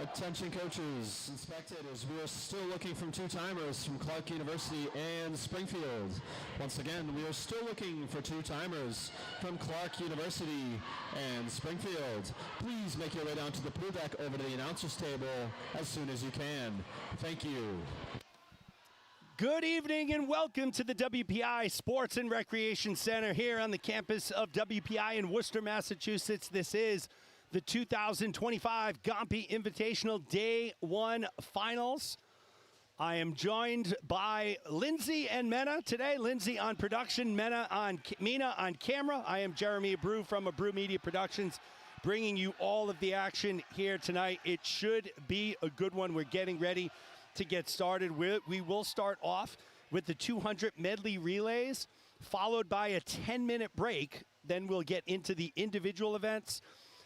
Attention coaches and spectators, we are still looking for two-timers from Clark University and Springfield. Once again, we are still looking for two-timers from Clark University and Springfield. Please make your way down to the pool deck over to the announcer's table as soon as you can. Thank you. Good evening and welcome to the WPI Sports and Recreation Center here on the campus of WPI in Worcester, Massachusetts. This is the 2025 Gompei Invitational Day 1 Finals. I am joined by Lindsay and Mena today. Lindsay on production, Mina on camera. I am Jeremy Abreu from Abreu Media Productions, bringing you all of the action here tonight. It should be a good one. We're getting ready to get started. We will start off with the 200 medley relays, followed by a 10-minute break. Then we'll get into the individual events.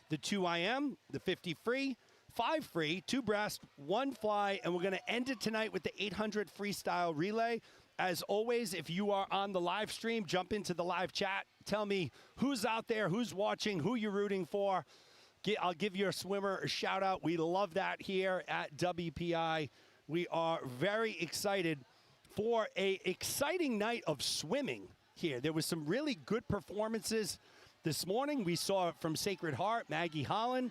The 2 IM, the 50 free, 5 free, 2 breast, 1 fly, and we're going to end it tonight with the 800 freestyle relay. As always, if you are on the live stream, jump into the live chat. Tell me who's out there, who's watching, who you're rooting for. I'll give your swimmer a shout out. We love that here at WPI. We are very excited for an exciting night of swimming here. There was some really good performances this morning. We saw it from Sacred Heart, Maggie Holland,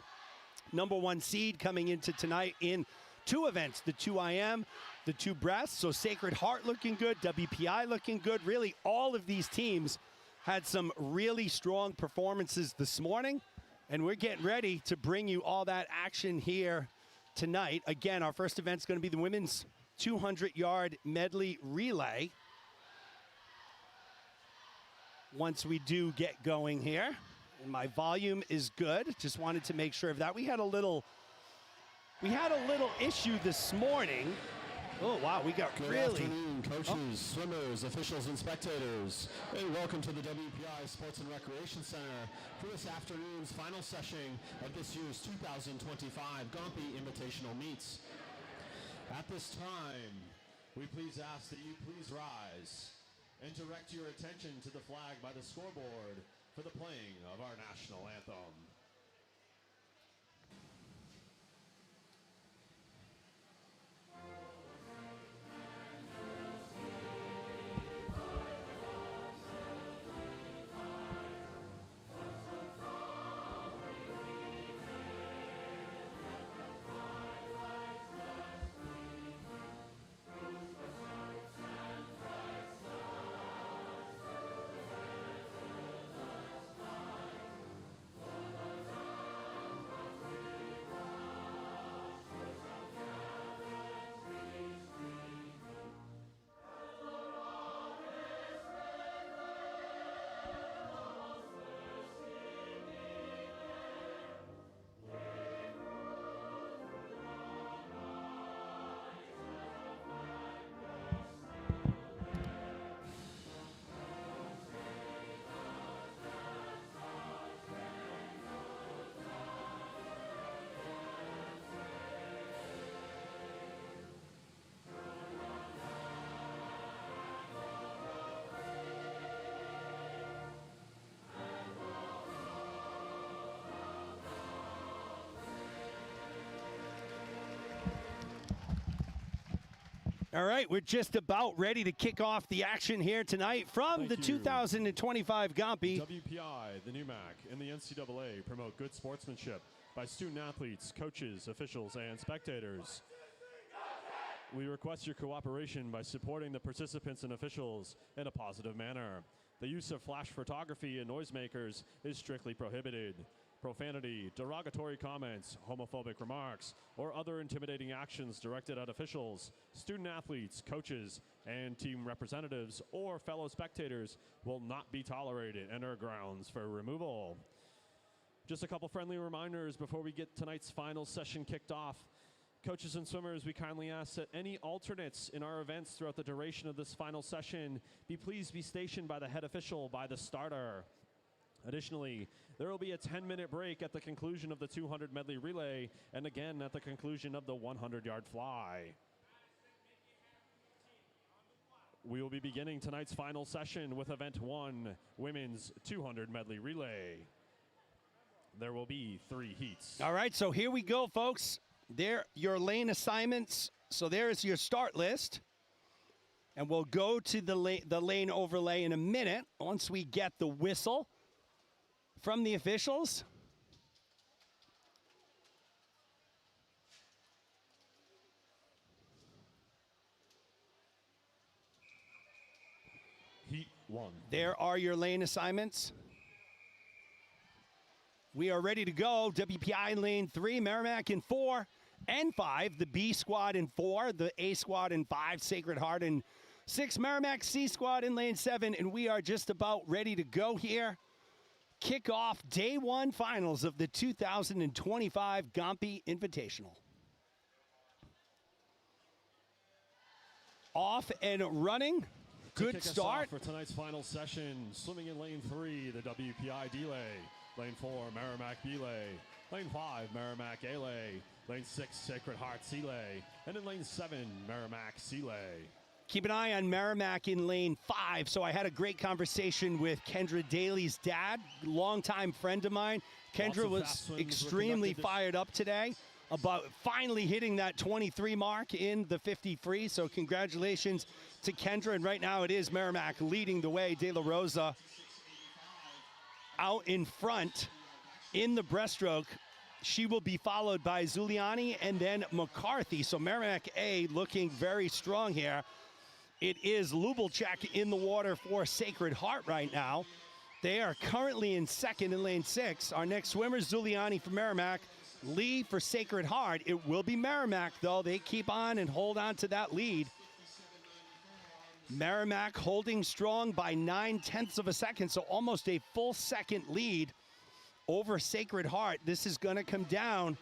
#1 seed coming into tonight in 2 events, the 2 IM, the 2 breasts. So Sacred Heart looking good, WPI looking good. Really, all of these teams had some really strong performances this morning, and we're getting ready to bring you all that action here tonight. Again, our first event is going to be the women's 200-yard medley relay. Once we do get going here, and my volume is good. Just wanted to make sure of that. We had a little issue this morning. Oh wow, we got Good really. Good afternoon, coaches, swimmers, officials, and spectators. And welcome to the WPI Sports and Recreation Center for this afternoon's final session of this year's 2025 Gompei Invitational Meets. At this time, we please ask that you please rise and direct your attention to the flag by the scoreboard for the playing of our national anthem. All right, we're just about ready to kick off the action here tonight from the 2025 Gompei. WPI, the NUMAC, and the NCAA promote good sportsmanship by student athletes, coaches, officials, and spectators. We request your cooperation by supporting the participants and officials in a positive manner. The use of flash photography and noisemakers is strictly prohibited. Profanity, derogatory comments, homophobic remarks, or other intimidating actions directed at officials, student athletes, coaches, and team representatives or fellow spectators will not be tolerated and are grounds for removal. Just a couple friendly reminders before we get tonight's final session kicked off. Coaches and swimmers, we kindly ask that any alternates in our events throughout the duration of this final session please be stationed by the head official by the starter. Additionally, there will be a 10-minute break at the conclusion of the 200 medley relay and again at the conclusion of the 100-yard fly. We will be beginning tonight's final session with Event 1, Women's 200 Medley Relay. There will be 3 heats. All right, so here we go, folks. There, your lane assignments. So there's your start list. And we'll go to the lane overlay in a minute once we get the whistle from the officials. Heat 1. There are your lane assignments. We are ready to go. WPI in lane 3, Merrimack in 4 and 5. The B squad in 4, the A squad in 5, Sacred Heart in 6, Merrimack C squad in lane 7. And we are just about ready to go here. Kick off day 1 finals of the 2025 Gompei Invitational. Off and running. Good start for tonight's final session. Swimming in lane 3, the WPI D-lay. Lane 4, Merrimack B-lay. Lane 5, Merrimack A-lay. Lane 6, Sacred Heart C-lay. And in lane 7, Merrimack C-lay. Keep an eye on Merrimack in lane 5. So I had a great conversation with Kendra Daly's dad, longtime friend of mine. Kendra was extremely fired up today about finally hitting that 23 mark in the 50 free. So congratulations to Kendra. And right now it is Merrimack leading the way. De La Rosa out in front in the breaststroke. She will be followed by Zuliani and then McCarthy. So Merrimack A looking very strong here. It is Lubelchek in the water for Sacred Heart right now. They are currently in second in lane 6. Our next swimmer, Zuliani for Merrimack. Lee for Sacred Heart. It will be Merrimack, though. They keep on and hold on to that lead. Merrimack holding strong by 9/10 of a second, so almost a full second lead over Sacred Heart. This is going to come down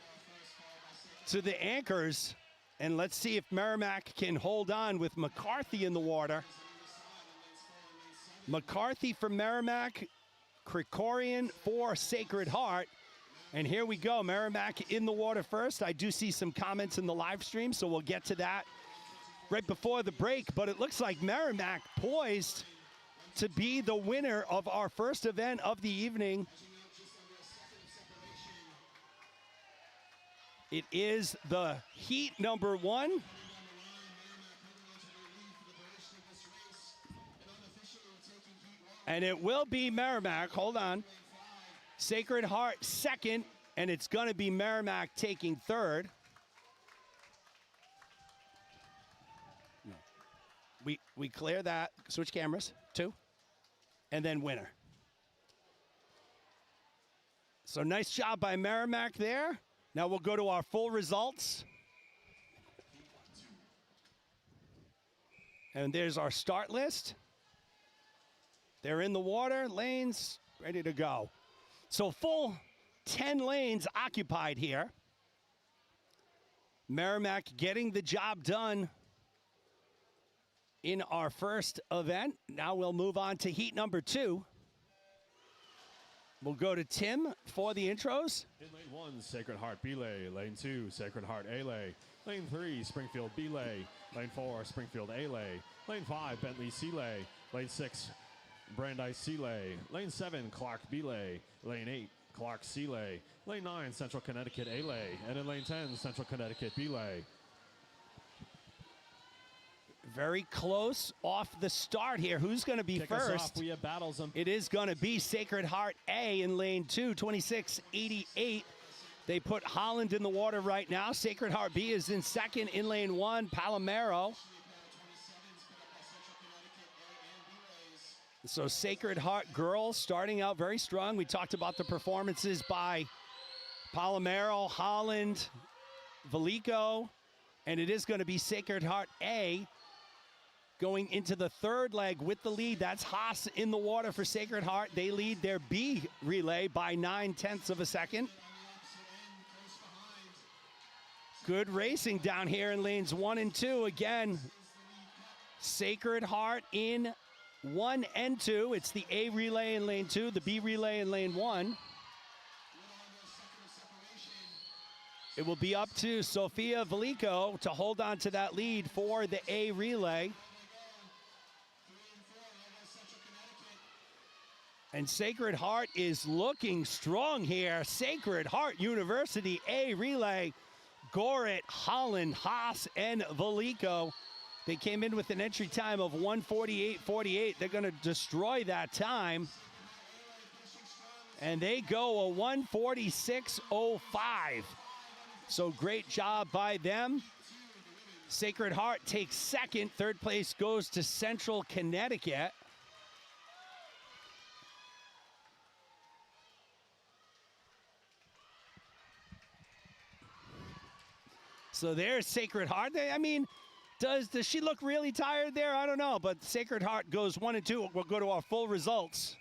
to the anchors, and let's see if Merrimack can hold on with McCarthy in the water. McCarthy for Merrimack, Krikorian for Sacred Heart. And here we go, Merrimack in the water first. I do see some comments in the live stream, so we'll get to that right before the break. But it looks like Merrimack poised to be the winner of our first event of the evening. It is the heat number 1. And it will be Merrimack. Hold on. Sacred Heart second, and it's going to be Merrimack taking third. No. We clear that. Switch cameras. 2. And then winner. So nice job by Merrimack there. Now we'll go to our full results. And there's our start list. They're in the water, lanes ready to go. So full 10 lanes occupied here. Merrimack getting the job done in our first event. Now we'll move on to heat number 2. We'll go to Tim for the intros. In lane 1, Sacred Heart B-lay. Lane 2, Sacred Heart A-lay. Lane 3, Springfield B-lay. Lane 4, Springfield A-lay. Lane 5, Bentley C-lay. Lane 6, Brandeis C-lay. Lane 7, Clark B-lay. Lane 8, Clark C-lay. Lane 9, Central Connecticut A-lay. And in lane 10, Central Connecticut B-lay. Very close off the start here. Who's going to be Kick us first? off. We have battles. It is going to be Sacred Heart A in lane 2, 26.88. They put Holland in the water right now. Sacred Heart B is in second in lane 1, Palomero. So Sacred Heart girls starting out very strong. We talked about the performances by Palomero, Holland, Velico, and it is going to be Sacred Heart A going into the third leg with the lead. That's Haas in the water for Sacred Heart. They lead their B relay by 9/10 of a second. Good racing down here in lanes 1 and 2. Again, Sacred Heart in 1 and 2. It's the A relay in lane 2, the B relay in lane 1. It will be up to Sofia Velico to hold on to that lead for the A relay. And Sacred Heart is looking strong here. Sacred Heart University A relay Gorit, Holland, Haas, and Veliko. They came in with an entry time of 1:48.48. They're going to destroy that time. And they go a 1:46.05. So great job by them. Sacred Heart takes second. Third place goes to Central Connecticut. So there's Sacred Heart. I mean, does she look really tired there? I don't know, but Sacred Heart goes 1 and 2. We'll go to our full results.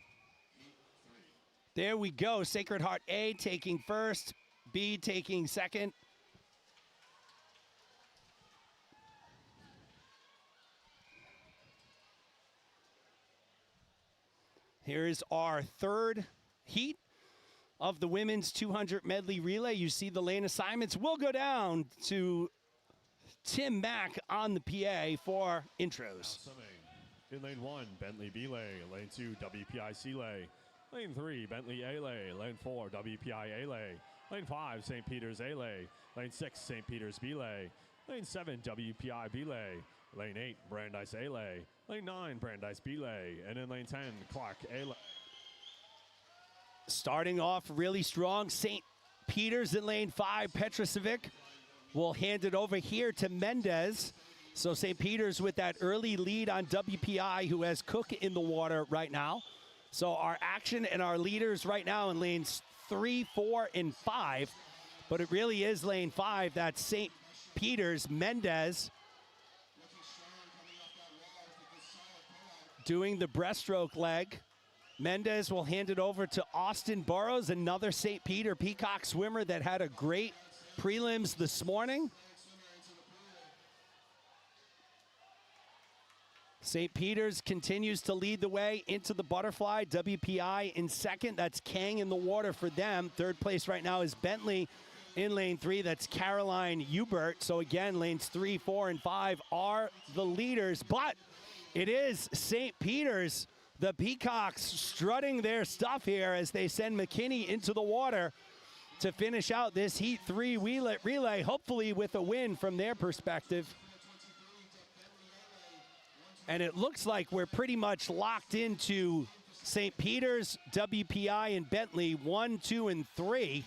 There we go. Sacred Heart A taking first, B taking second. Here is our third heat of the women's 200 medley relay. You see the lane assignments. We'll go down to Tim Mack on the PA for intros. In lane 1, Bentley B-lay. Lane 2, WPI C-lay. Lane 3, Bentley A-lay. Lane 4, WPI A-lay. Lane 5, St. Peter's A-lay. Lane 6, St. Peter's B-lay. Lane 7, WPI B-lay. Lane 8, Brandeis A-lay. Lane 9, Brandeis B-lay. And in lane 10, Clark A-lay. Starting off really strong, St. Peter's in lane 5. Petrosevic will hand it over here to Mendez. So St. Peter's with that early lead on WPI, who has Cook in the water right now. So our action and our leaders right now in lanes 3, 4, and 5. But it really is lane 5. That's St. Peter's. Mendez doing the breaststroke leg. Mendez will hand it over to Austin Burrows, another St. Peter Peacock swimmer that had a great prelims this morning. St. Peter's continues to lead the way into the butterfly. WPI in second. That's Kang in the water for them. Third place right now is Bentley in lane 3. That's Caroline Hubert. So again, lanes 3, 4, and 5 are the leaders. But it is St. Peter's, the Peacocks, strutting their stuff here as they send McKinney into the water to finish out this Heat 3 relay, hopefully with a win from their perspective. And it looks like we're pretty much locked into St. Peter's, WPI, and Bentley 1, 2, and 3.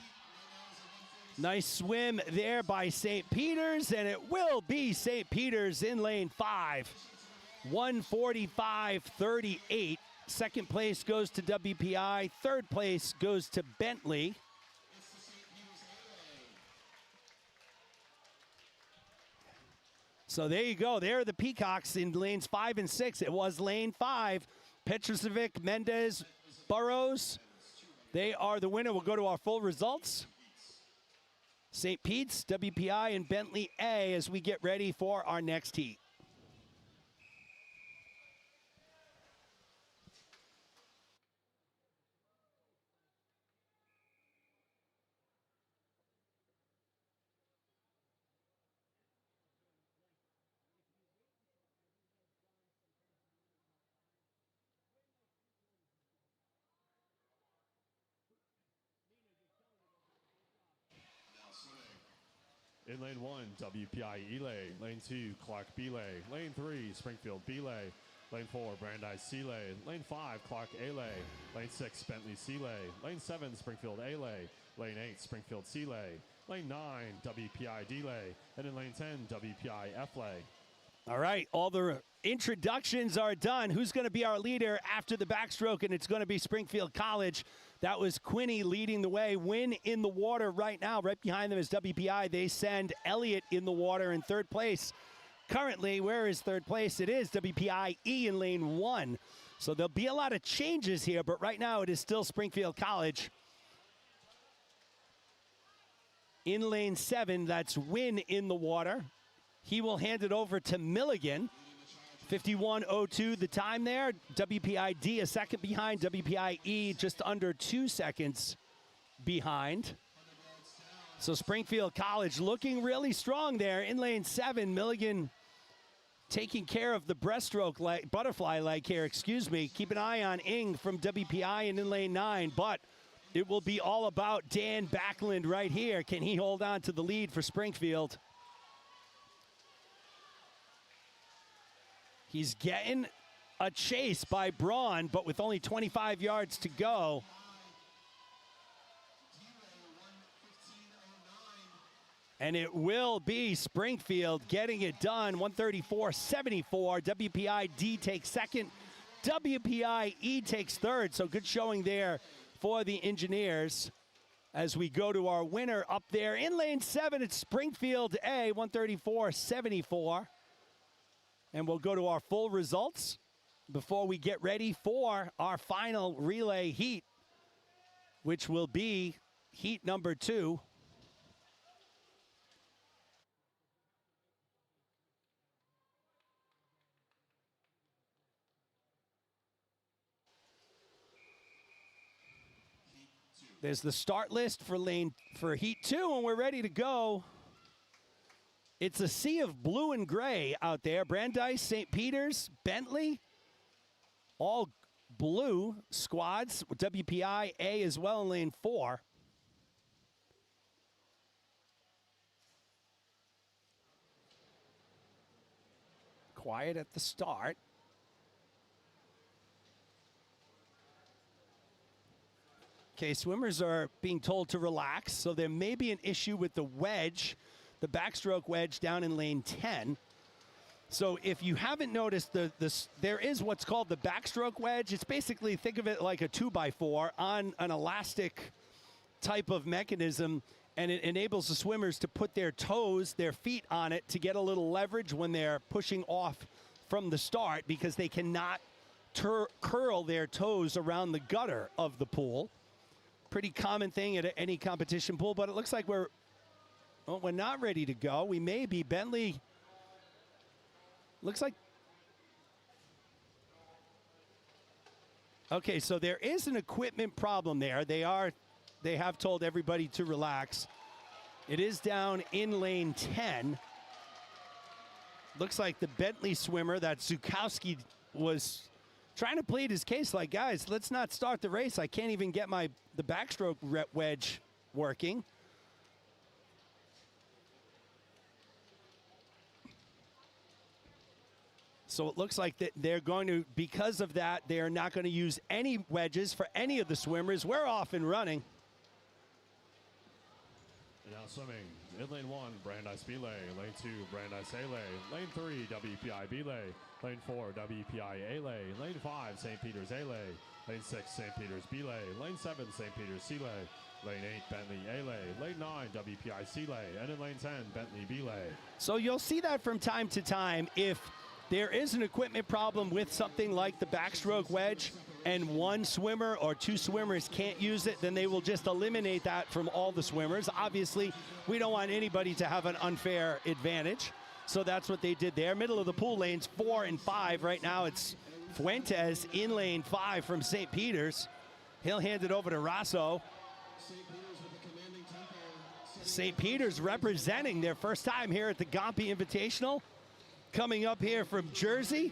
Nice swim there by St. Peter's, and it will be St. Peter's in lane 5. 1:45.38. Second place goes to WPI. Third place goes to Bentley. So there you go. There are the Peacocks in lanes 5 and 6. It was lane 5. Petrosevic, Mendez, Burrows. They are the winner. We'll go to our full results. St. Pete's, WPI, and Bentley A as we get ready for our next heat. In lane 1, WPI E-lay. Lane 2, Clark B-lay. Lane 3, Springfield B-lay. Lane 4, Brandeis C-lay. Lane 5, Clark A-lay. Lane 6, Bentley C-lay. Lane 7, Springfield A-lay. Lane 8, Springfield C-lay. Lane 9, WPI D-lay. And in lane 10, WPI F-lay. All right, all the introductions are done. Who's going to be our leader after the backstroke? And it's going to be Springfield College. That was Quinney leading the way. Win in the water right now. Right behind them is WPI. They send Elliott in the water in third place. Currently, where is third place? It is WPI E in lane 1. So there'll be a lot of changes here, but right now it is still Springfield College. In lane 7, that's Win in the water. He will hand it over to Milligan. 51.02 the time there. WPID a second behind. WPIE just under 2 seconds behind. So Springfield College looking really strong there. In lane 7, Milligan taking care of the breaststroke leg, butterfly leg here, excuse me. Keep an eye on Ing from WPI and in lane 9. But It will be all about Dan Backlund right here. Can he hold on to the lead for Springfield? He's getting a chase by Braun, but with only 25 yards to go. And it will be Springfield getting it done, 134-74. WPI-D takes second. WPI-E takes third, so good showing there for the Engineers. As we go to our winner up there in lane 7, it's Springfield A, 134-74. And we'll go to our full results before we get ready for our final relay heat, which will be heat number 2. There's the start list for heat 2, and we're ready to go. It's a sea of blue and gray out there. Brandeis, St. Peter's, Bentley, all blue squads. WPI A as well in lane 4. Quiet at the start. Okay, swimmers are being told to relax, so there may be an issue with the wedge, the backstroke wedge down in lane 10. So if you haven't noticed, there is what's called the backstroke wedge. It's basically, think of it like a 2x4 on an elastic type of mechanism, and it enables the swimmers to put their toes, their feet on it to get a little leverage when they're pushing off from the start, because they cannot curl their toes around the gutter of the pool. Pretty common thing at any competition pool, but it looks like we're not ready to go. We may be. Bentley looks like. Okay, so there is an equipment problem there. They have told everybody to relax. It is down in lane 10. Looks like the Bentley swimmer, that Zukowski, was trying to plead his case like, guys, let's not start the race. I can't even get the backstroke wedge working. So it looks like that they're going to, because of that, they're not going to use any wedges for any of the swimmers. We're off and running. And now swimming in lane 1, Brandeis B lay. Lane 2, Brandeis A lay. Lane 3, WPI B lay. Lane 4, WPI A lay. Lane 5, St. Peter's A lay. Lane 6, St. Peter's B lay. Lane 7, St. Peter's C lay. Lane 8, Bentley A lay. Lane 9, WPI C lay. And in lane 10, Bentley B lay. So you'll see that from time to time. If there is an equipment problem with something like the backstroke wedge and one swimmer or two swimmers can't use it, then they will just eliminate that from all the swimmers. Obviously, we don't want anybody to have an unfair advantage. So that's what they did there. Middle of the pool, lanes 4 and 5. Right now it's Fuentes in lane 5 from St. Peter's. He'll hand it over to Rosso. St. Peter's representing their first time here at the Gompei Invitational. Coming up here from Jersey.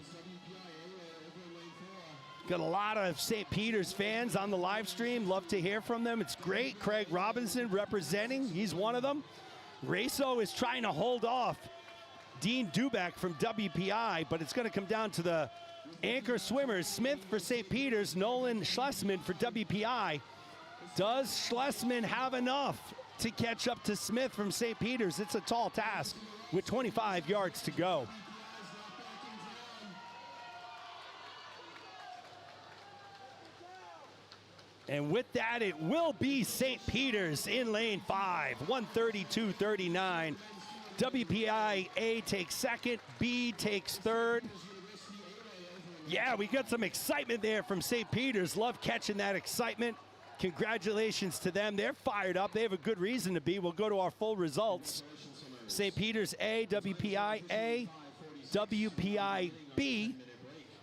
Got a lot of St. Peter's fans on the live stream. Love to hear from them. It's great. Craig Robinson representing. He's one of them. Raso is trying to hold off Dean Dubeck from WPI, but it's going to come down to the anchor swimmers. Smith for St. Peter's, Nolan Schlesman for WPI. Does Schlesman have enough to catch up to Smith from St. Peter's? It's a tall task with 25 yards to go. And with that, it will be St. Peter's in lane 5, 132.39. WPI A takes second, B takes third. Yeah, we got some excitement there from St. Peter's. Love catching that excitement. Congratulations to them. They're fired up. They have a good reason to be. We'll go to our full results. St. Peter's A, WPI A, WPI B.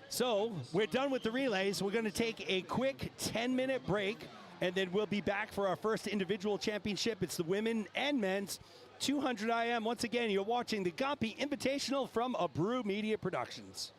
So we're done with the relays. We're going to take a quick 10-minute break, and then we'll be back for our first individual championship. It's the women and men's 200 IM. Once again, you're watching the Gompei Invitational from Abreu Media Productions.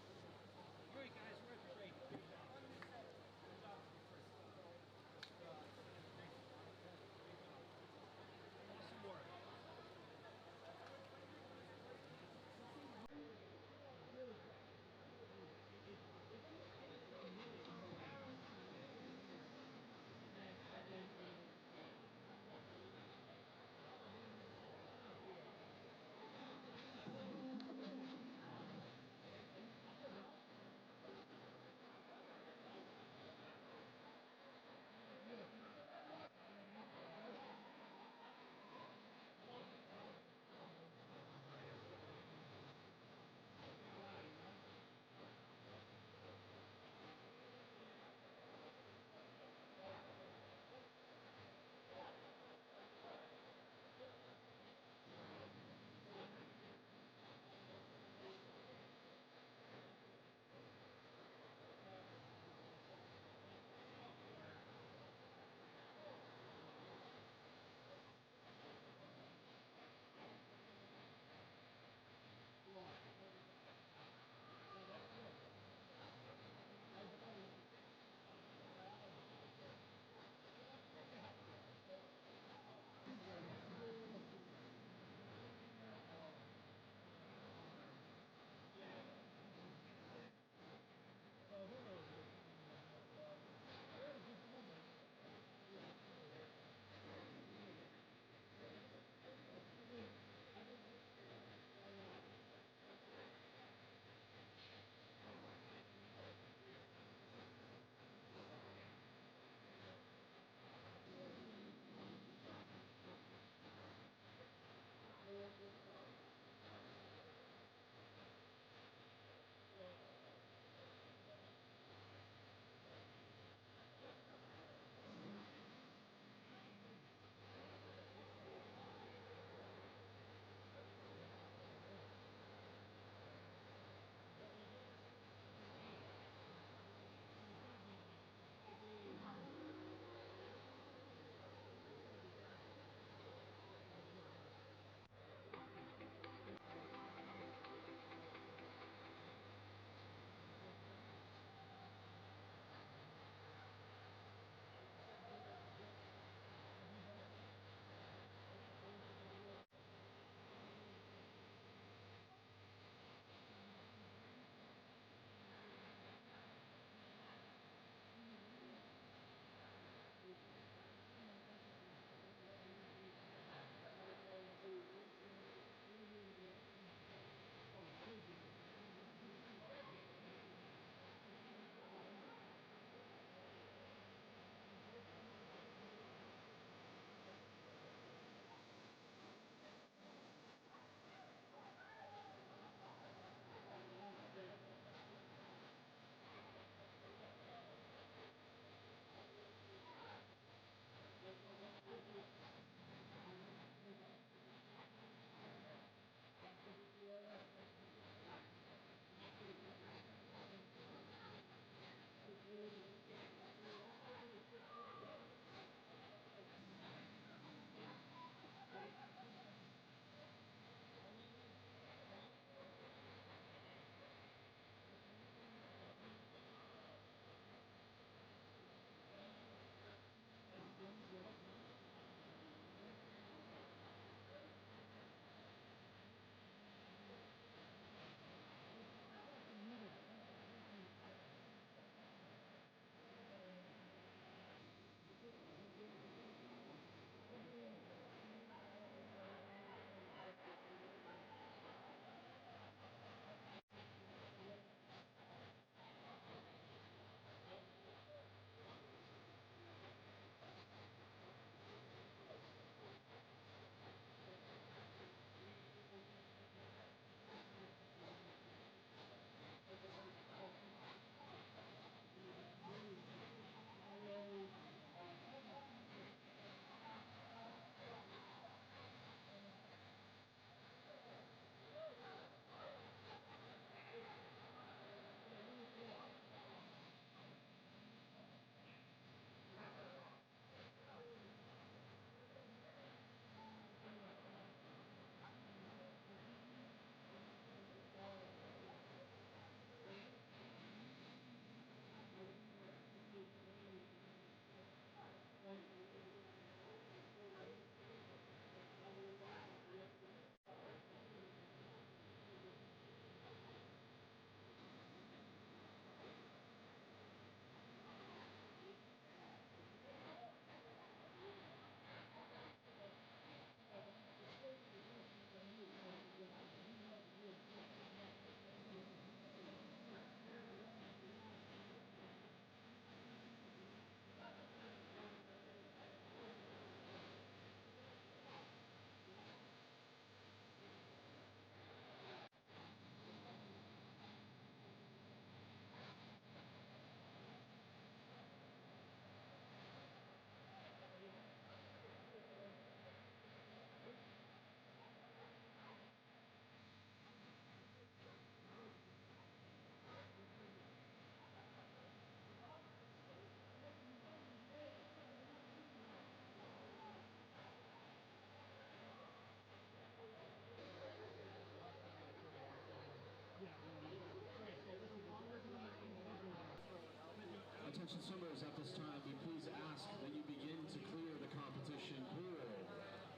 Attention swimmers, at this time, we please ask that you begin to clear the competition pool.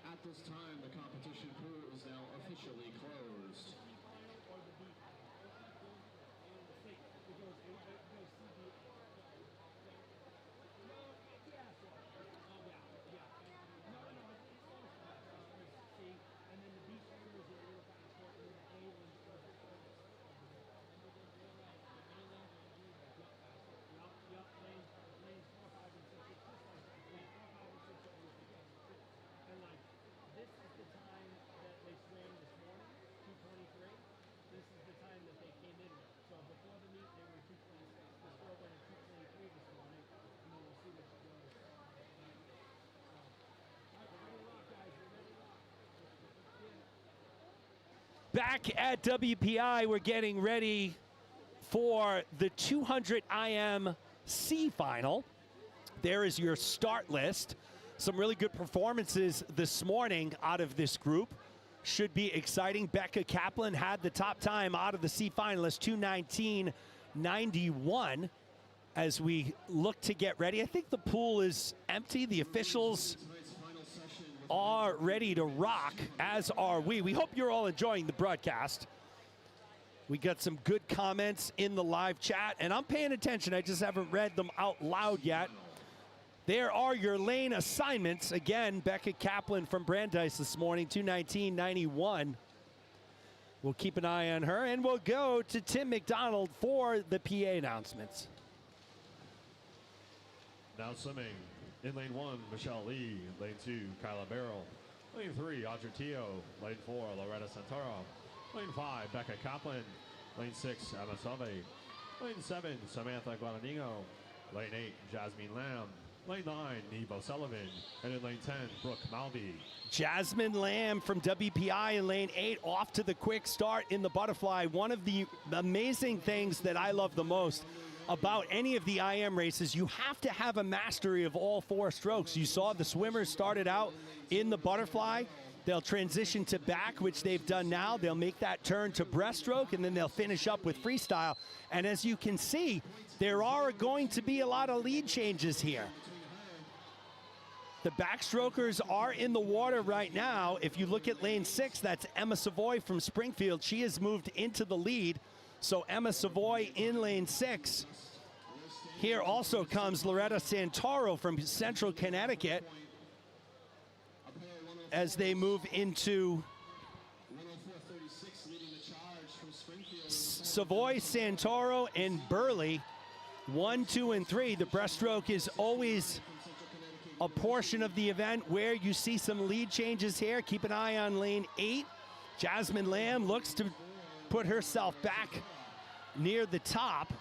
At this time, the competition pool is now officially closed. Back at WPI, we're getting ready for the 200 IM C final. There is your start list. Some really good performances this morning out of this group. Should be exciting. Becca Kaplan had the top time out of the C finalists, 2:19.91. As we look to get ready, I think the pool is empty. The officials are ready to rock, as are we. We hope you're all enjoying the broadcast. We got some good comments in the live chat, and I'm paying attention. I just haven't read them out loud yet. There are your lane assignments. Again, Becca Kaplan from Brandeis this morning, 2:19.91. We'll keep an eye on her, and we'll go to Tim McDonald for the PA announcements. Now swimming. In lane 1, Michelle Lee. Lane 2, Kyla Barrel. Lane 3, Audrey Teo. Lane 4, Loretta Santoro. Lane 5, Becca Kaplan. Lane 6, Emma Salve. Lane 7, Samantha Guadagnino. Lane 8, Jasmine Lamb. Lane 9, Neve O'Sullivan. And in lane 10, Brooke Malby. Jasmine Lamb from WPI in lane 8 off to the quick start in the butterfly. One of the amazing things that I love the most about any of the IM races, you have to have a mastery of all 4 strokes. You saw the swimmers started out in the butterfly. They'll transition to back, which they've done now. They'll make that turn to breaststroke, and then they'll finish up with freestyle. And as you can see, there are going to be a lot of lead changes here. The backstrokers are in the water right now. If you look at lane 6, that's Emma Savoy from Springfield. She has moved into the lead. So Emma Savoy in lane 6. Here also comes Loretta Santoro from Central Connecticut as they move into Savoy, Santoro, and Burley. 1, 2, and 3. The breaststroke is always a portion of the event where you see some lead changes here. Keep an eye on lane 8. Jasmine Lamb looks to put herself back near the top.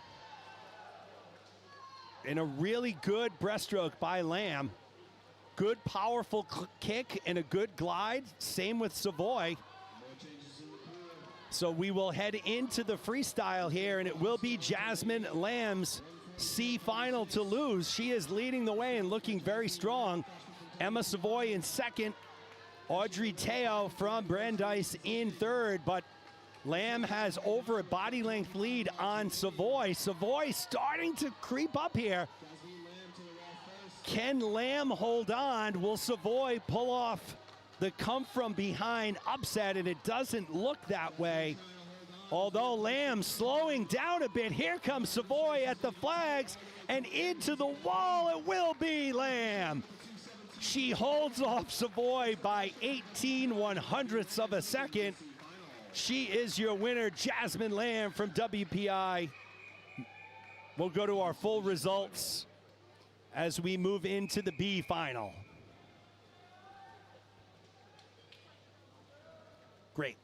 And a really good breaststroke by Lamb. Good, powerful kick and a good glide. Same with Savoy. So we will head into the freestyle here, and it will be Jasmine Lamb's C final to lose. She is leading the way and looking very strong. Emma Savoy in second. Audrey Teo from Brandeis in third, but Lamb has over a body length lead on Savoy. Savoy starting to creep up here. Can Lamb hold on? Will Savoy pull off the come from behind upset? And it doesn't look that way. Although Lamb slowing down a bit. Here comes Savoy at the flags and into the wall. It will be Lamb. She holds off Savoy by 18/100ths of a second. She is your winner, Jasmine Lamb from WPI. We'll go to our full results as we move into the B final. Great.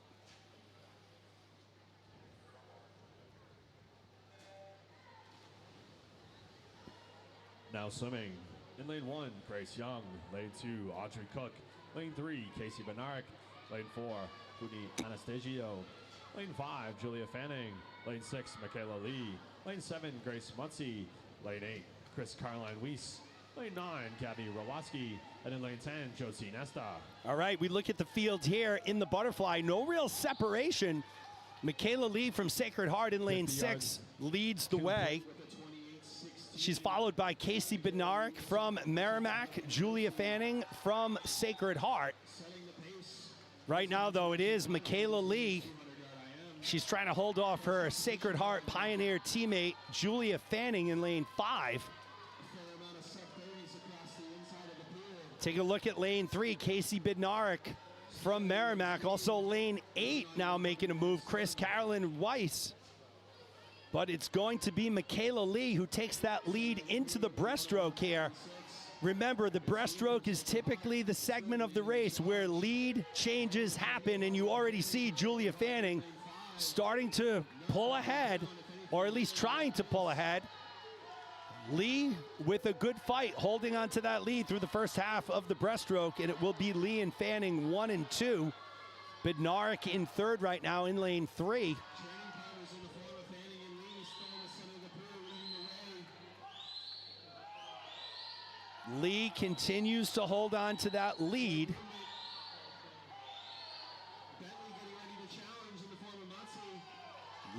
Now swimming. In lane 1, Grace Young. Lane 2, Audrey Cook. Lane 3, Casey Benarek. Lane 4, Uni Anastasio. Lane 5, Julia Fanning. Lane 6, Michaela Lee. Lane 7, Grace Muncy. Lane 8, Chris Caroline Weiss. Lane 9, Gabby Rawaski. And in lane 10, Josie Nesta. All right, we look at the field here in the butterfly. No real separation. Michaela Lee from Sacred Heart in lane 6 leads the way. She's followed by Casey Bednarik from Merrimack, Julia Fanning from Sacred Heart. Right now, though, it is Michaela Lee. She's trying to hold off her Sacred Heart Pioneer teammate, Julia Fanning, in lane 5. Take a look at lane 3, Casey Bednarik from Merrimack. Also lane 8 now making a move, Chris Carolyn Weiss. But it's going to be Michaela Lee who takes that lead into the breaststroke here. Remember, the breaststroke is typically the segment of the race where lead changes happen, and you already see Julia Fanning starting to pull ahead, or at least trying to pull ahead. Lee with a good fight, holding on to that lead through the first half of the breaststroke, and it will be Lee and Fanning 1 and 2. Bednarik in third right now in lane 3. Lee continues to hold on to that lead.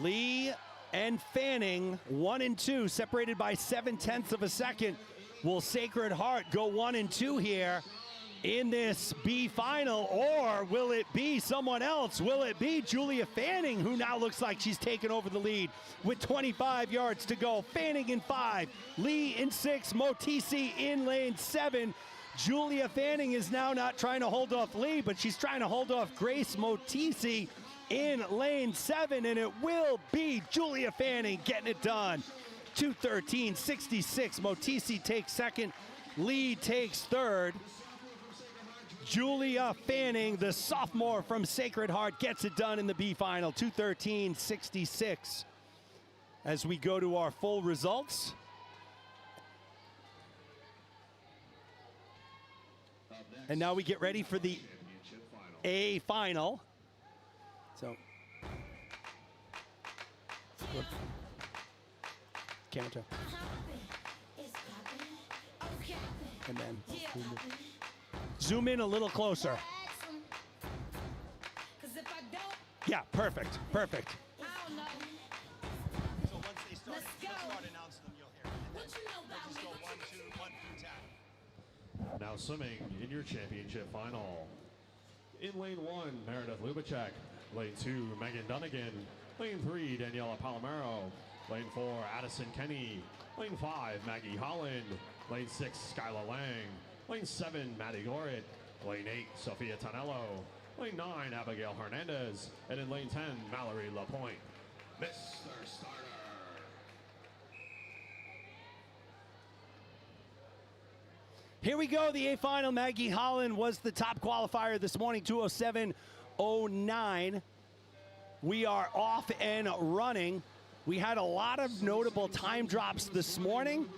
Lee and Fanning 1 and 2, separated by 0.7 of a second. Will Sacred Heart go 1 and 2 here in this B final, or will it be someone else? Will it be Julia Fanning, who now looks like she's taken over the lead with 25 yards to go? Fanning in 5, Lee in 6, Motisi in lane 7. Julia Fanning is now not trying to hold off Lee, but she's trying to hold off Grace Motisi in lane 7, and it will be Julia Fanning getting it done. 2:13.66. Motisi takes second, Lee takes third. Julia Fanning, the sophomore from Sacred Heart, gets it done in the B final. 2:13.66. As we go to our full results. And now we get ready for the A final. So, camera toe. And then zoom in a little closer. Yeah, perfect, perfect. So once they start announcing them, you'll hear it. And then we'll just go 1, 2, 1 through 10. Now swimming in your championship final. In lane 1, Meredith Lubacek. Lane 2, Megan Dunnigan. Lane 3, Daniela Palomero. Lane 4, Addison Kenny. Lane 5, Maggie Holland. Lane 6, Skylar Lang. Lane 7, Maddie Goret. Lane 8, Sophia Tonello. Lane 9, Abigail Hernandez. And in lane 10, Mallory Lapointe. Mr. Starter. Here we go, the A final. Maggie Holland was the top qualifier this morning, 2:07.09. We are off and running. We had a lot of notable time drops this morning.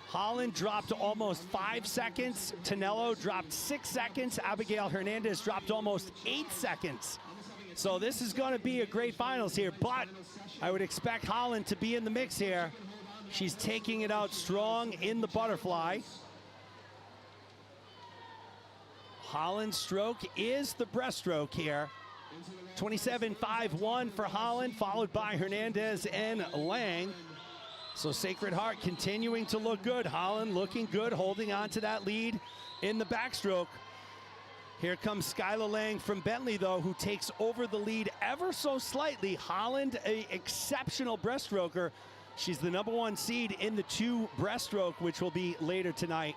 Holland dropped almost 5 seconds. Tonello dropped 6 seconds. Abigail Hernandez dropped almost 8 seconds. So this is going to be a great finals here, but I would expect Holland to be in the mix here. She's taking it out strong in the butterfly. Holland's stroke is the breaststroke here. 27.51 for Holland, followed by Hernandez and Lang. So Sacred Heart continuing to look good. Holland looking good, holding on to that lead in the backstroke. Here comes Skylar Lang from Bentley, though, who takes over the lead ever so slightly. Holland, an exceptional breaststroker. She's the #1 seed in the 2 breaststroke, which will be later tonight.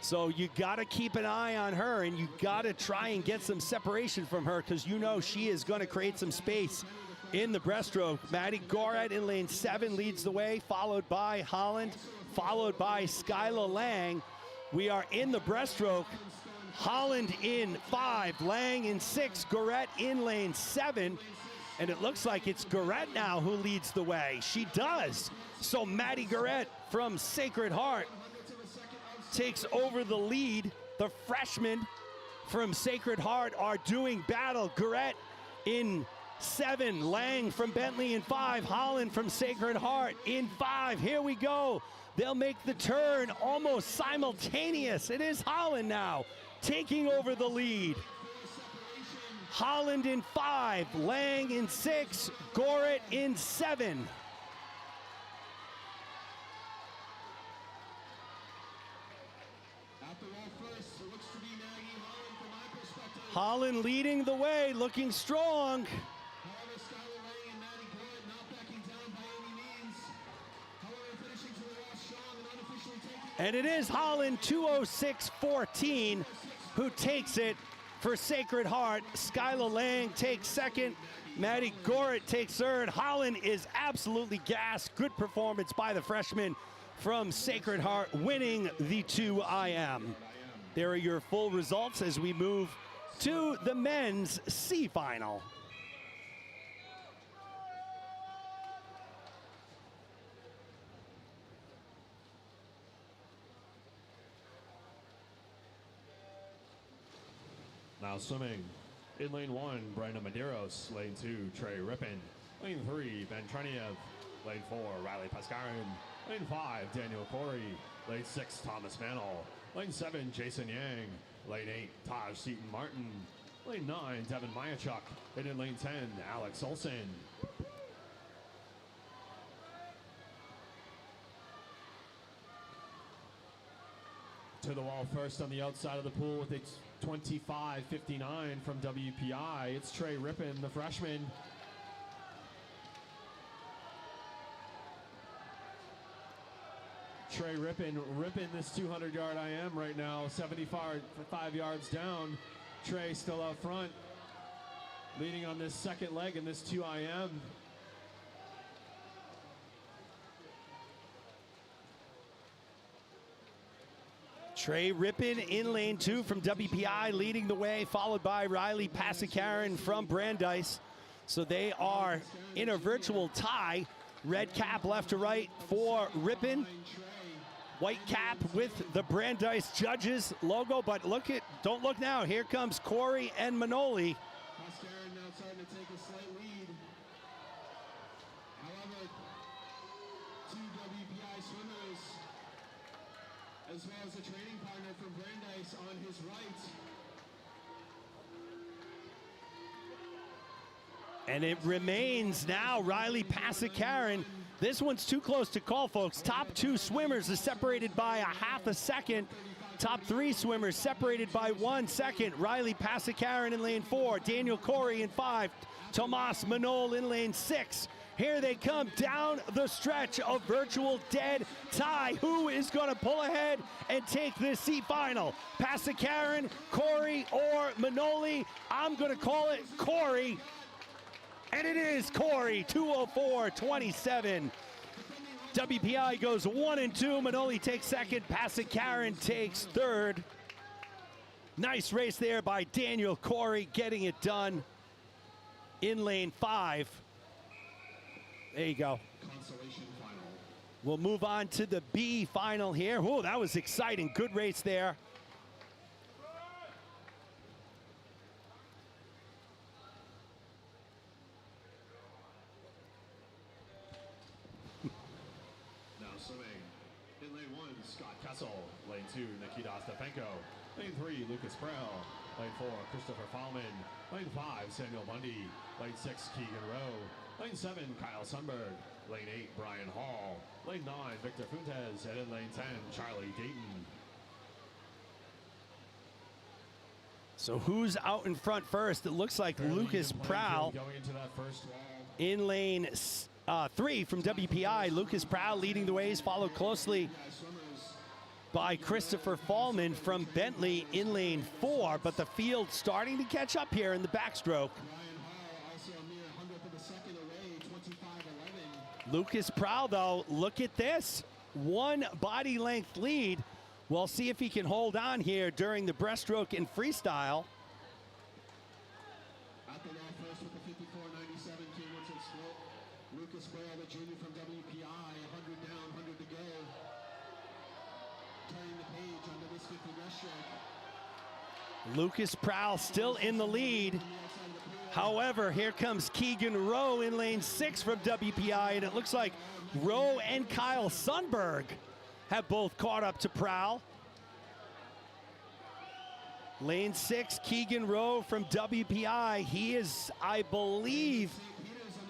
So you got to keep an eye on her, and you got to try and get some separation from her, because you know she is going to create some space in the breaststroke. Maddie Goret in lane 7 leads the way, followed by Holland, followed by Skylar Lang. We are in the breaststroke. Holland in 5, Lang in 6, Goret in lane 7. And it looks like it's Goret now who leads the way. She does. So Maddie Goret from Sacred Heart takes over the lead. The freshmen from Sacred Heart are doing battle. Goret in 7, Lang from Bentley in 5, Holland from Sacred Heart in 5. Here we go. They'll make the turn almost simultaneous. It is Holland now taking over the lead. Holland in 5, Lang in 6, Goret in 7. Holland leading the way, looking strong. However, Skylar Lang and Maddie Gord not backing down by any means. However, finishing to the last strong and unofficially taking. And it is Holland 206.14 who takes it for Sacred Heart. Skylar Lang takes second. Maddie Goret takes third. Holland is absolutely gassed. Good performance by the freshman from Sacred Heart, winning the 2IM. There are your full results as we move to the men's C final. Now swimming. In lane 1, Brandon Medeiros. Lane 2, Trey Rippin. Lane 3, Ben Treniev. Lane 4, Riley Pascarin. Lane 5, Daniel Corey. Lane 6, Thomas Mantle. Lane 7, Jason Yang. Lane 8, Taj Seaton Martin. Lane 9, Devin Mayachuk. And in lane 10, Alex Olson. To the wall first on the outside of the pool with a 25.59 from WPI. It's Trey Rippin, the freshman. Trey Rippin ripping this 200-yard IM right now, 75 yards down. Trey still out front, leading on this second leg in this 2IM. Trey Rippin in lane 2 from WPI, leading the way, followed by Riley Pascarin from Brandeis. So they are in a virtual tie. Red cap left to right for Rippin. White cap with the Brandeis judges logo, but don't look now. Here comes Corey and Manoli. Pascarin now starting to take a slight lead. However, two WPI swimmers, as well as a training partner from Brandeis on his right. And it remains now Riley Pascarin. This one's too close to call, folks. Top 2 swimmers are separated by a half a second. Top 3 swimmers separated by 1 second. Riley Pascarin in lane 4, Daniel Corey in 5, Tomas Manol in lane 6. Here they come down the stretch of virtual dead tie. Who is going to pull ahead and take this C final? Pascarin, Corey, or Manoli? I'm going to call it Corey. And it is Corey, 204.27. WPI goes 1 and 2. Manoli takes second. Pascarin takes third. Nice race there by Daniel Corey, getting it done in lane 5. There you go. Consolation final. We'll move on to the B final here. Whoa, that was exciting. Good race there. In lane 1, Scott Kessel. Lane 2, Nikita Stefanko. Lane 3, Lucas Braille. Lane 4, Christopher Fallman. Lane 5, Samuel Bundy. Lane 6, Keegan Rowe. Lane 7, Kyle Sundberg. Lane 8, Brian Hall. Lane 9, Victor Fuentes. And in lane 10, Charlie Dayton. So who's out in front first? It looks like Lucas Prowl going into that first wall. in lane 3 from WPI. Lucas Prowl leading the ways, followed closely by Christopher Fallman from Bentley in lane 4. But the field starting to catch up here in the backstroke. Lucas Prowl, though, look at this. 1 body length lead. We'll see if he can hold on here during the breaststroke and freestyle. At the wall first with the 54.97 cumulative split. Lucas Braille, the junior from WPI, 100 down, 100 to go. Turning the page under this 50 breaststroke. Lucas Prowl still in the lead. However, here comes Keegan Rowe in lane 6 from WPI, and it looks like Rowe and Kyle Sundberg have both caught up to Prowl. Lane 6, Keegan Rowe from WPI. He is, I believe,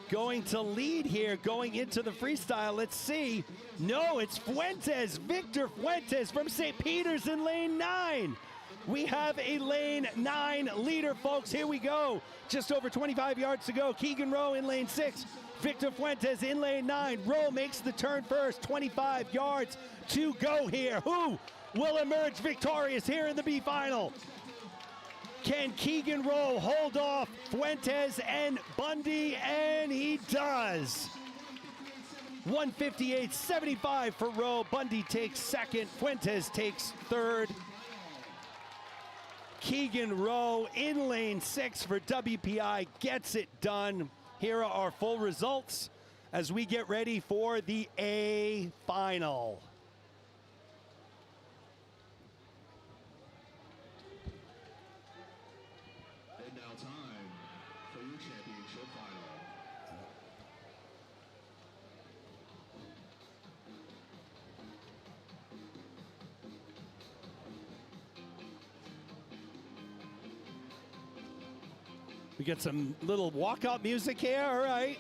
going to lead here going into the freestyle. Let's see. No, it's Fuentes, Victor Fuentes from St. Peter's in lane 9. We have a lane 9 leader, folks. Here we go. Just over 25 yards to go. Keegan Rowe in lane 6. Victor Fuentes in lane 9. Rowe makes the turn first. 25 yards to go here. Who will emerge victorious here in the B final? Can Keegan Rowe hold off Fuentes and Bundy? And he does. 158.75 for Rowe. Bundy takes second. Fuentes takes third. Keegan Rowe in lane 6 for WPI gets it done. Here are our full results as we get ready for the A final. And now time for your championship final. We get some little walkout music here, all right.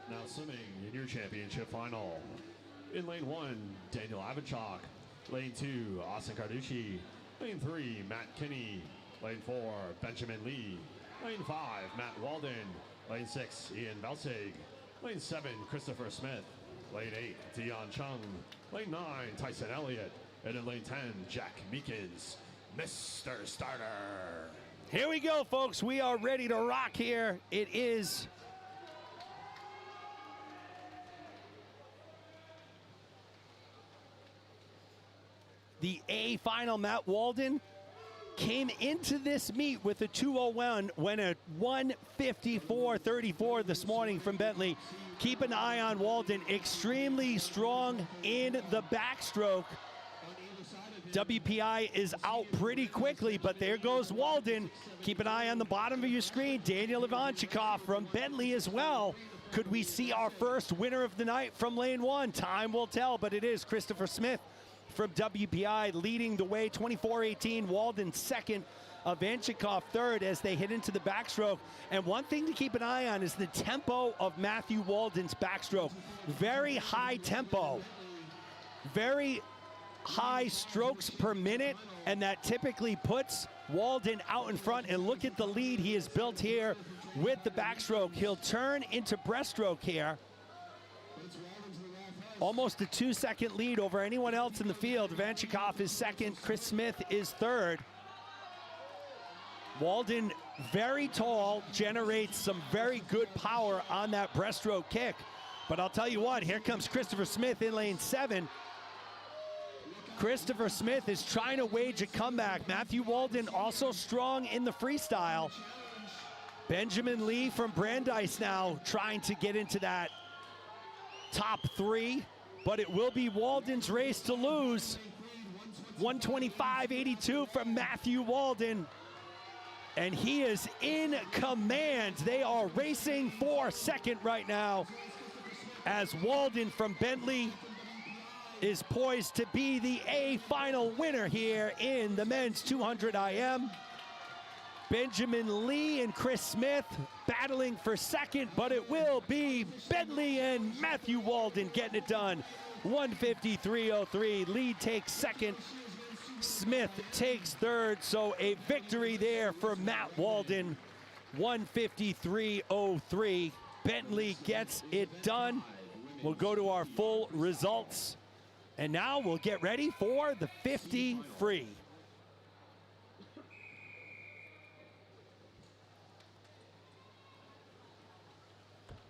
Now swimming in your championship final. In lane 1, Daniel Avanchak. Lane 2, Austin Carducci. Lane 3, Matt Kinney. Lane 4, Benjamin Lee. Lane 5, Matt Walden. Lane 6, Ian Valsig. Lane 7, Christopher Smith. Lane 8, Dion Chung. Lane 9, Tyson Elliott. And in lane 10, Jack Meekins, Mr. Starter. Here we go, folks. We are ready to rock here. It is the A final. Matt Walden came into this meet with a 2:01, went a 1:54.34 this morning from Bentley. Keep an eye on Walden, extremely strong in the backstroke. WPI is out pretty quickly, but there goes Walden. Keep an eye on the bottom of your screen. Daniel Ivanchikov from Bentley as well. Could we see our first winner of the night from lane 1? Time will tell, but it is Christopher Smith from WPI leading the way, 24:18. Walden second, Ivanchikov third as they hit into the backstroke. And one thing to keep an eye on is the tempo of Matthew Walden's backstroke. Very high tempo, very high strokes per minute, and that typically puts Walden out in front. And look at the lead he has built here with the backstroke. He'll turn into breaststroke here. Almost a 2-second lead over anyone else in the field. Ivanchikov is second, Chris Smith is third. Walden, very tall, generates some very good power on that breaststroke kick. But I'll tell you what, here comes Christopher Smith in lane 7. Christopher Smith is trying to wage a comeback. Matthew Walden also strong in the freestyle. Benjamin Lee from Brandeis now trying to get into that top 3, but it will be Walden's race to lose. 125.82 from Matthew Walden, and he is in command. They are racing for second right now as Walden from Bentley is poised to be the A final winner here in the men's 200 IM. Benjamin Lee and Chris Smith battling for second, but it will be Bentley and Matthew Walden getting it done. 153.03. Lee takes second. Smith takes third. So a victory there for Matt Walden. 153.03. Bentley gets it done. We'll go to our full results. And now we'll get ready for the 50 free.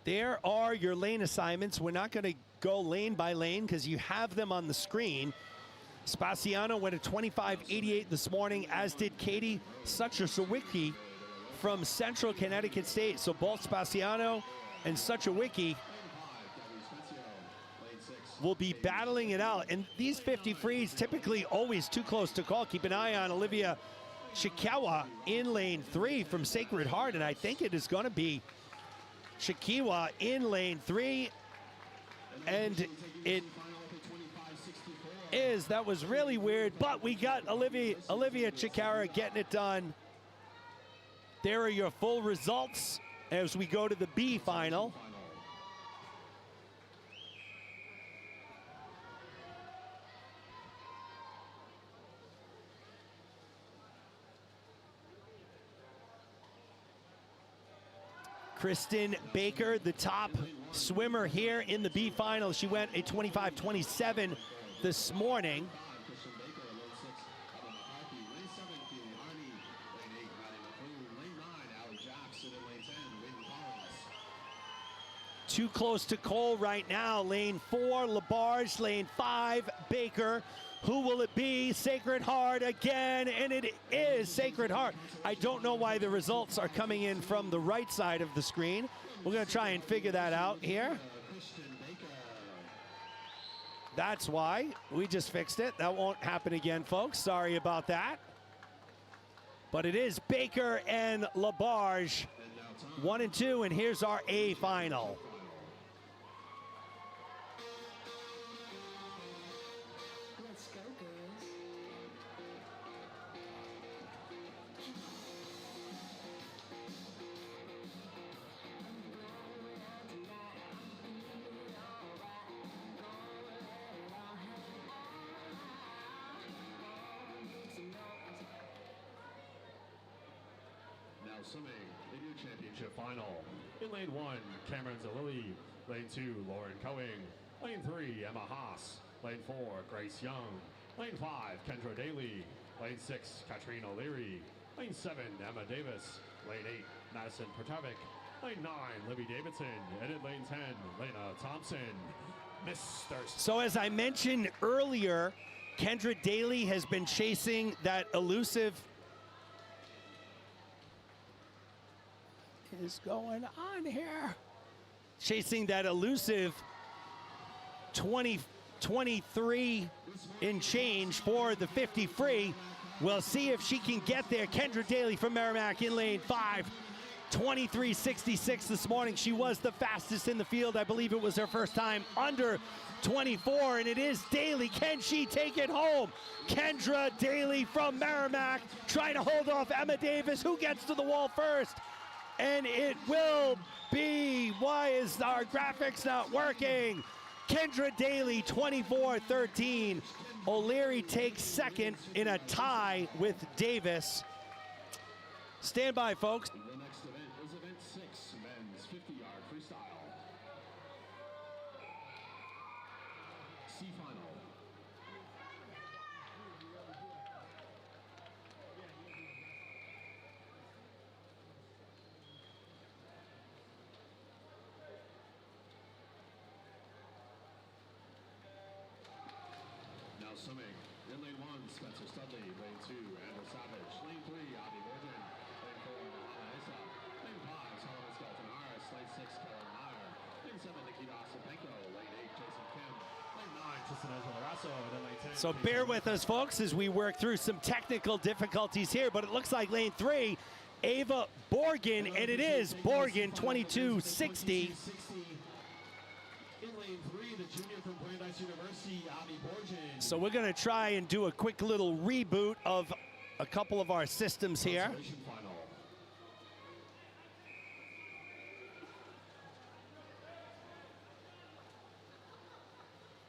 There are your lane assignments. We're not going to go lane by lane because you have them on the screen. Spaciano went at 25.88 this morning, as did Katie Suchar-Sawicki from Central Connecticut State. So both Spaciano and Suchar-Sawicki will be battling it out. And these 50 frees typically always too close to call. Keep an eye on Olivia Shikawa in lane 3 from Sacred Heart, and I think it is going to be Shikiwa in lane 3, and it is. That was really weird, but we got Olivia Chikara getting it done. There are your full results as we go to the B final. Kristen Baker, the top swimmer here in the B final. She went a 25-27 this morning. Too close to Cole right now. Lane 4, Labarge. Lane 5, Baker. Who will it be? Sacred Heart again, and it is Sacred Heart. I don't know why the results are coming in from the right side of the screen. We're gonna try and figure that out here. That's why. We just fixed it. That won't happen again, folks. Sorry about that. But it is Baker and Labarge, 1 and 2, and here's our A final. Swimming, the new championship final. In lane 1, Cameron Zalili. Lane 2, Lauren Coing. Lane 3, Emma Haas. Lane 4, Grace Young. Lane 5, Kendra Daly. Lane 6, Katrina O'Leary. Lane 7, Emma Davis. Lane 8, Madison Pertovic. Lane 9, Libby Davidson. And in lane 10, Lena Thompson. Mr. So as I mentioned earlier, Kendra Daly has been chasing that elusive is going on here. Chasing that elusive 23 in change for the 50 free. We'll see if she can get there. Kendra Daly from Merrimack in lane 5. 23.66 this morning. She was the fastest in the field. I believe it was her first time under 24, and it is Daly. Can she take it home? Kendra Daly from Merrimack trying to hold off Emma Davis, who gets to the wall first. And it will be, why is our graphics not working? Kendra Daly, 24-13. O'Leary takes second in a tie with Davis. Stand by, folks. The next event is event 6, men's 50-yard freestyle. C final. Now swimming. In lane 1, Spencer Studley. Lane 2, Andrew Savage. Lane 3, Avi Virgin. Lane 4, Mohamed Issa. Lane 5, Solomon Skelton Harris. Lane 6, Karen Meyer. Lane 7, Nikita Ostapenko. Lane 8, Jason Kim. Lane 9, Tristan Angela Rasso. And then lane 10. So bear with us, folks, as we work through some technical difficulties here, but it looks like lane 3, Ava Borgen, and it is Borgen, 22.60. In lane 3, the junior from Brandeis University, Avi Borgen. So we're going to try and do a quick little reboot of a couple of our systems here. Final.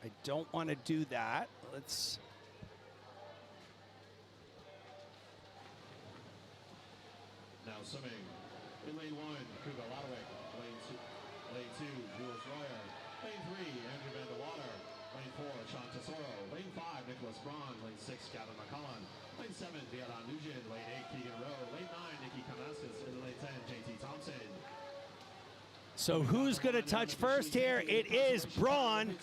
I don't want to do that. Let's. Now swimming. In lane 1, Kuga Lodowick. Lane 2, Jules Royer. Lane 3, Andrew Van de Water. Lane 4, Sean Tesoro. Lane 5, Nicholas Braun. Lane 6, Gavin McCullen. Lane 7, Viadan Nugent. Lane 8, Keegan Rowe. Lane 9, Nikki Kanaskis. And lane 10, JT Thompson. So who's going to touch first here? It is Braun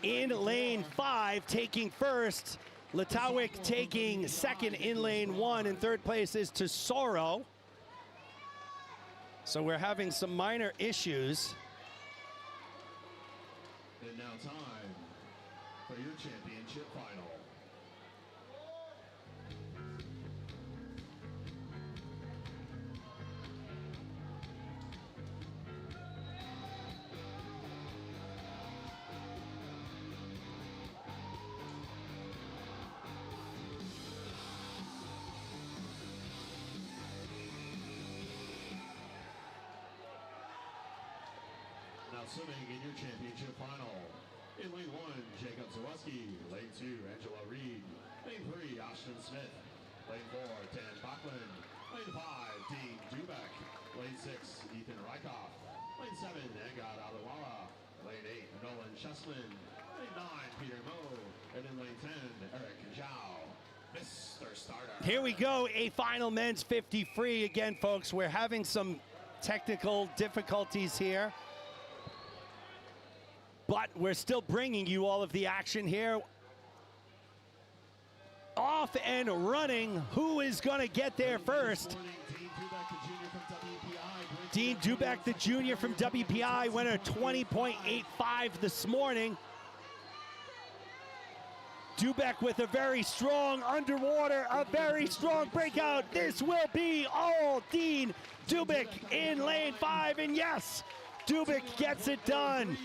in lane 5, taking first. Latawick taking second in lane 1, and third place is Tesoro. So we're having some minor issues. And now time for your championship final. swimming in your championship final. In lane 1, Jacob Zaweski. Lane 2, Angela Reed. Lane 3, Ashton Smith. Lane 4, Dan Bachman. Lane 5, Dean Dubek. Lane 6, Ethan Rykoff. Lane 7, Engad Adewala. Lane 8, Nolan Chessman. Lane 9, Peter Moe. And in lane 10, Eric Zhao. Mr. Starter. Here we go, a final men's 50 free. Again, folks, we're having some technical difficulties here, but we're still bringing you all of the action here. Off and running. Who is going to get there first? Dean Dubek, the junior from WPI, winner 20.85 this morning. Dubek with a very strong underwater, a very strong breakout. This will be all Dean Dubek in lane 5, and yes, Dubek gets it done.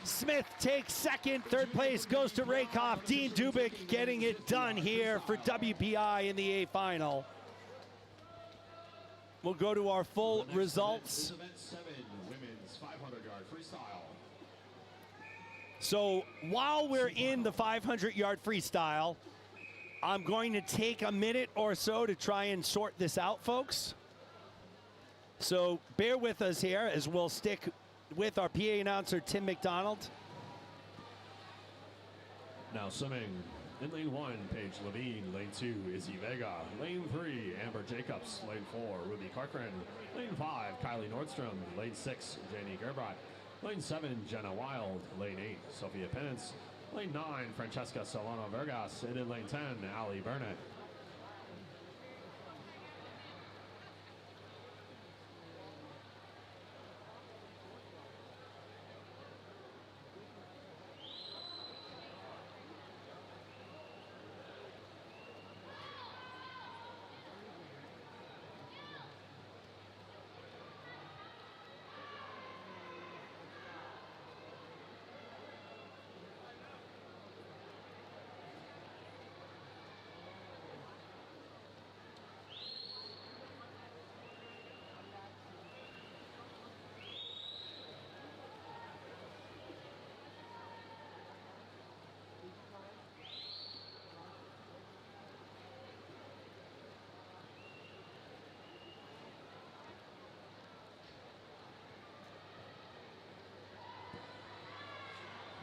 Smith takes second, third place goes to Rakoff. Dean Dubek getting it done here for WPI in the A final. We'll go to our full results. Event 7, women's 500-yard freestyle. So while we're in the 500-yard freestyle, I'm going to take a minute or so to try and sort this out, folks. So bear with us here as we'll stick with our PA announcer, Tim McDonald. Now swimming. In lane 1, Paige Levine. Lane 2, Izzy Vega. Lane 3, Amber Jacobs. Lane 4, Ruby Corcoran. Lane 5, Kylie Nordstrom. Lane 6, Janie Gerbrat. Lane 7, Jenna Wild. Lane 8, Sophia Penance. Lane 9, Francesca Solano Vergas. And in lane 10, Allie Burnett.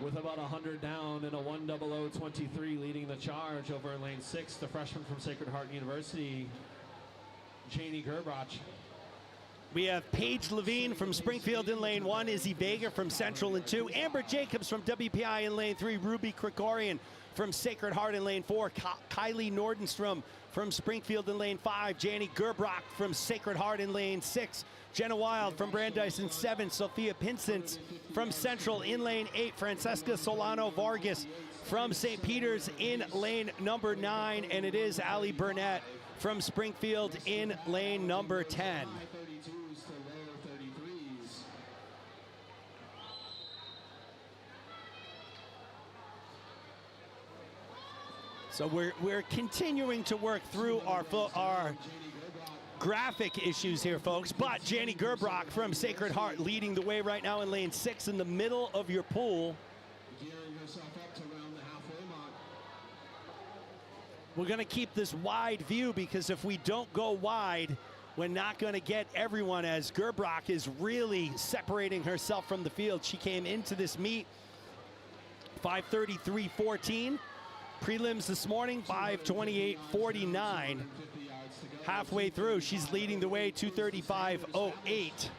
With about 100 down and a 1:00:23 leading the charge over in lane 6, the freshman from Sacred Heart University, Janie Gerbach. We have Paige Levine from Springfield in lane 1, Izzy Vega from Central in 2, Amber Jacobs from WPI in lane 3, Ruby Krikorian from Sacred Heart in lane 4, Kylie Nordstrom from Springfield in lane 5, Janie Gerbrock from Sacred Heart in lane 6, Jenna Wild from Brandeis in 7, Sophia Pinsent from Central in lane 8, Francesca Solano Vargas from St. Peter's in lane number 9, and it is Allie Burnett from Springfield in lane number 10. So we're continuing to work through our graphic issues here, folks. But Janie Gerbrock from Sacred Heart leading the way right now in lane 6 in the middle of your pool. Gearing herself up to round the halfway mark. We're going to keep this wide view because if we don't go wide, we're not going to get everyone, as Gerbrock is really separating herself from the field. She came into this meet 5:33.14. Prelims this morning, 5:28.49. Halfway through, she's leading the way, 2:35.08.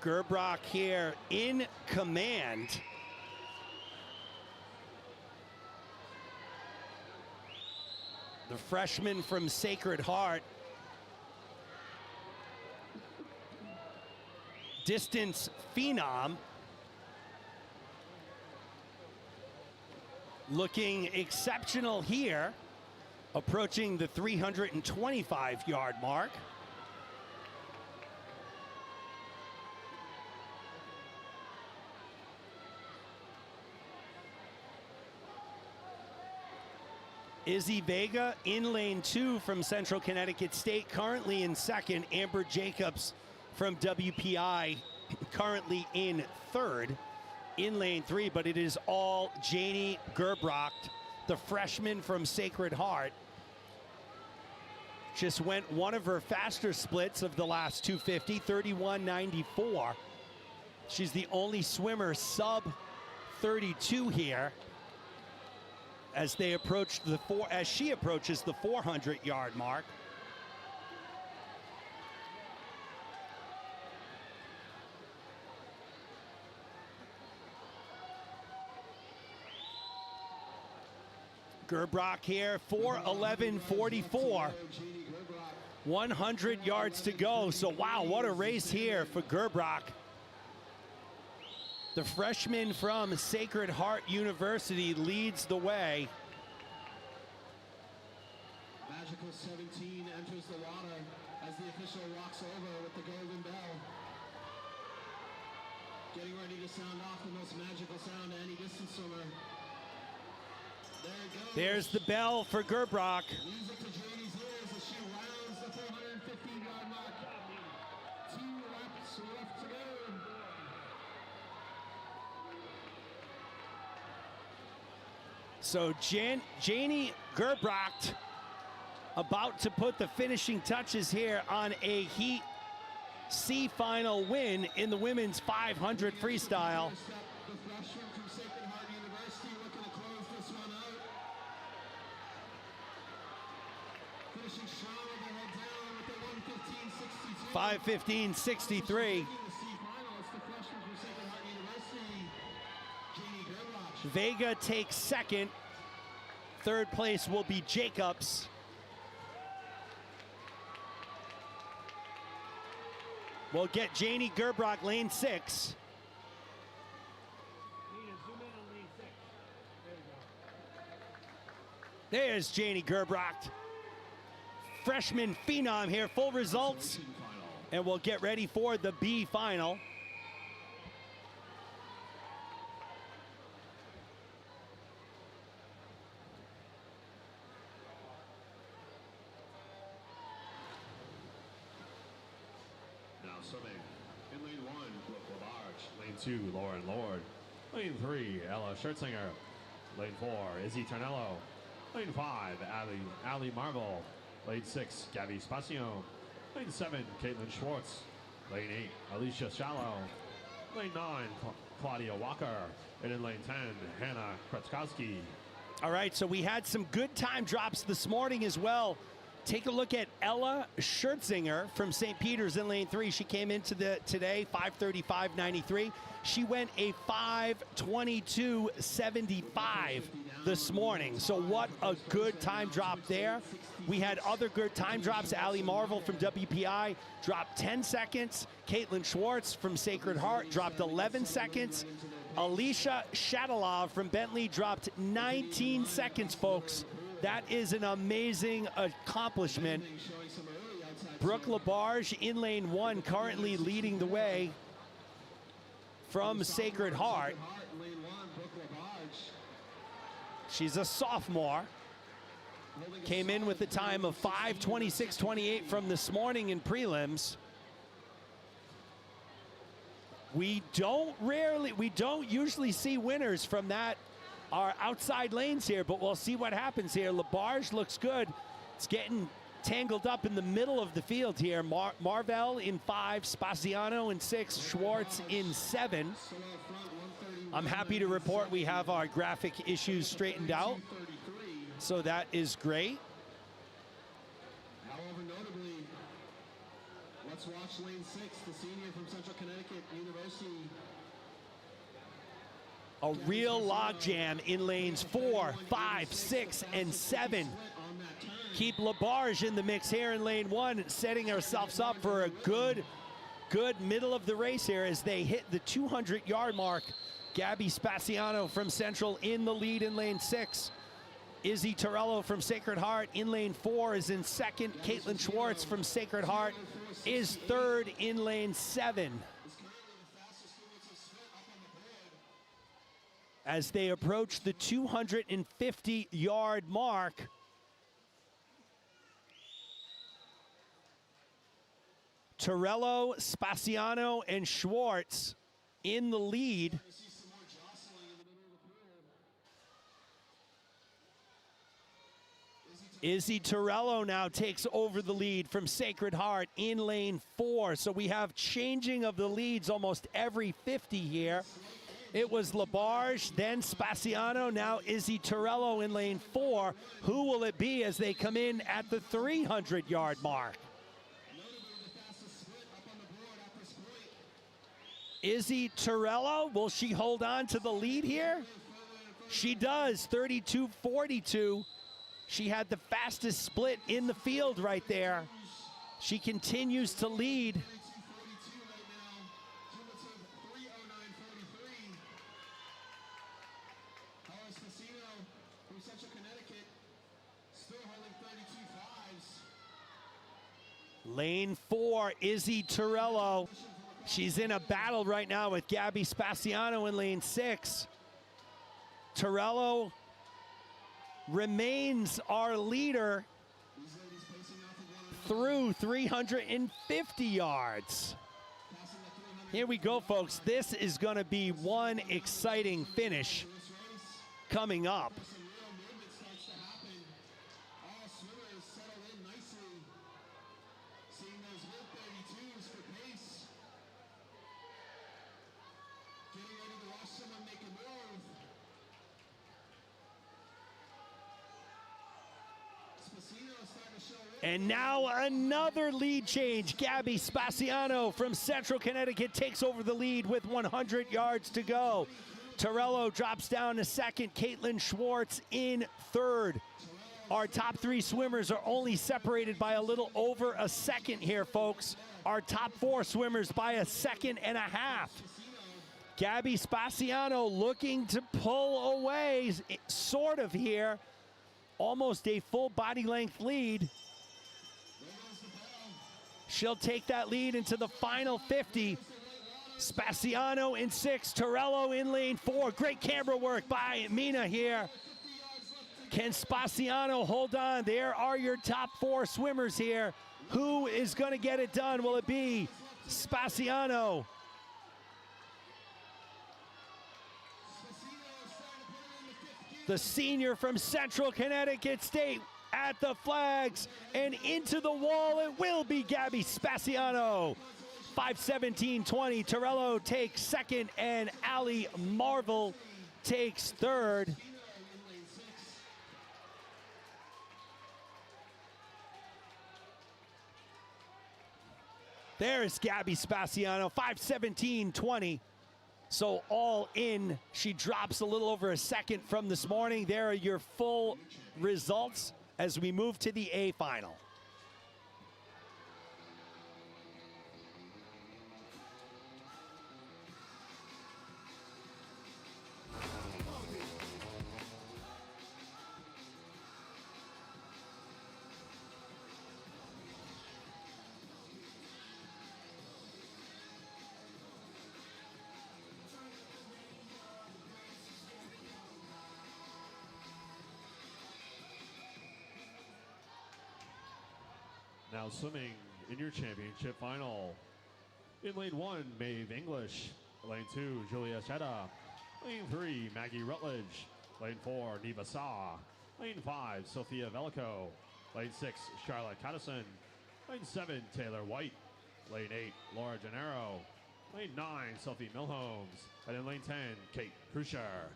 Gerbrock here in command. The freshman from Sacred Heart. Distance phenom. Looking exceptional here, approaching the 325-yard mark. Izzy Vega in lane 2 from Central Connecticut State, currently in second. Amber Jacobs from WPI currently in third in lane 3, but it is all Janie Gerbrocht, the freshman from Sacred Heart. Just went one of her faster splits of the last 250, 31.94. She's the only swimmer sub 32 here as they approach as she approaches the 400-yard mark. Gerbrocht here, 4:11.44. 100 yards to go. So wow, what a race here for Gerbrocht. The freshman from Sacred Heart University leads the way. Magical 17 enters the water as the official walks over with the golden bell. Getting ready to sound off the most magical sound to any distance swimmer. There it goes. There's the bell for Gerbrocht. Music to Janie's ears as she rounds the 450-yard mark. 2 laps left to go. So Janie Gerbrocht about to put the finishing touches here on a Heat C final win in the women's 500 freestyle. The freshman from Sacred Heart University looking to close this one out. Finishing strong with their head down with the 1:15.62. 5:15.63. The C final, it's the freshman from Sacred Heart University, Janie Gerbrocht. Vega takes second. Third place will be Jacobs. We'll get Janie Gerbrocht, lane 6. There's Janie Gerbrocht. Freshman phenom here, full results. And we'll get ready for the B final. Swimming in lane 1, Brooke Labarge. Lane 2, Lauren Lord. Lane 3, Ella Schertzinger. Lane 4, Izzy Tornello. Lane 5, Ali Marvel. Lane 6, Gabby Spacio. Lane 7, Caitlin Schwartz. Lane 8, Alicia Shallow. Lane 9, Claudia Walker. And in lane 10, Hannah Kretzkowski. All right, so we had some good time drops this morning as well. Take a look at Ella Schertzinger from St. Peter's in lane 3. She came into today 5:35.93. She went a 5:22.75 this morning. So what a good time drop there. We had other good time drops. Ali Marvel from WPI dropped 10 seconds. Caitlin Schwartz from Sacred Heart dropped 11 seconds. Alicia Shadalov from Bentley dropped 19 seconds, folks. That is an amazing accomplishment. Brooke Labarge in lane 1, currently leading the way from Sacred Heart. She's a sophomore. Came in with a time of 5:26.28 from this morning in prelims. We don't usually see winners from that our outside lanes here, but we'll see what happens here. Labarge looks good. It's getting tangled up in the middle of the field here. Marvell in 5, Spaziano in 6, Schwartz in 7. I'm happy to report we have our graphic issues straightened out, so that is great. However, notably, let's watch lane 6, the senior from Central Connecticut University. A real logjam in lanes 4, 5, 6, and 7. Keep Labarge in the mix here in lane 1, setting ourselves up for a good middle of the race here as they hit the 200-yard mark. Gabby Spaziano from Central in the lead in lane 6. Izzy Torello from Sacred Heart in lane 4 is in second. Caitlin Schwartz from Sacred Heart is third in lane 7. as they approach the 250-yard mark. Torello, Spaziano, and Schwartz in the lead. Izzy Torello now takes over the lead from Sacred Heart in lane 4. So we have changing of the leads almost every 50 here. It was Labarge, then Spaziano, now Izzy Torello in lane 4. Who will it be as they come in at the 300-yard mark? Izzy Torello, will she hold on to the lead here? She does, 32-42. She had the fastest split in the field right there. She continues to lead. Lane 4, Izzy Torello. She's in a battle right now with Gabby Spaziano in lane 6. Torello remains our leader through 350 yards. Here we go, folks. This is going to be one exciting finish coming up. And now another lead change. Gabby Spaziano from Central Connecticut takes over the lead with 100 yards to go. Torello drops down to second. Caitlin Schwartz in third. Our top 3 swimmers are only separated by a little over a second here, folks. Our top 4 swimmers by a second and a half. Gabby Spaziano looking to pull away, sort of here. Almost a full body length lead. She'll take that lead into the final 50. Spaziano in 6, Torello in lane 4. Great camera work by Mina here. Can Spaziano hold on? There are your top 4 swimmers here. Who is going to get it done? Will it be Spaziano? The senior from Central Connecticut State at the flags and into the wall. It will be Gabby Spaziano. 5:17:20. Torello takes second and Allie Marvel takes third. There's Gabby Spaziano. 5:17:20. So all in, she drops a little over a second from this morning. There are your full results as we move to the A final. Now swimming in your championship final. In lane 1, Maeve English. Lane 2, Julia Chetta. Lane 3, Maggie Rutledge. Lane 4, Neva Saw. Lane 5, Sophia Velico. Lane 6, Charlotte Cattison. Lane 7, Taylor White. Lane 8, Laura Gennaro. Lane 9, Sophie Milholmes. And in lane 10, Kate Krusher.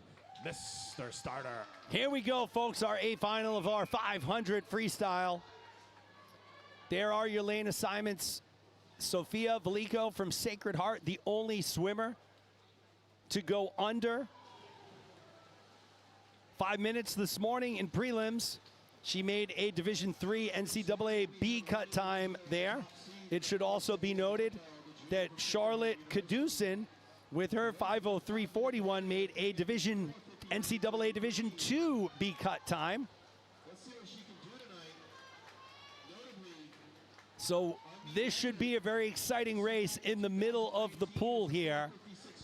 Mr. Starter. Here we go, folks, our A final of our 500 freestyle. There are your lane assignments. Sophia Velico from Sacred Heart, the only swimmer to go under 5 minutes this morning in prelims. She made a Division III NCAA B cut time there. It should also be noted that Charlotte Caducin, with her 5:03:41, made a NCAA Division II B cut time. So this should be a very exciting race in the middle of the pool here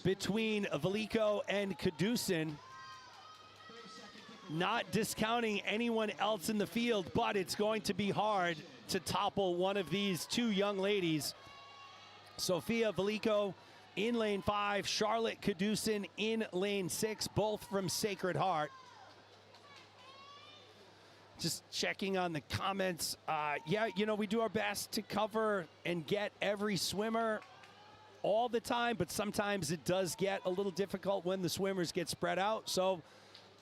between Velico and Caducin. Not discounting anyone else in the field, but it's going to be hard to topple one of these two young ladies. Sofia Veliko in lane 5, Charlotte Caducin in lane 6, both from Sacred Heart. Just checking on the comments. Yeah, you know, we do our best to cover and get every swimmer all the time, but sometimes it does get a little difficult when the swimmers get spread out. So,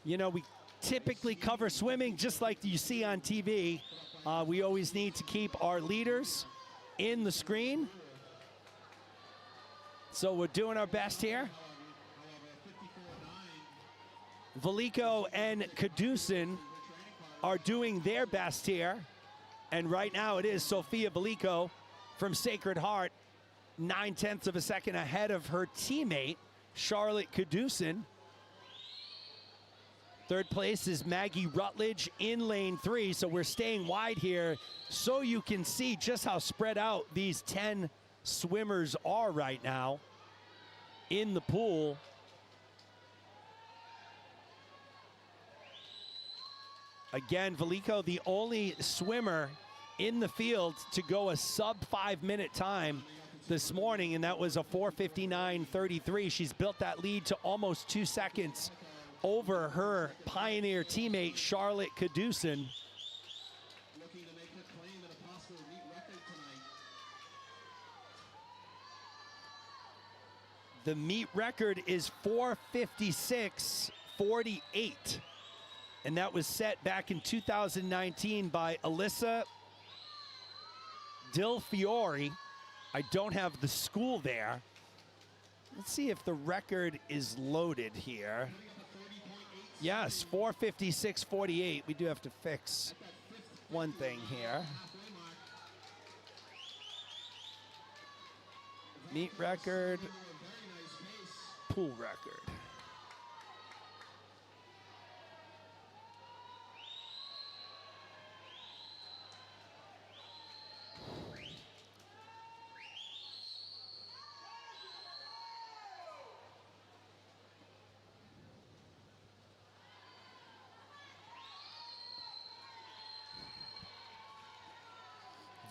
you know, we typically cover swimming just like you see on TV. We always need to keep our leaders in the screen. So we're doing our best here. Veliko and Caducin are doing their best here. And right now it is Sofia Veliko from Sacred Heart, 0.9 of a second ahead of her teammate, Charlotte Caducin. Third place is Maggie Rutledge in lane 3. So we're staying wide here so you can see just how spread out these 10 swimmers are right now in the pool. Again, Veliko, the only swimmer in the field to go a sub 5-minute time this morning, and that was a 4:59.33. She's built that lead to almost 2 seconds over her Pioneer teammate, Charlotte Caducin. Looking to make her claim at a possible meet record tonight. The meet record is 4:56.48. And that was set back in 2019 by Alyssa Del Fiore. I don't have the school there. Let's see if the record is loaded here. Yes, 4:56.48. We do have to fix one thing here. Meet record, pool record.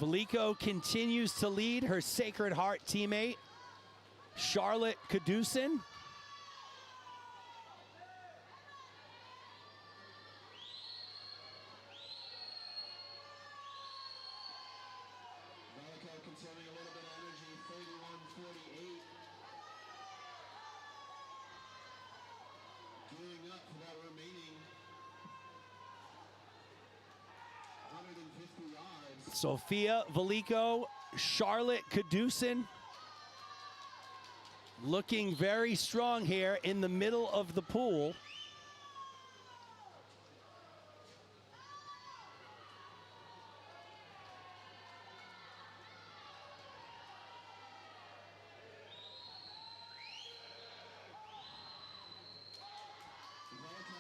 Veliko continues to lead her Sacred Heart teammate, Charlotte Caducin. Veliko conserving a little bit of energy, 31:48. Gearing up for that remaining 150 yards. Sofia Veliko, Charlotte Caducin, looking very strong here in the middle of the pool.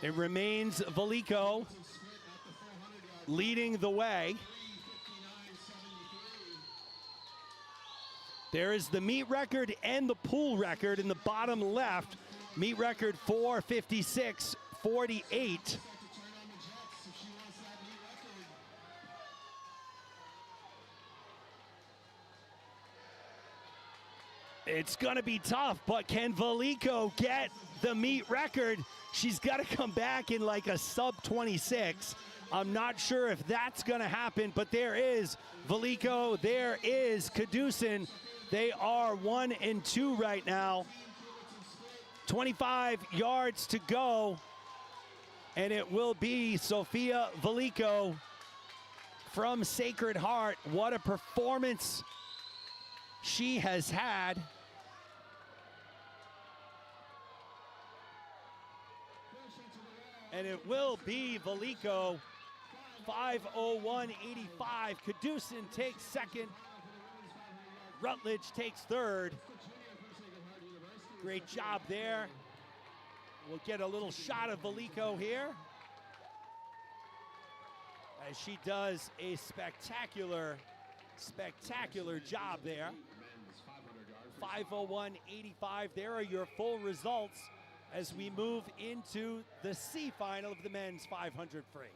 It remains Veliko leading the way. There is the meet record and the pool record in the bottom left. Meet record 4:56.48. It's gonna be tough, but can Veliko get the meet record? She's gotta come back in like a sub 26. I'm not sure if that's gonna happen, but there is Veliko, there is Caducin. They are 1 and 2 right now. 25 yards to go, and it will be Sofia Veliko from Sacred Heart. What a performance she has had. And it will be Veliko, 5:01.85. Caducin takes second. Rutledge takes third. Great job there. We'll get a little shot of Veliko here as she does a spectacular job there. 5:01.85. There are your full results as we move into the C final of the men's 500 free.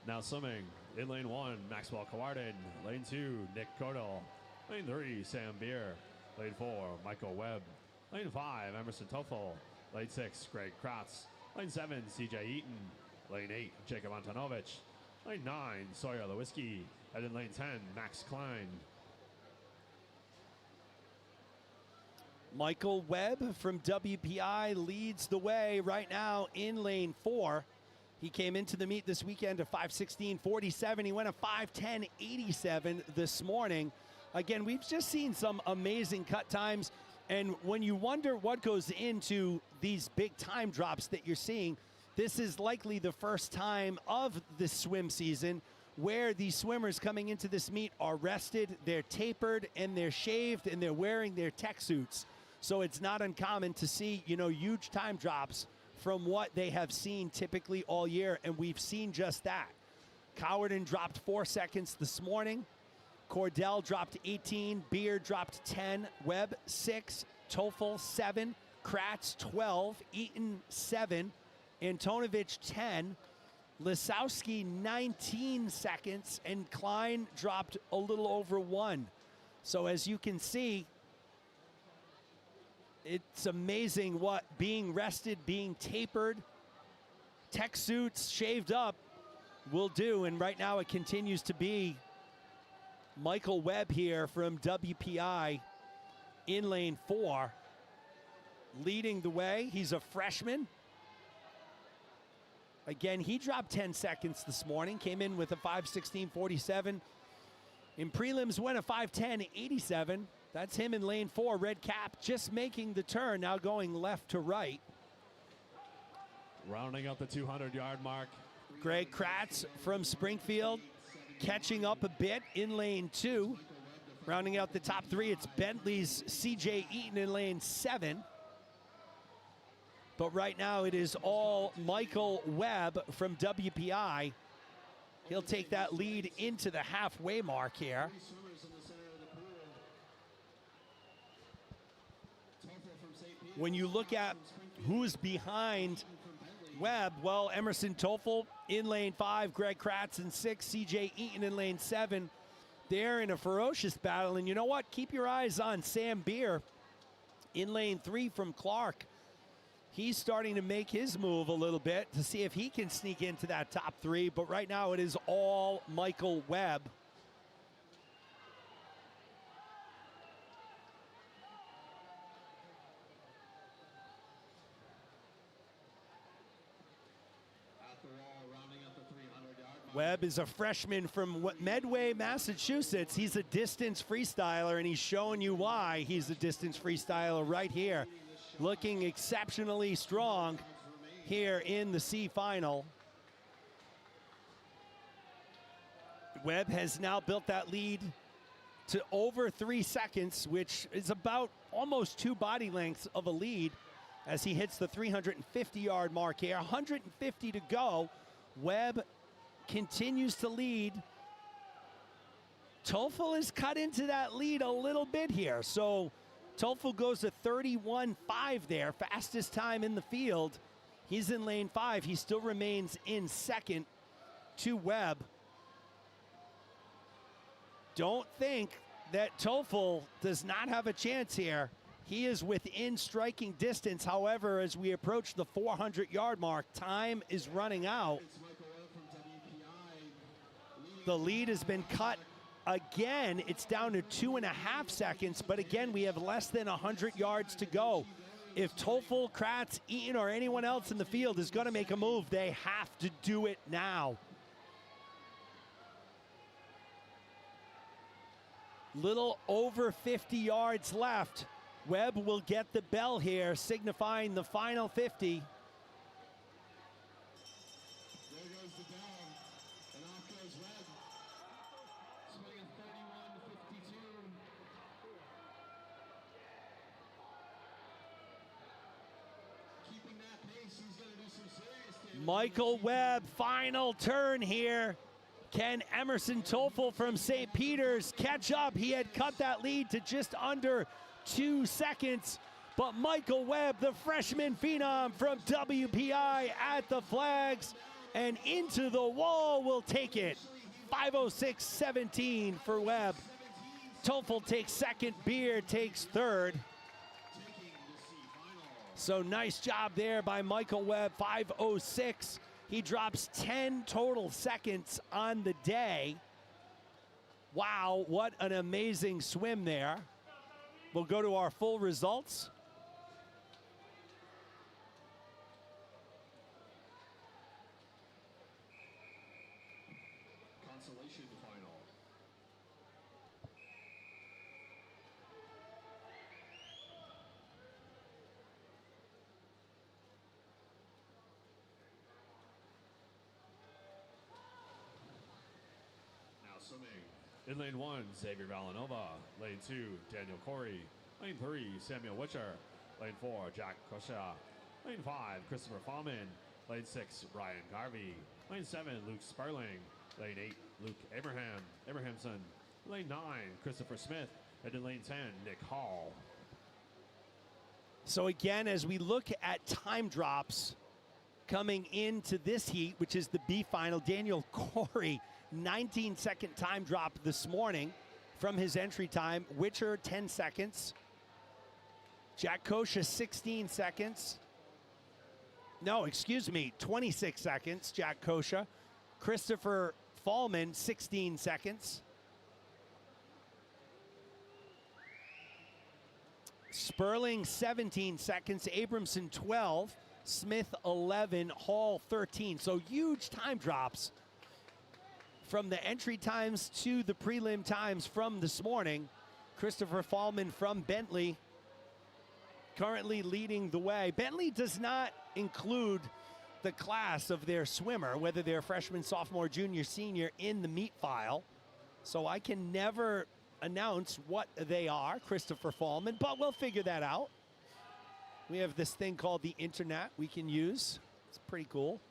Now swimming in lane 1, Maxwell Kawarden. Lane 2, Nick Cordell. Lane 3, Sam Beer. Lane 4, Michael Webb. Lane 5, Emerson Toffel. Lane 6, Greg Kratz. Lane 7, CJ Eaton. Lane 8, Jacob Antonovich. Lane 9, Sawyer Lewiski. And in lane 10, Max Klein. Michael Webb from WPI leads the way right now in lane 4. He came into the meet this weekend at 5:16.47. He went a 5:10.87 this morning. Again, we've just seen some amazing cut times. And when you wonder what goes into these big time drops that you're seeing, this is likely the first time of the swim season where these swimmers coming into this meet are rested, they're tapered, and they're shaved, and they're wearing their tech suits. So it's not uncommon to see, huge time drops from what they have seen typically all year, and we've seen just that. Cowarden dropped 4 seconds this morning. Cordell dropped 18. Beard dropped 10. Webb 6. Toffel 7. Kratz 12. Eaton 7. Antonovich 10. Lisowski 19 seconds, and Klein dropped a little over 1. So as you can see, it's amazing what being rested, being tapered, tech suits, shaved up will do. And right now it continues to be Michael Webb here from WPI in lane 4, leading the way. He's a freshman. Again, he dropped 10 seconds this morning, came in with a 5:16.47. In prelims, went a 5:10.87. That's him in lane 4, red cap, just making the turn, now going left to right. Rounding up the 200-yard mark. Greg Kratz from Springfield catching up a bit in lane 2. Rounding out the top 3, it's Bentley's CJ Eaton in lane 7. But right now it is all Michael Webb from WPI. He'll take that lead into the halfway mark here. When you look at who's behind Webb, well, Emerson Toffel in lane 5, Greg Kratz in 6, CJ Eaton in lane 7. They're in a ferocious battle, and you know what? Keep your eyes on Sam Beer in lane 3 from Clark. He's starting to make his move a little bit to see if he can sneak into that top 3, but right now it is all Michael Webb. Webb is a freshman from Medway, Massachusetts. He's a distance freestyler, and he's showing you why he's a distance freestyler right here. Looking exceptionally strong here in the C final. Webb has now built that lead to over 3 seconds, which is about almost 2 body lengths of a lead as he hits the 350-yard mark here. 150 to go. Webb continues to lead. Toffel is cut into that lead a little bit here. So Toffel goes to 31.5 there, fastest time in the field. He's in lane 5. He still remains in second to Webb. Don't think that Toffel does not have a chance here. He is within striking distance. However, as we approach the 400-yard mark, time is running out. The lead has been cut again. It's down to 2.5 seconds, but again, we have less than 100 yards to go. If Toffel, Kratz, Eaton, or anyone else in the field is going to make a move, they have to do it now. Little over 50 yards left. Webb will get the bell here, signifying the final 50. Michael Webb, final turn here. Can Emerson Toffel from St. Peter's catch up? He had cut that lead to just under 2 seconds. But Michael Webb, the freshman phenom from WPI at the flags and into the wall, will take it. 5:06.17 for Webb. Toffel takes second, Beer takes third. So nice job there by Michael Webb, 5:06. He drops 10 total seconds on the day. Wow, what an amazing swim there. We'll go to our full results. Consolation final. Now swimming. In lane 1, Xavier Villanova. Lane 2, Daniel Corey. Lane 3, Samuel Witcher. Lane 4, Jack Kosha. Lane 5, Christopher Fallman. Lane 6, Ryan Garvey. Lane 7, Luke Sparling. Lane 8, Luke Abrahamson. Lane 9, Christopher Smith. And in lane 10, Nick Hall. So again, as we look at time drops coming into this heat, which is the B final, Daniel Corey, 19-second time drop this morning from his entry time. Witcher, 10 seconds. Jack Kosha, 16 seconds. No, excuse me, 26 seconds, Jack Kosha. Christopher Fallman, 16 seconds. Sperling, 17 seconds. Abramson, 12. Smith, 11. Hall, 13. So huge time drops from the entry times to the prelim times from this morning. Christopher Fallman from Bentley currently leading the way. Bentley does not include the class of their swimmer, whether they're freshman, sophomore, junior, senior, in the meet file. So I can never announce what they are, Christopher Fallman, but we'll figure that out. We have this thing called the internet we can use. It's pretty cool.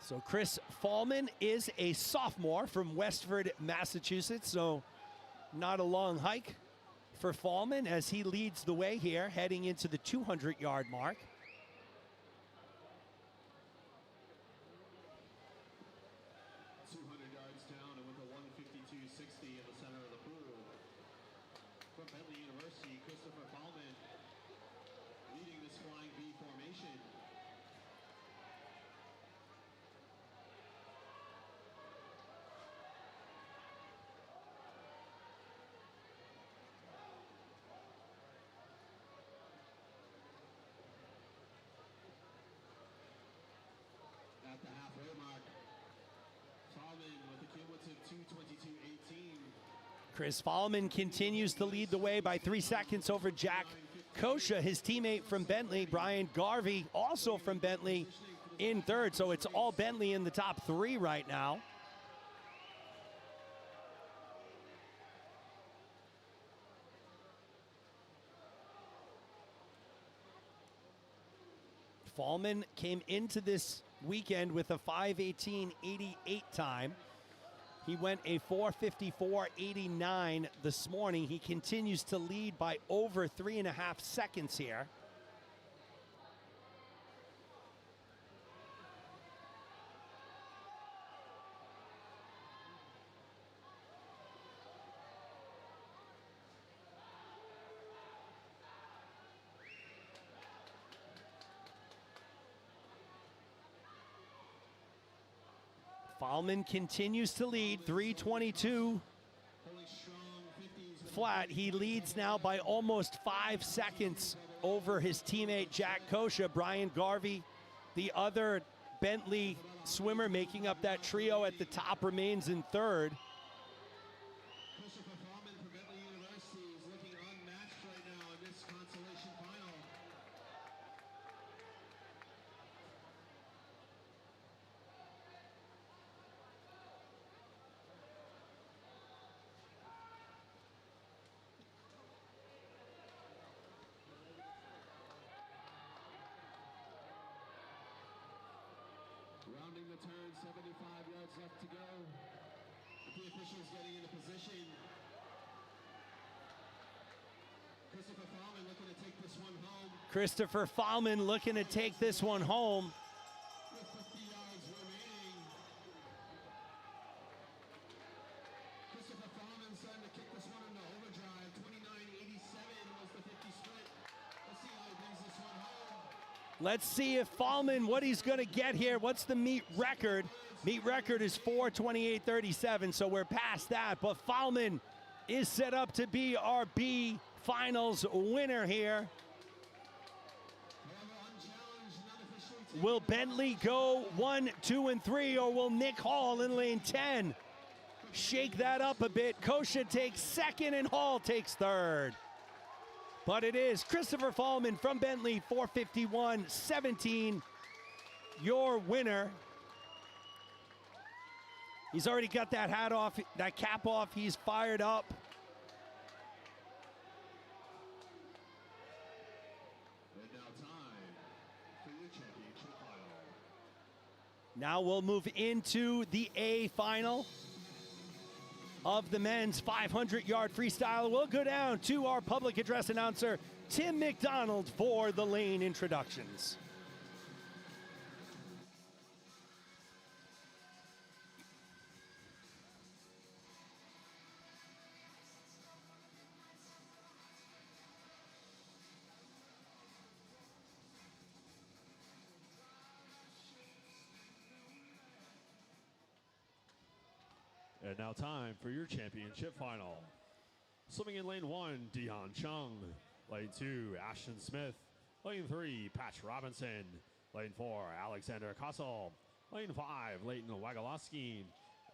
So Chris Fallman is a sophomore from Westford, Massachusetts, so not a long hike for Fallman as he leads the way here, heading into the 200-yard mark. In the center of the pool. From Bentley University, Christopher Fallman leading this flying V formation. At the halfway mark, Fallman with a cumulative 2:22.18. Chris Fallman continues to lead the way by 3 seconds over Jack Kosha, his teammate from Bentley. Brian Garvey, also from Bentley, in third. So it's all Bentley in the top 3 right now. Fallman came into this weekend with a 5:18.88 time. He went a 4:54.89 this morning. He continues to lead by over 3.5 seconds here. Fallman continues to lead, 3:22 flat. He leads now by almost 5 seconds over his teammate Jack Kosha. Brian Garvey, the other Bentley swimmer making up that trio at the top, remains in third. Christopher Fallman from Bentley University is looking unmatched right now in this consolation final. the turn, 75 yards left to go. With the officials getting into position. Christopher Fallman looking to take this one home. Christopher Fallman looking to take this one home. With 50 yards remaining. Christopher Fallman starting to kick this one into overdrive. 29-87 was the 50 split. Let's see how he brings this one home. Let's see if Fallman, what he's going to get here. What's the meet record? Meet record is 4:28:37, so we're past that. But Fallman is set up to be our B Finals winner here. Will Bentley go 1, 2, and 3, or will Nick Hall in lane 10 shake that up a bit? Kosha takes second and Hall takes third. But it is Christopher Fallman from Bentley, 4:51:17, your winner. He's already got that hat off, that cap off. He's fired up. And now time for your championship final. Now we'll move into the A final of the men's 500-yard freestyle. We'll go down to our public address announcer, Tim McDonald, for the lane introductions. And now time for your championship final. Swimming in lane 1, Dion Chung. Lane 2, Ashton Smith. Lane 3, Patch Robinson. Lane 4, Alexander Kossel. Lane 5, Leighton Wagalowski.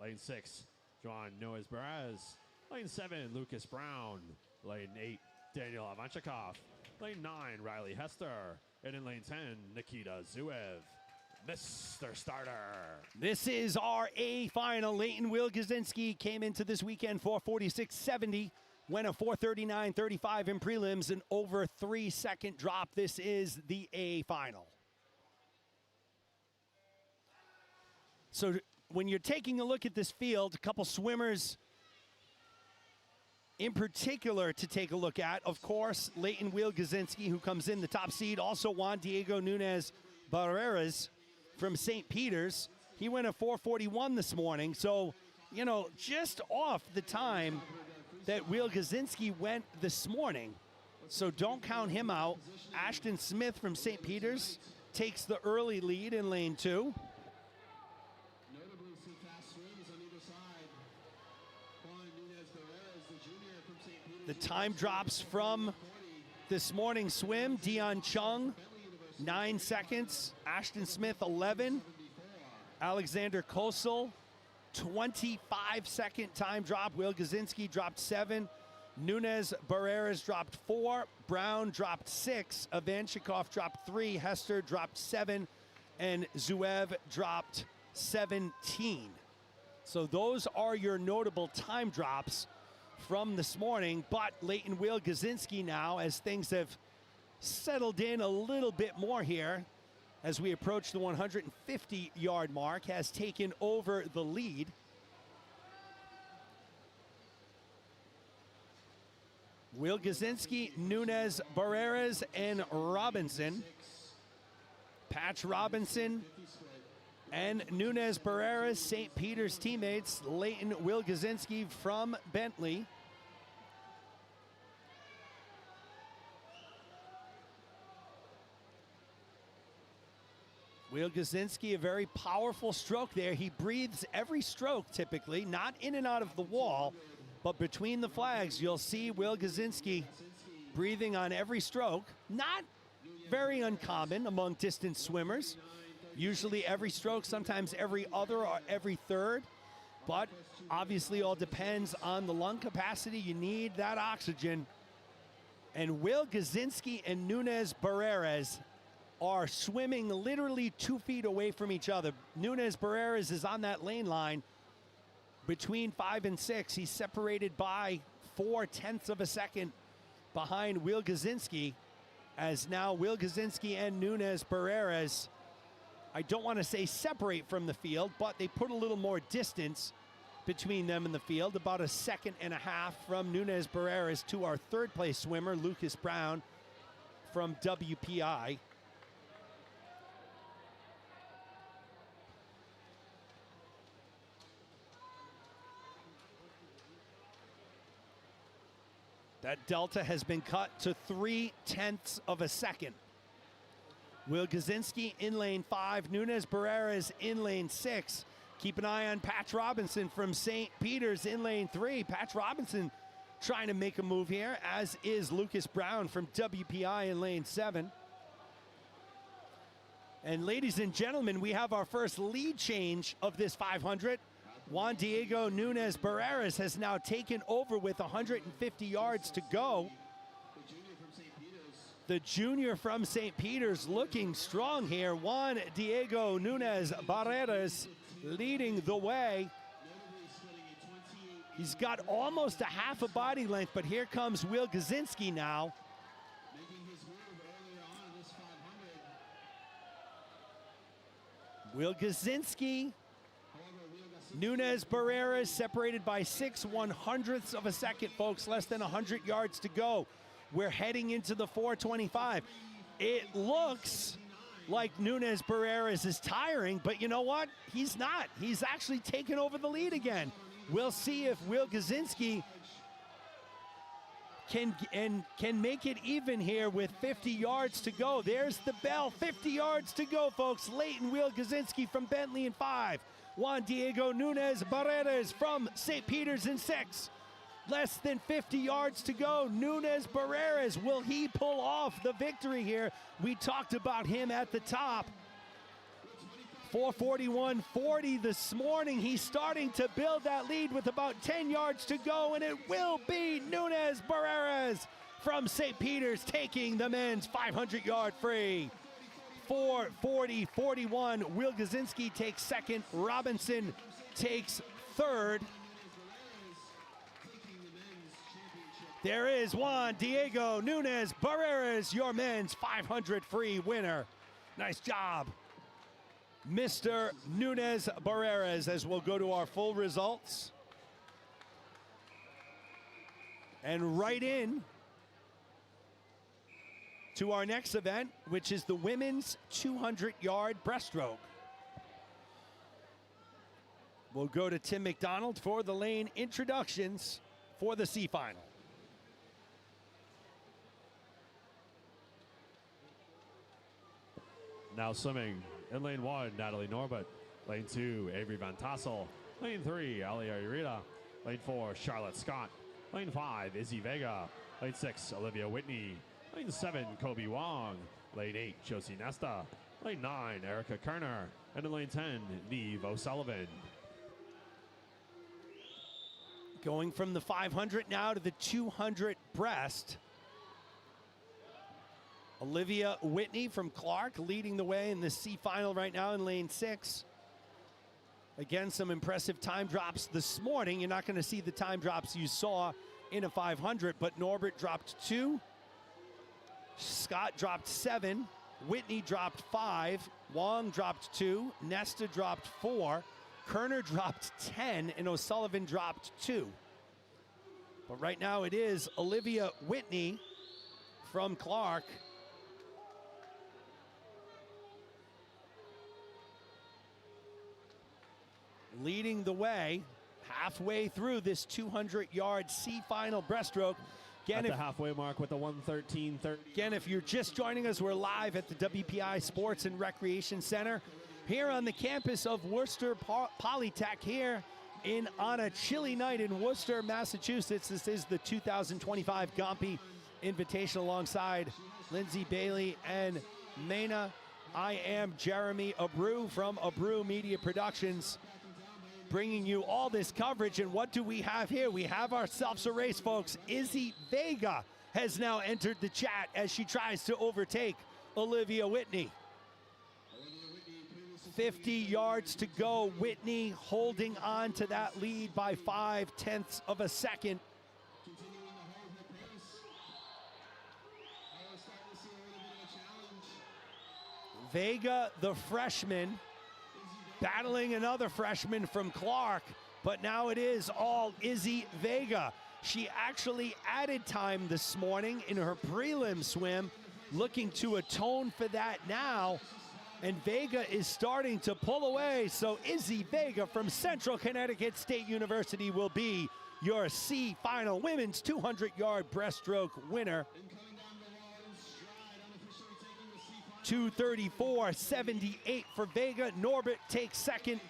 Lane 6, John Noes Perez. Lane 7, Lucas Brown. Lane 8, Daniel Avanchikov. Lane 9, Riley Hester. And in lane 10, Nikita Zuev. Mr. Starter. This is our A final. Leighton Will Gazinski came into this weekend 4:46.70, went a 4:39.35 in prelims, an over 3-second drop. This is the A final. So when you're taking a look at this field, a couple swimmers in particular to take a look at. Of course, Leighton Will Gazinski, who comes in the top seed. Also Juan Diego Nunez Barreras from St. Peter's. He went a 4:41 this morning. So, you know, just off the time that Will Gazinski went this morning. So don't count him out. Ashton Smith from St. Peter's takes the early lead in lane 2. Notably some fast swims on either side. Juan Nunez Barreras, the junior from St. Peter's. The time drops from this morning's swim. Dion Chung, 9 seconds. Ashton Smith, 11. Alexander Kossel, 25-second time drop. Will Gazinski dropped 7. Nunez Barreras dropped 4. Brown dropped 6. Avanchikov dropped 3. Hester dropped 7. And Zuev dropped 17. So those are your notable time drops from this morning. But Leighton Will Gazinski now, as things have settled in a little bit more here as we approach the 150-yard mark, has taken over the lead. Will Gazinski, Nunez Barreras, and Robinson. Patch Robinson and Nunez Barreras, St. Peter's teammates. Leighton Will Gazinski from Bentley. Will Gazinski, a very powerful stroke there. He breathes every stroke typically, not in and out of the wall, but between the flags. You'll see Will Gazinski breathing on every stroke. Not very uncommon among distance swimmers. Usually every stroke, sometimes every other or every third. But obviously all depends on the lung capacity. You need that oxygen. And Will Gazinski and Nunez Barreras are swimming literally 2 feet away from each other. Nunez Barreras is on that lane line between 5 and 6. He's separated by 0.4 of a second behind Will Gazinski, as now Will Gazinski and Nunez Barreras I don't want to say separate from the field, but they put a little more distance between them and the field, about a second and a half from Nunes Barreras to our third place swimmer, Lucas Brown from WPI. That delta has been cut to 0.3 of a second. Will Gazinski in lane 5, Nunes Barreras in lane 6. Keep an eye on Patch Robinson from St. Peter's in lane 3. Patch Robinson trying to make a move here, as is Lucas Brown from WPI in lane 7. And ladies and gentlemen, we have our first lead change of this 500. Juan Diego Nunes Barreras has now taken over with 150 yards to go. The junior from St. Peter's looking strong here. Juan Diego Nunes Barreras leading the way. He's got almost a half a body length, but here comes Will Gazinski now. Will Gazinski, Nunes Barreras separated by 6/100ths of a second, folks. Less than 100 yards to go. We're heading into the 425. It looks like Nunes Barreras is tiring, but you know what? He's not. He's actually taken over the lead again. We'll see if Will Gazinski can make it even here with 50 yards to go. There's the bell. 50 yards to go, folks. Leighton Will Gazinski from Bentley in 5. Juan Diego Nunes Barreras from St. Peter's in 6. Less than 50 yards to go. Nunes Barreras, will he pull off the victory here? We talked about him at the top. 4:41.40 this morning. He's starting to build that lead with about 10 yards to go, and it will be Nunes Barreras from St. Peter's taking the men's 500-yard free. 4:40.41. Will Gazinski takes second. Robinson takes third. There is Juan Diego Nunes Barreras, your men's 500 free winner. Nice job, Mr. Nunes Barreras, as we'll go to our full results. And right in to our next event, which is the women's 200-yard breaststroke. We'll go to Tim McDonald for the lane introductions for the C final. Now swimming in lane 1, Natalie Norbert. Lane 2, Avery Van Tassel. Lane 3, Alia Urita. Lane 4, Charlotte Scott. Lane 5, Izzy Vega. Lane 6, Olivia Whitney. Lane 7, Kobe Wong. Lane 8, Josie Nesta. Lane 9, Erica Kerner. And in lane 10, Neve O'Sullivan. Going from the 500 now to the 200 breast. Olivia Whitney from Clark leading the way in the C final right now in lane 6. Again, some impressive time drops this morning. You're not going to see the time drops you saw in a 500, but Norbert dropped 2. Scott dropped 7. Whitney dropped 5. Wong dropped 2. Nesta dropped 4. Kerner dropped 10. And O'Sullivan dropped 2. But right now it is Olivia Whitney from Clark leading the way halfway through this 200-yard C final breaststroke. Again, at the halfway mark with the 1:13.30. Again, if you're just joining us, we're live at the WPI Sports and Recreation Center here on the campus of Worcester Polytech here on a chilly night in Worcester, Massachusetts. This is the 2025 Gompei Invitational alongside Lindsay Bailey and Maina. I am Jeremy Abreu from Abreu Media Productions, bringing you all this coverage. And what do we have here? We have ourselves a race, folks. Izzy Vega has now entered the chat as she tries to overtake Olivia Whitney. 50 yards to go. Whitney holding on to that lead by 0.5 of a second. Vega, the freshman, battling another freshman from Clark, but now it is all Izzy Vega. She actually added time this morning in her prelim swim, looking to atone for that now. And Vega is starting to pull away. So Izzy Vega from Central Connecticut State University will be your C final women's 200-yard breaststroke winner. 2:34.78 for Vega. Norbert takes second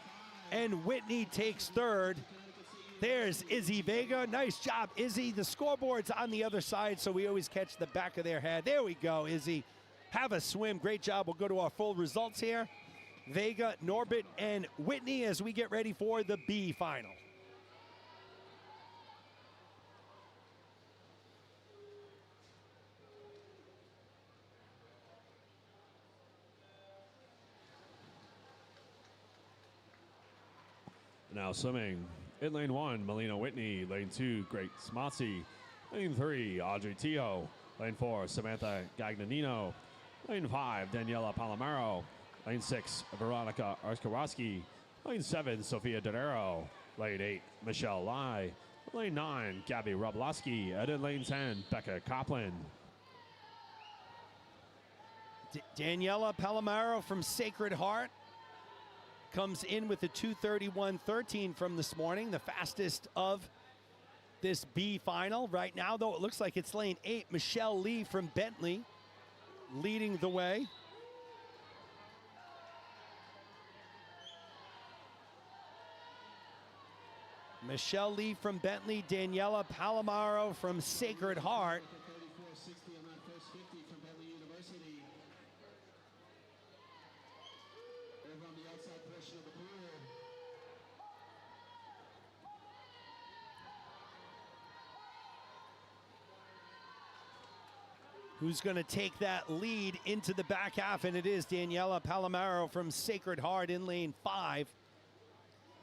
and Whitney takes third. There's Izzy Vega. Nice job, Izzy. The scoreboard's on the other side, so we always catch the back of their head. There we go, Izzy. Have a swim. Great job. We'll go to our full results here. Vega, Norbert, and Whitney as we get ready for the B final. Now swimming. In lane 1, Melina Whitney. Lane 2, Grace Mozzi. Lane 3, Audrey Tio. Lane 4, Samantha Gagnanino. Lane 5, Daniela Palomero. Lane 6, Veronica Arskaroski. Lane 7, Sofia Donero. Lane 8, Michelle Lai. Lane 9, Gabby Roblowski. And in lane 10, Becca Copland. Daniela Palomero from Sacred Heart comes in with a 2:31.13 from this morning, the fastest of this B final. Right now, though, it looks like it's lane 8, Michelle Lee from Bentley, leading the way. Michelle Lee from Bentley, Daniela Palomero from Sacred Heart. Who's going to take that lead into the back half, and it is Daniela Palomero from Sacred Heart in lane 5,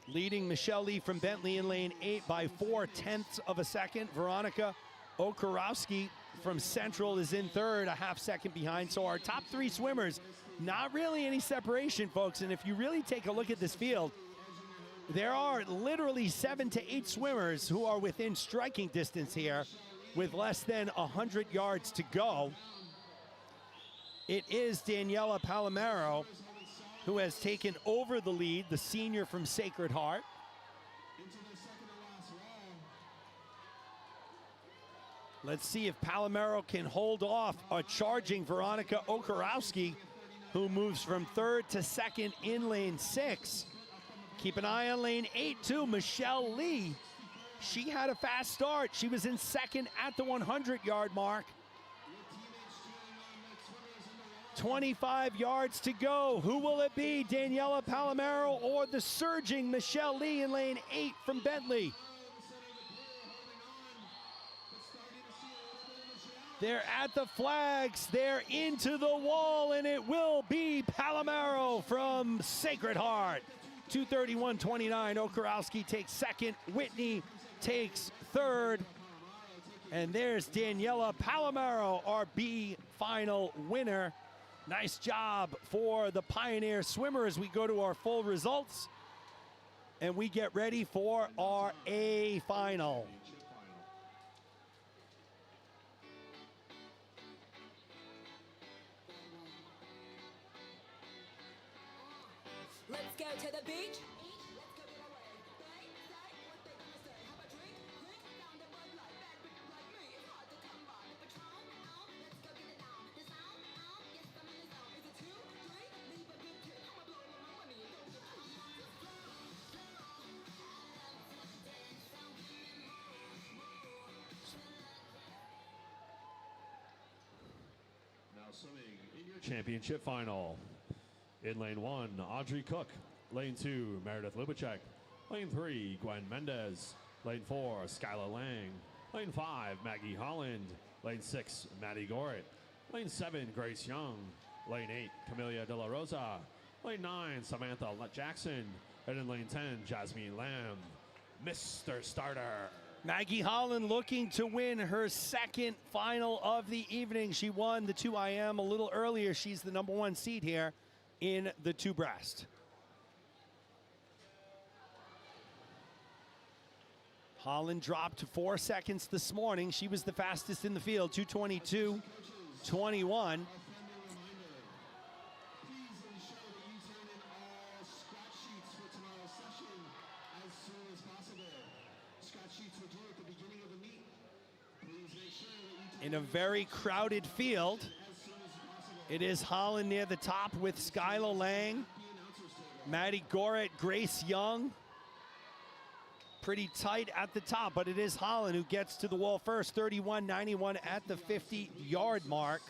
leading Michelle Lee from Bentley in lane 8 by 0.4 of a second. Veronica Okarowski from Central is in third, a half second behind. So our top 3 swimmers, not really any separation, folks. And if you really take a look at this field, there are literally 7 to 8 swimmers who are within striking distance here, with less than 100 yards to go. It is Daniela Palomero who has taken over the lead, the senior from Sacred Heart. Let's see if Palomero can hold off a charging Veronica Okarowski, who moves from third to second in lane 6. Keep an eye on lane 8 too, Michelle Lee. She had a fast start. She was in second at the 100-yard mark. 25 yards to go. Who will it be, Daniela Palomero or the surging Michelle Lee in lane 8 from Bentley? They're at the flags. They're into the wall, and it will be Palomero from Sacred Heart. 2:31.29. Okarowski takes second. Whitney takes third. And there's Daniela Palomero, our B final winner. Nice job for the Pioneer swimmer as we go to our full results. And we get ready for our A final. Let's go to the beach. Championship final. In lane 1, Audrey Cook. Lane 2, Meredith Lubacek. Lane 3, Gwen Mendez. Lane 4, Skylar Lang. Lane 5, Maggie Holland. Lane 6, Maddie Goret. Lane 7, Grace Young. Lane 8, Camelia De La Rosa. Lane 9, Samantha Jackson. And in lane 10, Jasmine Lamb. Mr. Starter. Maggie Holland looking to win her second final of the evening. She won the 2IM a little earlier. She's the #1 seed here. in the two breast. Holland dropped 4 seconds this morning. She was the fastest in the field, 2:22.21. In a very crowded field, it is Holland near the top with Skylar Lang, Maddie Goret, Grace Young. Pretty tight at the top, but it is Holland who gets to the wall first, 31.91 at the 50-yard mark.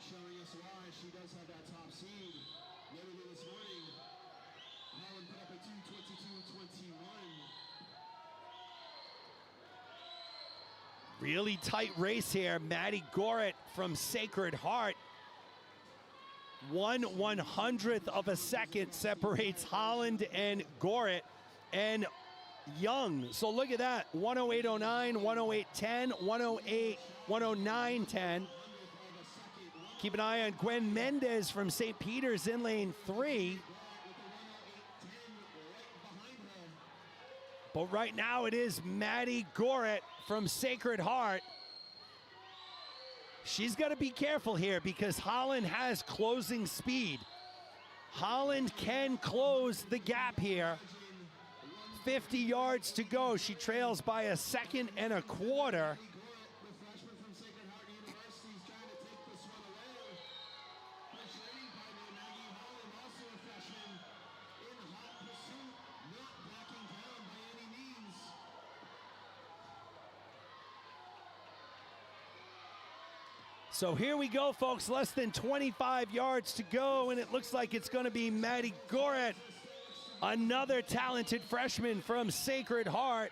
Showing us why she does have that top seed. Literally this morning, Holland put up a 2:22.21. Really tight race here. Maddie Goret from Sacred Heart. 1/100th of a second separates Holland and Goret and Young. So look at that. 108.09, 108.10, 108, 109.10. Keep an eye on Gwen Mendez from St. Peter's in lane 3. But right now it is Maddie Goret from Sacred Heart. She's got to be careful here because Holland has closing speed. Holland can close the gap here. 50 yards to go. She trails by 1.25 seconds. So here we go, folks. Less than 25 yards to go, and it looks like it's going to be Maddie Goret, another talented freshman from Sacred Heart,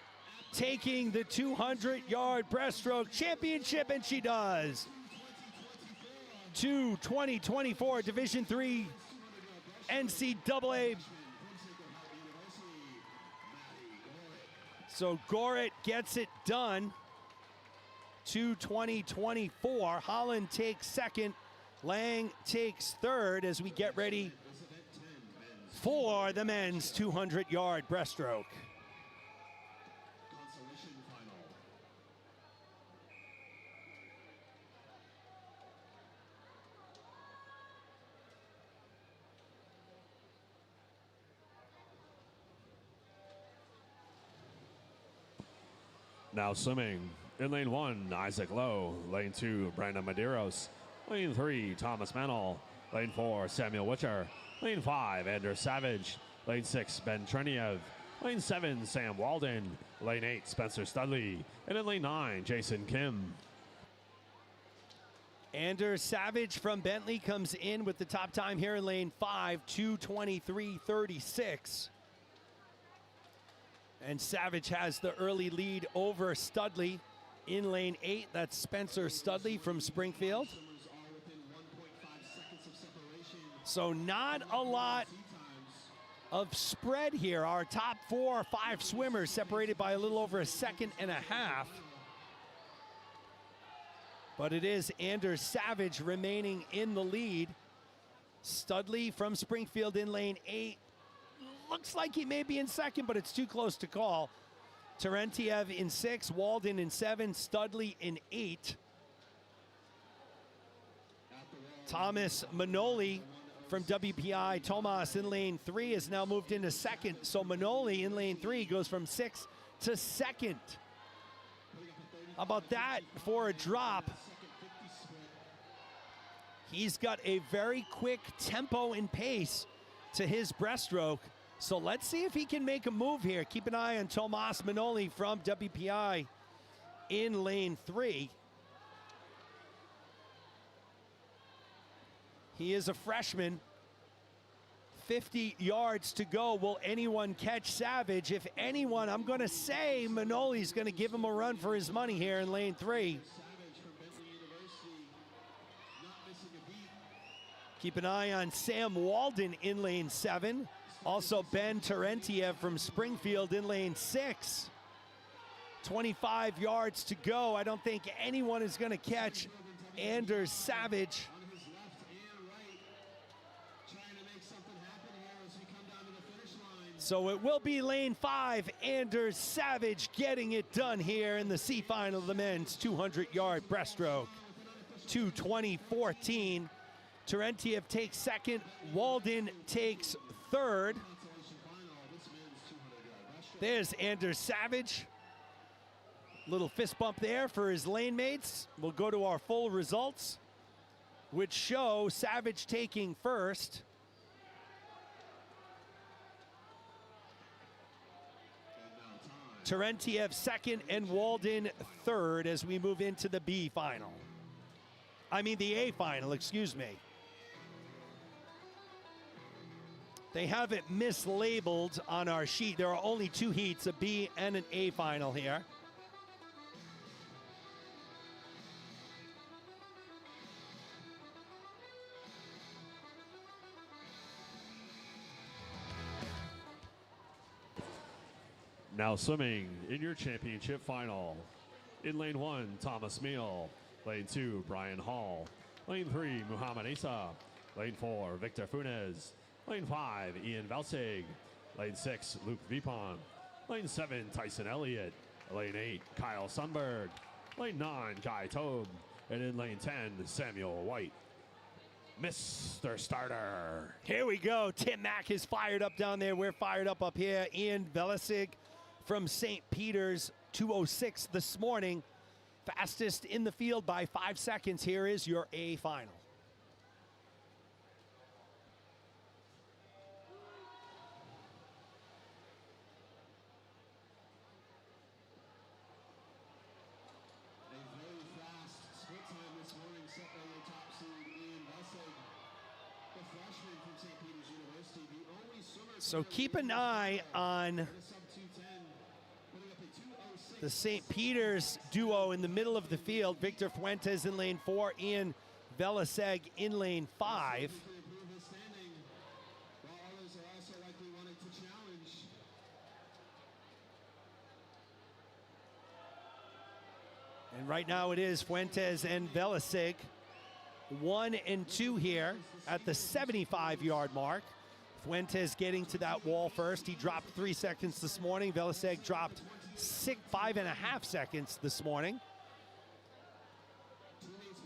taking the 200-yard breaststroke championship, and she does. 2:20.24 Division III NCAA. So Goret gets it done. 2:20.24. Holland takes second. Lang takes third as we get ready for the men's 200-yard breaststroke. Now swimming. In lane 1, Isaac Lowe. Lane 2, Brandon Medeiros. Lane 3, Thomas Mannell. Lane 4, Samuel Witcher. Lane 5, Anders Savage. Lane 6, Ben Treniev. Lane 7, Sam Walden. Lane 8, Spencer Studley. And in lane 9, Jason Kim. Anders Savage from Bentley comes in with the top time here in lane 5, 2:23.36. And Savage has the early lead over Studley. In lane 8, that's Spencer Studley from Springfield. So not a lot of spread here. Our top 4 or 5 swimmers separated by a little over 1.5 seconds. But it is Anders Savage remaining in the lead. Studley from Springfield in lane 8. Looks like he may be in second, but it's too close to call. Terentiev in 6, Walden in 7, Studley in 8. Thomas Manoli from WPI, Tomas in lane 3 has now moved into second. So Manoli in lane 3 goes from 6th to 2nd. How about that for a drop? He's got a very quick tempo and pace to his breaststroke. So let's see if he can make a move here. Keep an eye on Tomas Manoli from WPI in lane 3. He is a freshman. 50 yards to go. Will anyone catch Savage? If anyone, I'm going to say Manoli's going to give him a run for his money here in lane 3. Keep an eye on Sam Walden in lane 7. Also Ben Terentiev from Springfield in lane 6. 25 yards to go. I don't think anyone is going to catch Anders Savage. So it will be lane 5, Anders Savage getting it done here in the C final of the men's 200-yard breaststroke. 2:20.14. Terentiev takes second, Walden takes third. There's Anders Savage. Little fist bump there for his lane mates. We'll go to our full results, which show Savage taking first. Terentiev second and Walden third as we move into the B final. I mean the A final, excuse me. They have it mislabeled on our sheet. There are only 2 heats, a B and an A final here. Now swimming in your championship final. In lane 1, Thomas Meal. Lane 2, Brian Hall. Lane 3, Muhammad Isa. Lane 4, Victor Funes. Lane 5, Ian Valsig. Lane 6, Luke Vipon. Lane 7, Tyson Elliott. Lane 8, Kyle Sundberg. Lane 9, Guy Tobe. And in lane 10, Samuel White. Mr. Starter. Here we go. Tim Mack is fired up down there. We're fired up here. Ian Velasig from St. Peter's, 2:06 this morning. Fastest in the field by 5 seconds. Here is your A final. So keep an eye on the St. Peter's duo in the middle of the field. Victor Fuentes in lane 4, Ian Velaseg in lane 5. And right now it is Fuentes and Velaseg, 1 and 2 here at the 75-yard mark. Fuentes getting to that wall first. He dropped 3 seconds this morning. Velaseg dropped 5.5 seconds this morning.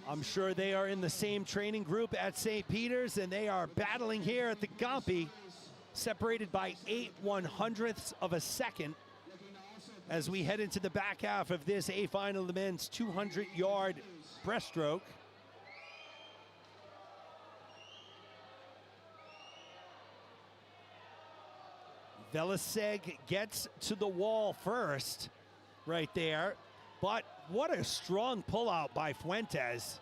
I'm sure they are in the same training group at St. Peter's, and they are battling here at the Gompei, separated by 8/100ths of a second as we head into the back half of this A final of the men's 200-yard breaststroke. Velaseg gets to the wall first right there, but what a strong pullout by Fuentes.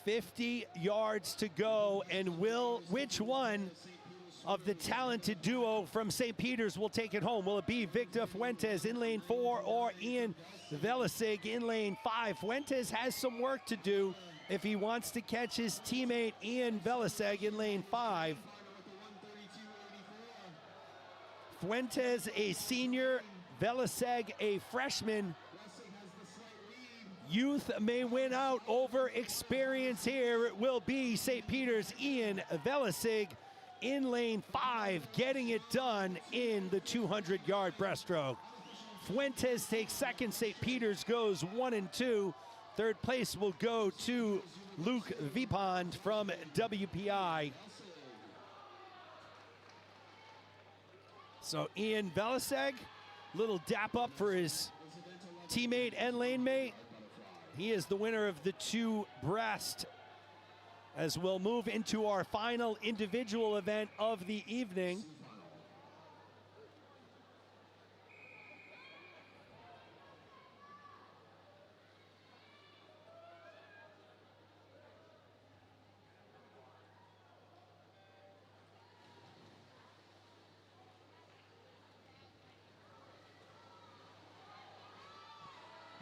50 yards to go, and which one of the talented duo from St. Peter's will take it home? Will it be Victor Fuentes in lane 4 or Ian Velaseg in lane 5? Fuentes has some work to do if he wants to catch his teammate Ian Velaseg in lane 5. Fuentes, a senior, Velaseg, a freshman. Youth may win out over experience here. It will be St. Peter's Ian Velaseg in lane 5, getting it done in the 200-yard breaststroke. Fuentes takes second. St. Peter's goes 1 and 2. Third place will go to Luke Vipond from WPI. So Ian Velaseg, little dap up for his teammate and lane mate. He is the winner of the 2 breast, as we'll move into our final individual event of the evening.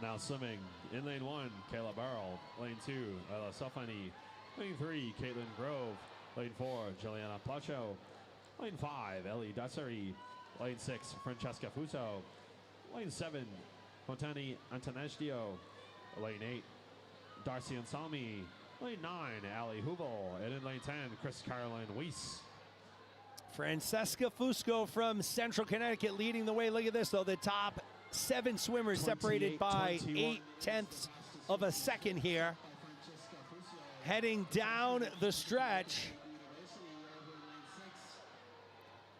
Now swimming in lane 1, Kayla Burrell. Lane 2, Ella Sofani. Lane 3, Caitlin Grove. Lane 4, Juliana Placho. Lane 5, Ellie Dasseri. Lane 6, Francesca Fuso. Lane 7, Fontani Antonestio. Lane 8, Darcy Ansami. Lane 9, Ali Hubel. And in lane 10, Chris Caroline Weiss. Francesca Fusco from Central Connecticut leading the way. Look at this, though. The top 7 swimmers separated by 0.8 of a second here. Heading down the stretch.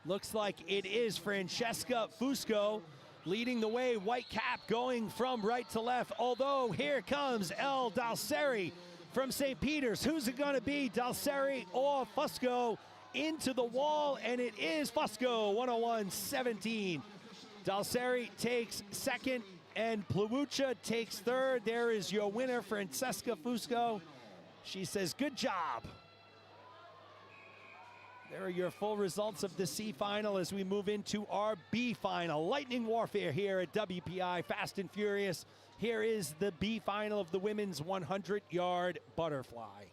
Looks like it is Francesca Fusco leading the way. White cap going from right to left. Although here comes El Dalseri from St. Peter's. Who's it going to be, Dalseri or Fusco? Into the wall, and it is Fusco, 101.17. Dalseri takes second, and Plawucha takes third. There is your winner, Francesca Fusco. She says, good job. There are your full results of the C final as we move into our B final. Lightning warfare here at WPI, fast and furious. Here is the B final of the women's 100-yard butterfly.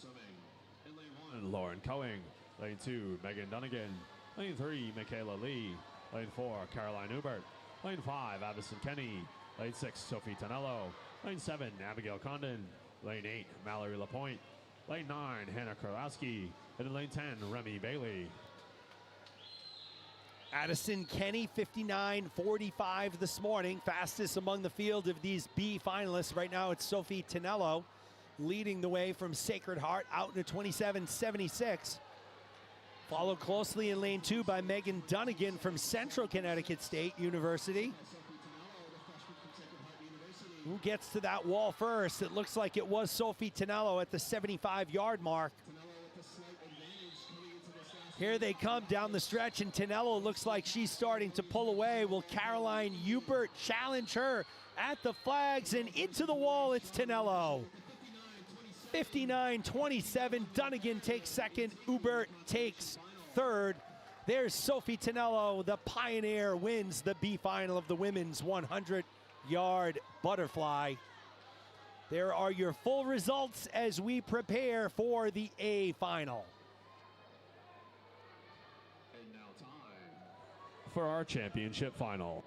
Swimming in lane 1, Lauren Coing. Lane 2, Megan Dunnigan. Lane 3, Michaela Lee. Lane 4, Caroline Hubert. Lane 5, Addison Kenny. Lane 6, Sophie Tonello. Lane 7, Abigail Condon. Lane 8, Mallory Lapointe. Lane 9, Hannah Kralowski. And in lane 10, Remy Bailey. Addison Kenny, 59.45 this morning. Fastest among the field of these B finalists. Right now it's Sophie Tonello leading the way from Sacred Heart out into 27.76. Followed closely in lane 2 by Megan Dunnigan from Central Connecticut State University. Who gets to that wall first? It looks like it was Sophie Tonello at the 75-yard mark. Here they come down the stretch, and Tonello looks like she's starting to pull away. Will Caroline Hubert challenge her at the flags, and into the wall it's Tonello. 59.27, Dunnigan takes second, Hubert takes third. There's Sophie Tonello, the pioneer, wins the B final of the women's 100-yard butterfly. There are your full results as we prepare for the A final. And now time for our championship final.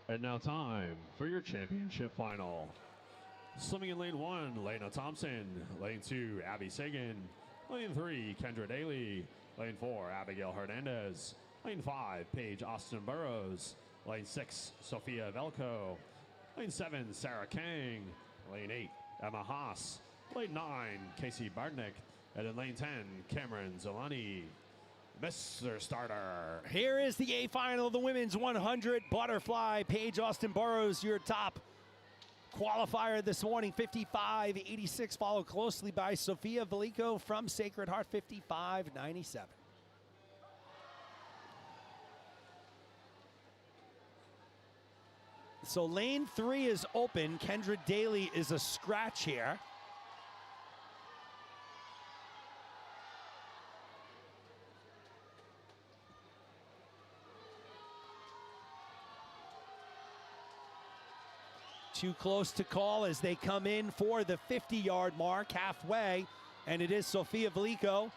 And now time for your championship final. Swimming in lane 1, Lena Thompson. Lane 2, Abby Sagan. Lane 3, Kendra Daly. Lane 4, Abigail Hernandez. Lane 5, Paige Austin Burrows. Lane 6, Sophia Velko. Lane 7, Sarah Kang. Lane 8, Emma Haas. Lane 9, Casey Bardnick. And in lane 10, Cameron Zolani. Mr. Starter. Here is the A final of the women's 100 butterfly. Paige Austin Burrows, your top qualifier this morning, 55.86, followed closely by Sophia Veliko from Sacred Heart, 55.97. So lane 3 is open. Kendra Daly is a scratch here. Too close to call as they come in for the 50-yard mark halfway, and it is Sophia Veliko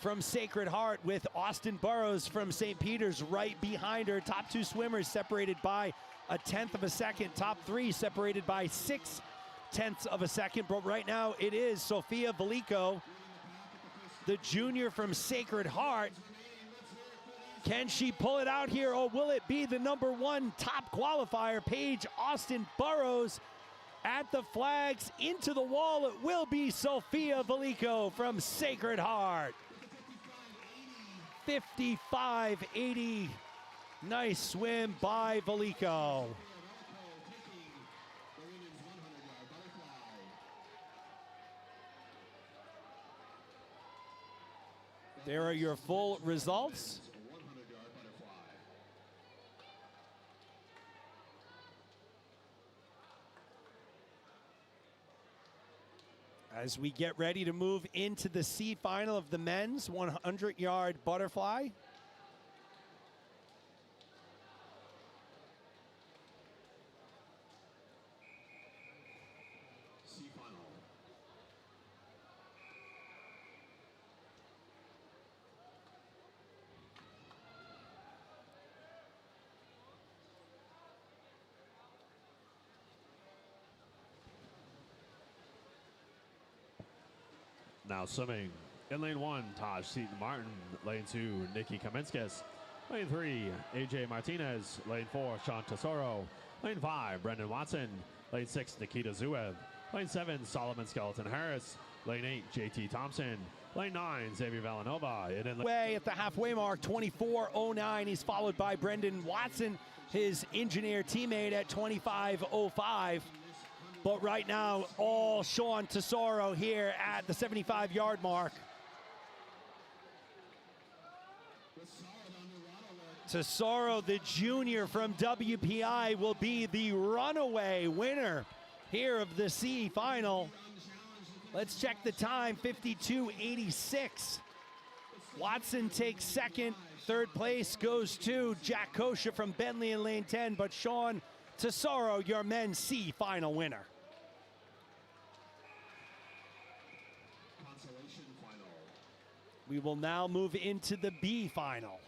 from Sacred Heart with Austin Burrows from St. Peter's right behind her. Top 2 swimmers separated by 1/10 of a second. Top 3 separated by 0.6 of a second. But right now it is Sophia Veliko, the junior from Sacred Heart, Can she pull it out here, or will it be the #1 top qualifier, Paige Austin Burrows, at the flags into the wall? It will be Sophia Veliko from Sacred Heart. 55.80. Nice swim by Veliko. There are your full results. As we get ready to move into the C final of the men's 100-yard butterfly. C final. Now swimming. In lane 1, Taj Seaton Martin. Lane 2, Nikki Kaminskis. Lane 3, AJ Martinez. Lane 4, Sean Tesoro. Lane 5, Brendan Watson. Lane 6, Nikita Zuev. Lane 7, Solomon Skeleton Harris. Lane 8, JT Thompson. Lane 9, Xavier Villanova. And in Way at the halfway mark, 24.09. He's followed by Brendan Watson, his engineer teammate, at 25.05. But right now, all Sean Tesoro here at the 75-yard mark. Tesoro, the junior from WPI, will be the runaway winner here of the C final. Let's check the time, 52.86. Watson takes second. Third place goes to Jack Kosha from Bentley in lane 10, but Sean Tesoro, your men's C final winner. We will now move into the B final.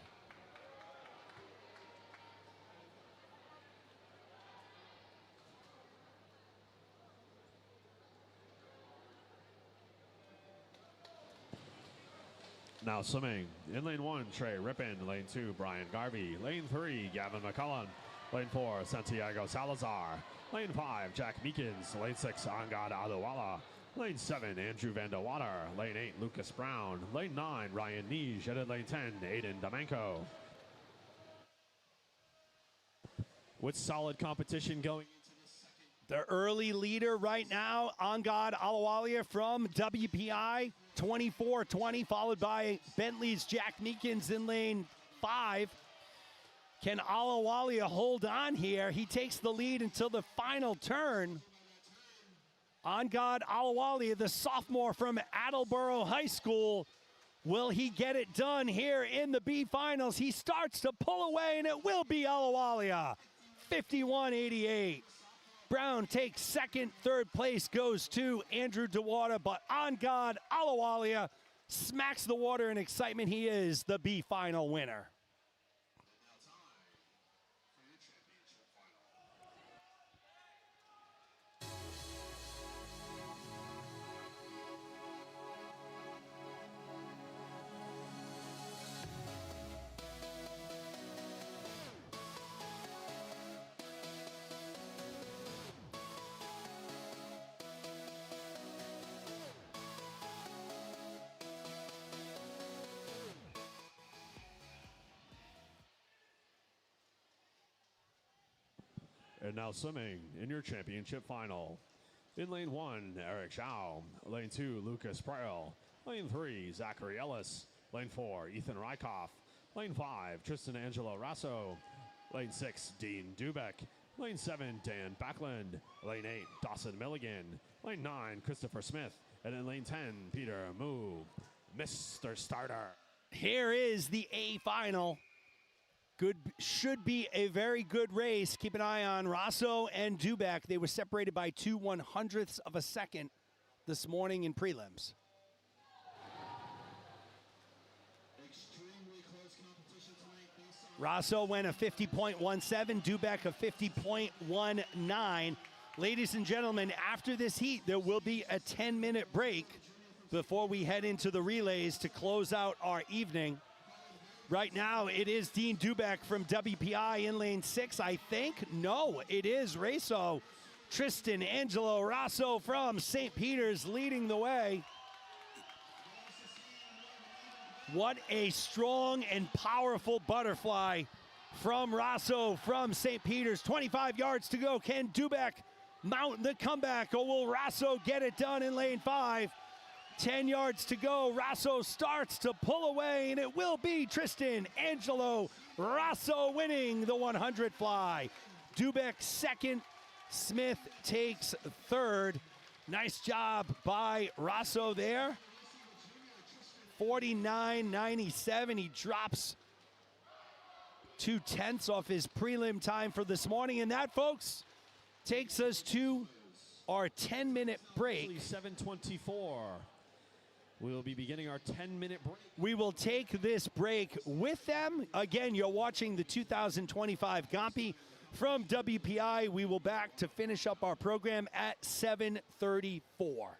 Now swimming. In lane 1, Trey Rippin. Lane 2, Brian Garvey. Lane 3, Gavin McCullen. Lane 4, Santiago Salazar. Lane 5, Jack Meekins. Lane 6, Angad Adewala. Lane 7, Andrew Van Der Water. Lane 8, Lucas Brown. Lane 9, Ryan Nige. And in lane 10, Aiden Domenko. With solid competition going into the second. The early leader right now, Angad Alawalia from WPI, 24.20, followed by Bentley's Jack Meekins in lane 5. Can Alawalia hold on here? He takes the lead until the final turn. Angad Alawalia, the sophomore from Attleboro High School. Will he get it done here in the B finals? He starts to pull away, and it will be Alawalia. 51.88. Brown takes second. Third place goes to Andrew DeWater, but Angad Alawalia smacks the water in excitement. He is the B final winner. And now swimming in your championship final. In lane 1, Eric Zhao. Lane 2, Lucas Prell. Lane 3, Zachary Ellis. Lane 4, Ethan Rykoff. Lane 5, Tristan Angelo Rasso. Lane 6, Dean Dubeck. Lane 7, Dan Backlund. Lane 8, Dawson Milligan. Lane 9, Christopher Smith. And in lane 10, Peter Moo, Mr. Starter. Here is the A final. Should be a very good race. Keep an eye on Rasso and Dubeck. They were separated by 2/100ths of a second this morning in prelims. Rasso went a 50.17, Dubeck a 50.19. Ladies and gentlemen, after this heat, there will be a 10-minute break before we head into the relays to close out our evening. Right now, it is Dean Dubeck from WPI in lane 6, I think. No, it is Raso. Tristan Angelo Raso from St. Peter's leading the way. What a strong and powerful butterfly from Raso from St. Peter's. 25 yards to go. Can Dubeck mount the comeback, or will Raso get it done in lane 5? 10 yards to go. Raso starts to pull away, and it will be Tristan Angelo Raso winning the 100 fly. Dubeck second. Smith takes third. Nice job by Raso there. 49.97. He drops 2/10 off his prelim time for this morning. And that, folks, takes us to our 10-minute break. 7:24. We will be beginning our 10-minute break. We will take this break with them. Again, you're watching the 2025 Gompei from WPI. We will back to finish up our program at 7:34.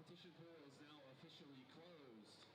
competition pool is now officially closed.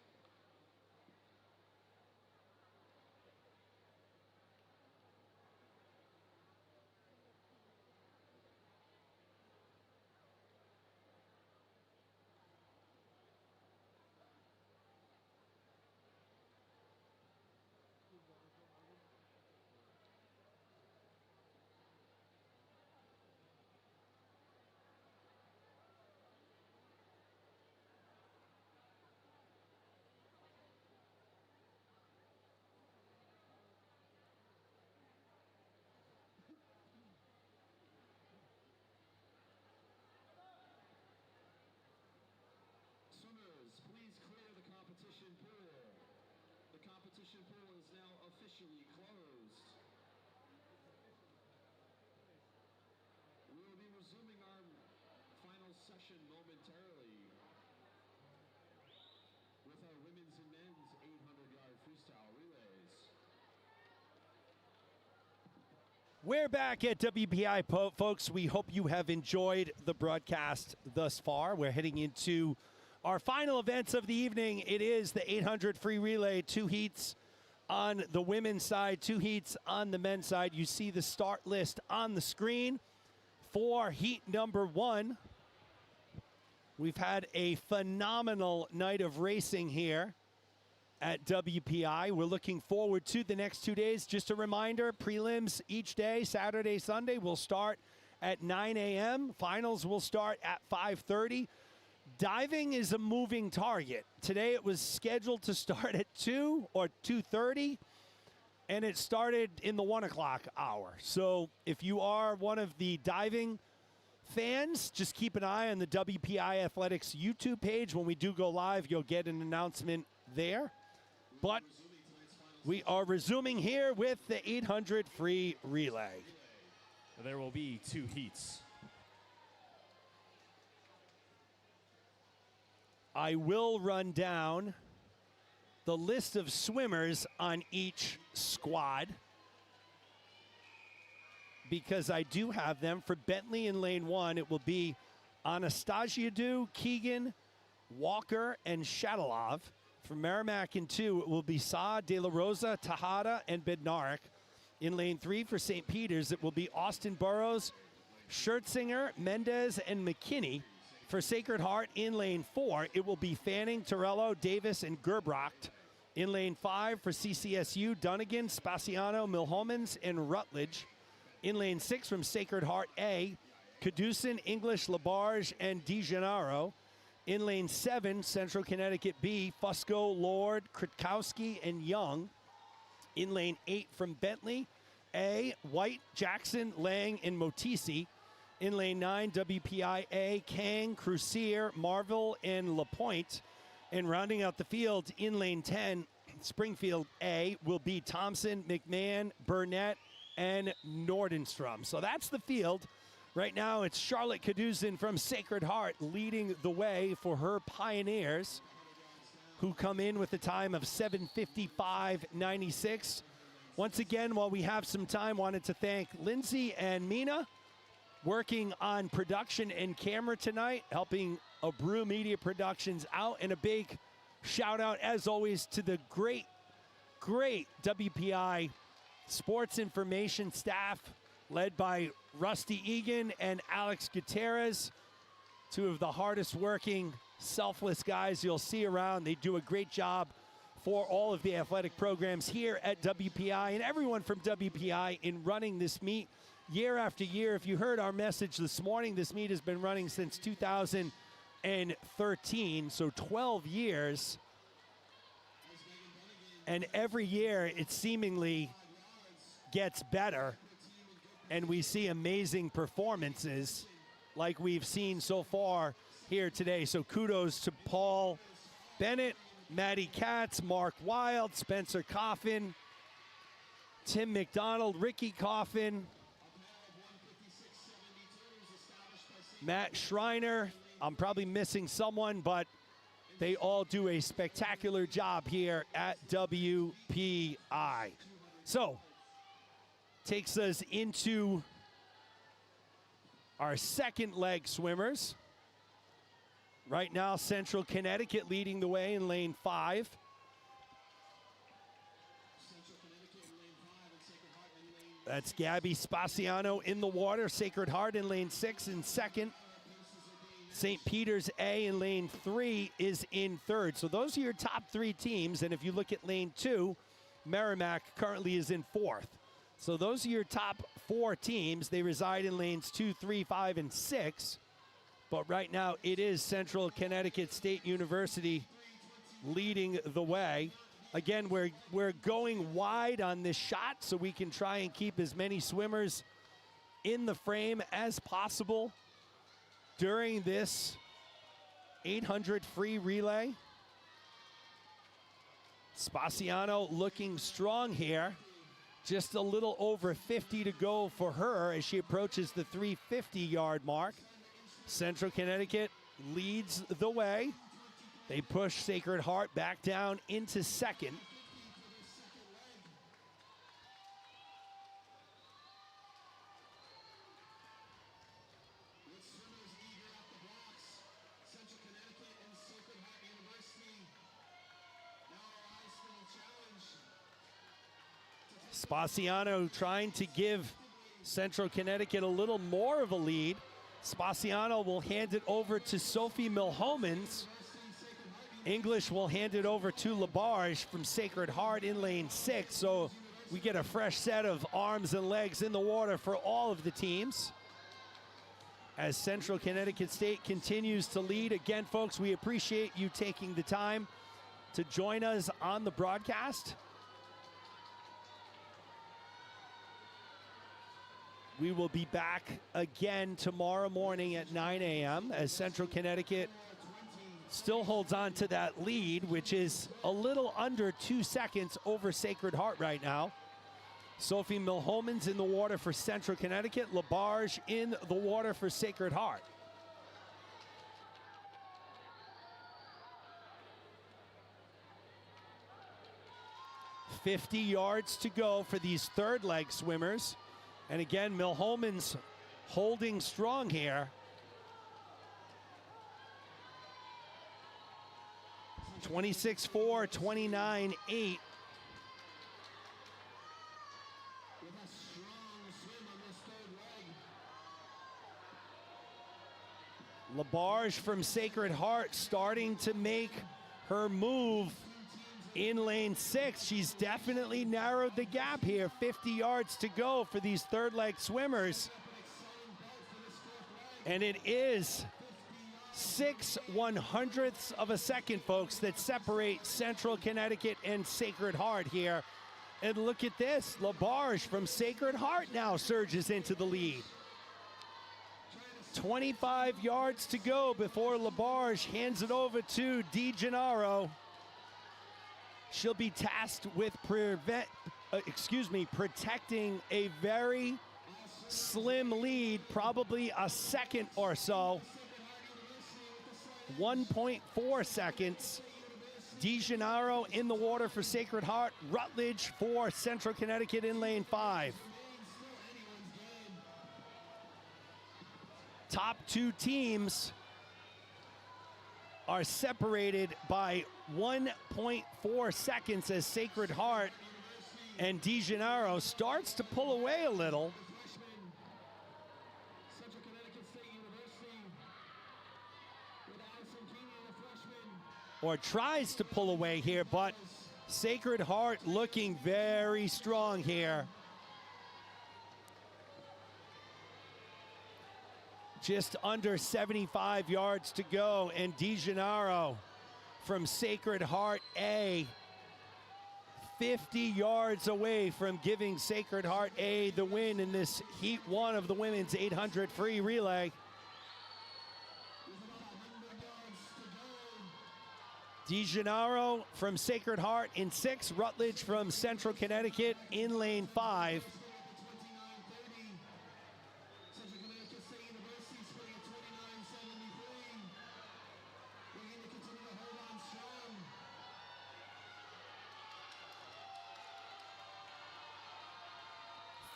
Swimmers, please clear the competition pool. The competition pool is now officially closed. We will be resuming our final session momentarily with our women's and men's 800-yard freestyle relays. We're back at WPI, folks. We hope you have enjoyed the broadcast thus far. We're heading into our final events of the evening. It is the 800 free relay, 2 heats on the women's side, 2 heats on the men's side. You see the start list on the screen for heat number 1. We've had a phenomenal night of racing here at WPI. We're looking forward to the next 2 days. Just a reminder, prelims each day, Saturday, Sunday, will start at 9 a.m. Finals will start at 5:30. Diving is a moving target. Today it was scheduled to start at 2 or 2:30, and it started in the 1 o'clock hour. So if you are one of the diving fans, just keep an eye on the WPI Athletics YouTube page. When we do go live, you'll get an announcement there. But we are resuming here with the 800 free relay. There will be 2 heats. I will run down the list of swimmers on each squad because I do have them. For Bentley in lane 1, it will be Anastasiadou, Keegan, Walker, and Shadalov. For Merrimack in 2, it will be Saad, De La Rosa, Tejada, and Bednarik. In lane 3 for St. Peter's, it will be Austin Burrows, Schertzinger, Mendez, and McKinney. For Sacred Heart in lane 4, it will be Fanning, Torello, Davis, and Gerbrocht. In lane 5 for CCSU, Dunnigan, Spaciano, Milhomans, and Rutledge. In lane 6 from Sacred Heart A, Caducin, English, Labarge, and DeGennaro. In lane 7, Central Connecticut B, Fusco, Lord, Kritkowski, and Young. In lane 8 from Bentley A, White, Jackson, Lang, and Motisi. In lane 9, WPIA, Kang, Crucier, Marvel, and LaPointe. And rounding out the field in lane 10, Springfield A, will be Thompson, McMahon, Burnett, and Nordenstrom. So that's the field. Right now, it's Charlotte Caducin from Sacred Heart leading the way for her Pioneers, who come in with a time of 7:55.96. Once again, while we have some time, wanted to thank Lindsay and Mina, working on production and camera tonight, helping Brew Media Productions out. And a big shout out, as always, to the great WPI sports information staff led by Rusty Egan and Alex Gutierrez, 2 of the hardest working, selfless guys you'll see around. They do a great job for all of the athletic programs here at WPI and everyone from WPI in running this meet year after year. If you heard our message this morning, this meet has been running since 2013, so 12 years. And every year it seemingly gets better, and we see amazing performances like we've seen so far here today. So kudos to Paul Bennett, Maddie Katz, Mark Wild, Spencer Coffin, Tim McDonald, Ricky Coffin, Matt Schreiner. I'm probably missing someone, but they all do a spectacular job here at WPI. So, takes us into our second leg swimmers. Right now, Central Connecticut leading the way in lane 5. That's Gabby Spaciano in the water. Sacred Heart in lane 6 in second. St. Peter's A in lane 3 is in third. So those are your top 3 teams. And if you look at lane 2, Merrimack currently is in 4th. So those are your top 4 teams. They reside in lanes 2, 3, 5, and 6. But right now, it is Central Connecticut State University leading the way. Again, we're going wide on this shot so we can try and keep as many swimmers in the frame as possible during this 800 free relay. Spaciano looking strong here. Just a little over 50 to go for her as she approaches the 350-yard mark. Central Connecticut leads the way. They push Sacred Heart back down into second. Spaciano trying to give Central Connecticut a little more of a lead. Spaciano will hand it over to Sophie Milhomans. English will hand it over to Labarge from Sacred Heart in lane 6. So we get a fresh set of arms and legs in the water for all of the teams. As Central Connecticut State continues to lead. Again, folks, we appreciate you taking the time to join us on the broadcast. We will be back again tomorrow morning at 9 a.m. as Central Connecticut still holds on to that lead, which is a little under 2 seconds over Sacred Heart right now. Sophie Milhomans in the water for Central Connecticut. Labarge in the water for Sacred Heart. "50 yards to go for these third leg swimmers. And again, Milhomans holding strong here. 26-4, 29-8. Labarge from Sacred Heart starting to make her move in lane 6. She's definitely narrowed the gap here. 50 yards to go for these third leg swimmers. And it is 6/100ths of a second, folks, that separate Central Connecticut and Sacred Heart here. And look at this. Labarge from Sacred Heart now surges into the lead. 25 yards to go before Labarge hands it over to DiGennaro. She'll be tasked with protecting a very slim lead, probably a second or so. 1.4 seconds. DiGennaro in the water for Sacred Heart. Rutledge for Central Connecticut in lane 5. Top 2 teams are separated by 1.4 seconds as Sacred Heart and DiGennaro starts to pull away a little. Or tries to pull away here, but Sacred Heart looking very strong here. Just under 75 yards to go, and DiGennaro from Sacred Heart A, 50 yards away from giving Sacred Heart A the win in this Heat 1 of the women's 800 free relay. DiGennaro from Sacred Heart in 6, Rutledge from Central Connecticut in lane 5.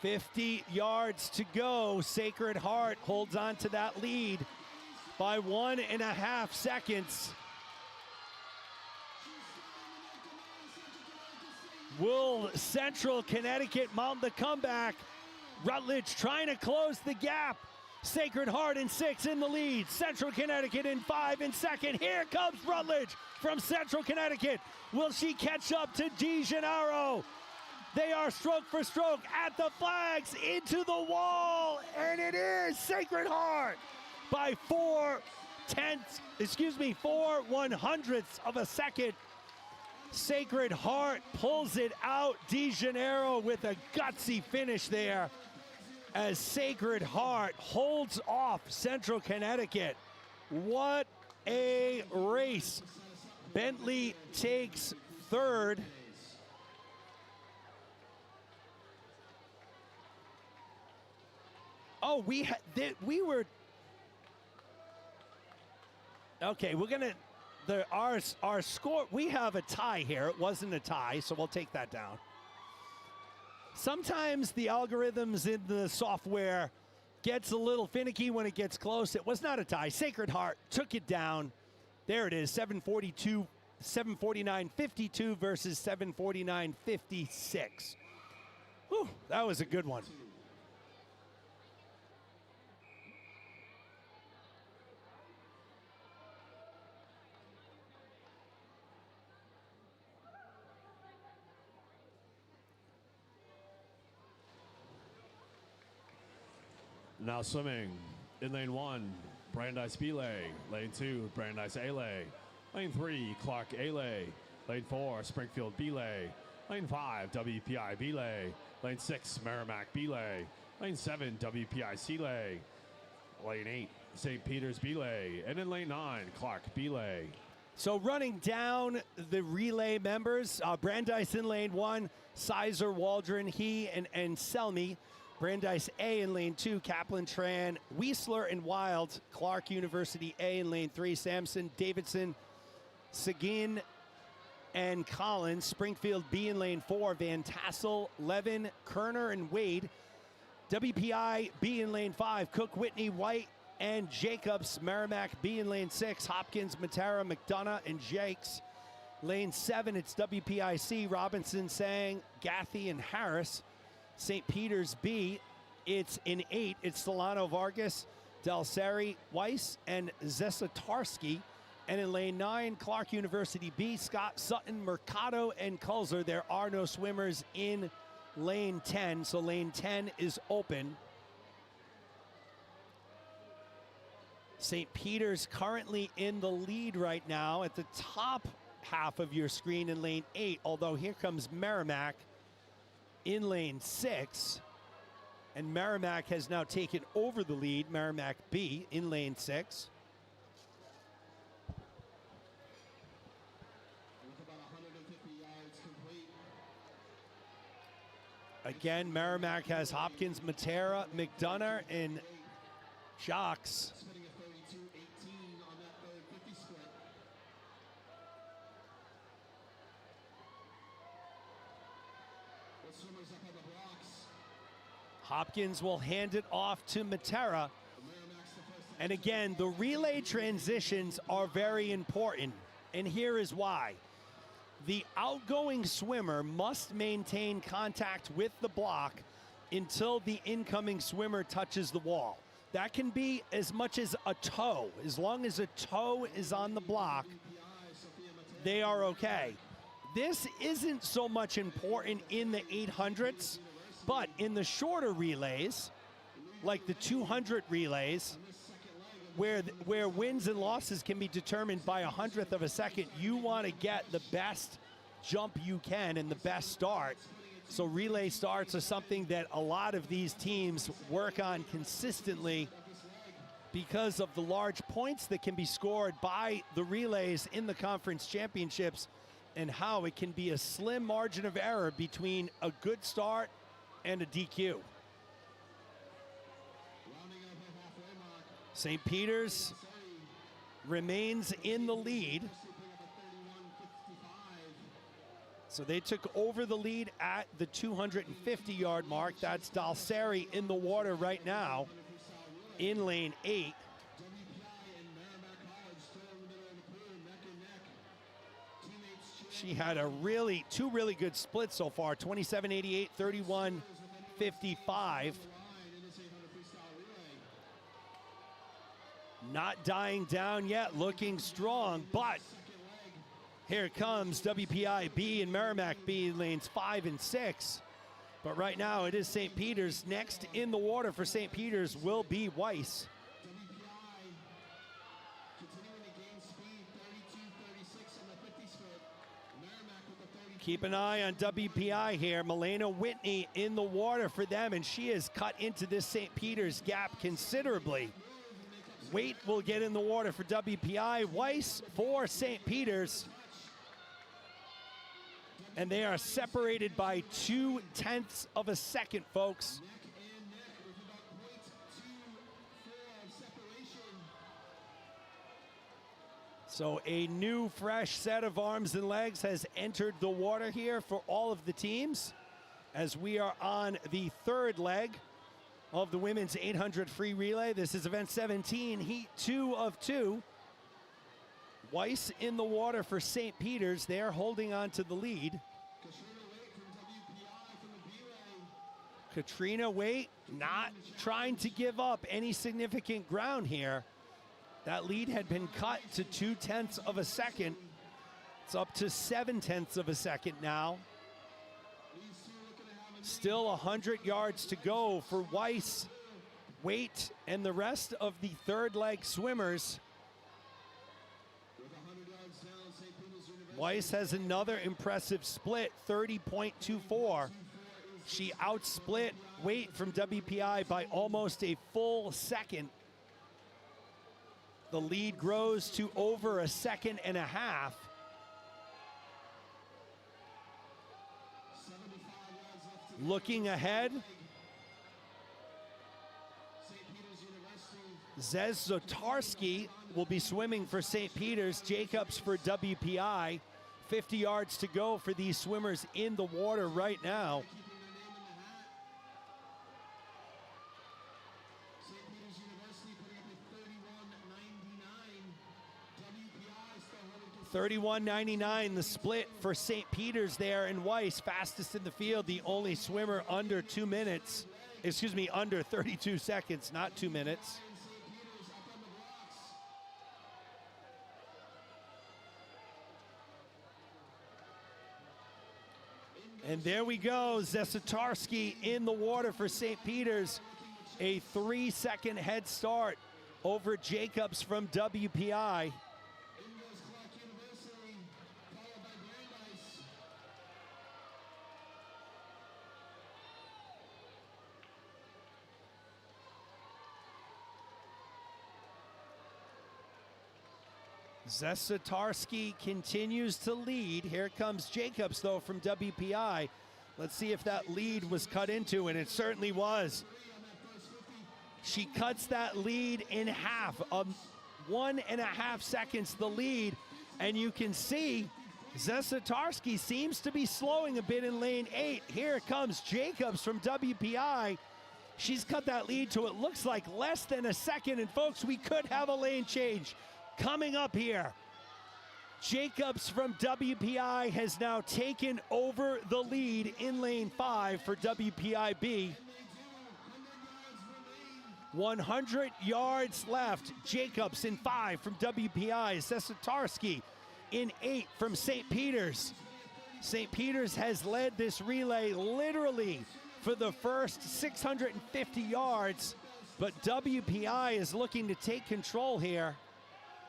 "50 yards to go. Sacred Heart holds on to that lead. by 1.5 seconds. Will Central Connecticut mount the comeback? Rutledge trying to close the gap. Sacred Heart in 6 in the lead. Central Connecticut in 5 in second. Here comes Rutledge from Central Connecticut. Will she catch up to De Janeiro? They are stroke for stroke at the flags, into the wall, and it is Sacred Heart by 4/100ths of a second. Sacred Heart pulls it out. De Janeiro with a gutsy finish there as Sacred Heart holds off Central Connecticut. What a race. Bentley takes third. Oh, we were okay. We're gonna our score. We have a tie here. It wasn't a tie, so we'll take that down. Sometimes the algorithms in the software gets a little finicky when it gets close. It was not a tie. Sacred Heart took it down. There it is, 749.52 versus 749.56. Whew, that was a good one. Now swimming in lane 1, Brandeis Belay. Lane 2, Brandeis Alay. Lane 3, Clark Alay. Lane 4, Springfield Belay. Lane 5, WPI Belay. Lane 6, Merrimack Belay. Lane 7, WPI Sealay. Lane 8, St. Peter's Belay. And in lane 9, Clark Belay. So running down the relay members, Brandeis in lane 1, Sizer, Waldron, He, and Selmy. Brandeis A in lane 2, Kaplan, Tran, Weisler, and Wild. Clark University A in lane 3, Sampson, Davidson, Seguin, and Collins. Springfield B in lane 4, Van Tassel, Levin, Kerner, and Wade. WPI B in lane 5, Cook, Whitney, White, and Jacobs. Merrimack B in lane 6, Hopkins, Matera, McDonough, and Jakes. Lane 7, it's WPIC, Robinson, Sang, Gaffey, and Harris. St. Peter's B, it's in 8, it's Solano, Vargas, Dalseri, Weiss, and Zesatarski. And in lane 9, Clark University B, Scott, Sutton, Mercado, and Kulzer. There are no swimmers in lane 10, so lane 10 is open. St. Peter's currently in the lead right now at the top half of your screen in lane 8, although here comes Merrimack in lane 6, and Merrimack has now taken over the lead. Merrimack B in lane 6. Again, Merrimack has Hopkins, Matera, McDonough, and Jacques. Hopkins will hand it off to Matera. And again, the relay transitions are very important. And here is why. The outgoing swimmer must maintain contact with the block until the incoming swimmer touches the wall. That can be as much as a toe. As long as a toe is on the block, they are okay. This isn't so much important in the 800s, but in the shorter relays, like the 200 relays, where wins and losses can be determined by 100th of a second, you want to get the best jump you can and the best start. So relay starts are something that a lot of these teams work on consistently because of the large points that can be scored by the relays in the conference championships, and how it can be a slim margin of error between a good start and a DQ. St. Peter's remains in the lead. So they took over the lead at the 250-yard mark. That's Dalseri in the water right now in lane 8. She had two really good splits so far, 27.88, 31.55. Not dying down yet, looking strong, but here comes WPI B and Merrimack B in lanes 5 and 6. But right now it is St. Peter's. Next in the water for St. Peter's will be Weiss. Keep an eye on WPI here. Milena Whitney in the water for them, and she has cut into this St. Peter's gap considerably. Waite will get in the water for WPI. Weiss for St. Peter's. And they are separated by 0.2 of a second, folks. So a new fresh set of arms and legs has entered the water here for all of the teams as we are on the third leg of the women's 800 free relay. This is event 17, heat 2 of 2. Weiss in the water for St. Peter's. They're holding on to the lead. Katrina Waite not trying to give up any significant ground here. That lead had been cut to 0.2 of a second. It's up to 0.7 of a second now. Still 100 yards to go for Weiss, Waite, and the rest of the third leg swimmers. Weiss has another impressive split, 30.24. She outsplit Waite from WPI by almost a full second. The lead grows to over 1.5 seconds. Looking ahead, Zez Zotarski will be swimming for St. Peter's, Jacobs for WPI. 50 yards to go for these swimmers in the water right now. 31.99 the split for St. Peter's there, and Weiss fastest in the field, the only swimmer under 2 minutes. Excuse me, under 32 seconds, not 2 minutes. And there we go, Zesatarski in the water for St. Peter's. A 3-second head start over Jacobs from WPI. Zesatarski continues to lead. Here comes Jacobs, though, from WPI. Let's see if that lead was cut into, and it certainly was. She cuts that lead in half, 1.5 seconds the lead, and you can see Zesatarski seems to be slowing a bit in lane 8. Here comes Jacobs from WPI. She's cut that lead to, it looks like, less than a second, and folks, we could have a lane change coming up here. Jacobs from WPI has now taken over the lead in lane 5 for WPIB. 100 yards left. Jacobs in 5 from WPI. Zesatarski in 8 from St. Peter's. St. Peter's has led this relay literally for the first 650 yards, but WPI is looking to take control here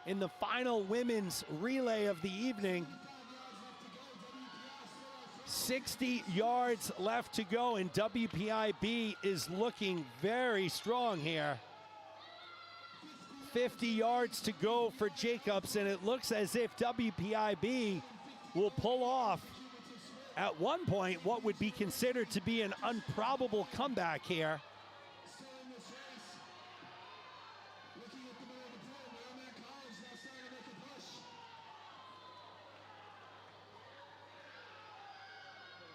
in the final women's relay of the evening. 60 yards left to go, and WPIB is looking very strong here. 50 yards to go for Jacobs, and it looks as if WPIB will pull off at one point what would be considered to be an improbable comeback here.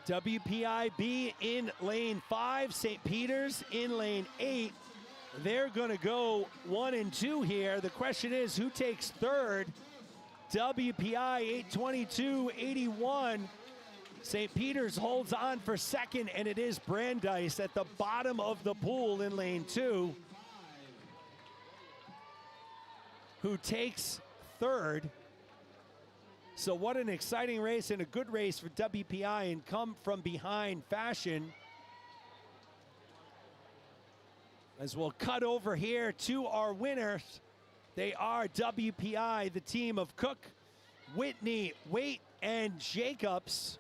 WPIB in lane 5, St. Peter's in lane 8. They're going to go 1 and 2 here. The question is, who takes third? WPI 822.81. St. Peter's holds on for second, and it is Brandeis at the bottom of the pool in lane 2 who takes third. So what an exciting race and a good race for WPI and come from behind fashion. As we'll cut over here to our winners. They are WPI, the team of Cook, Whitney, Waite, and Jacobs.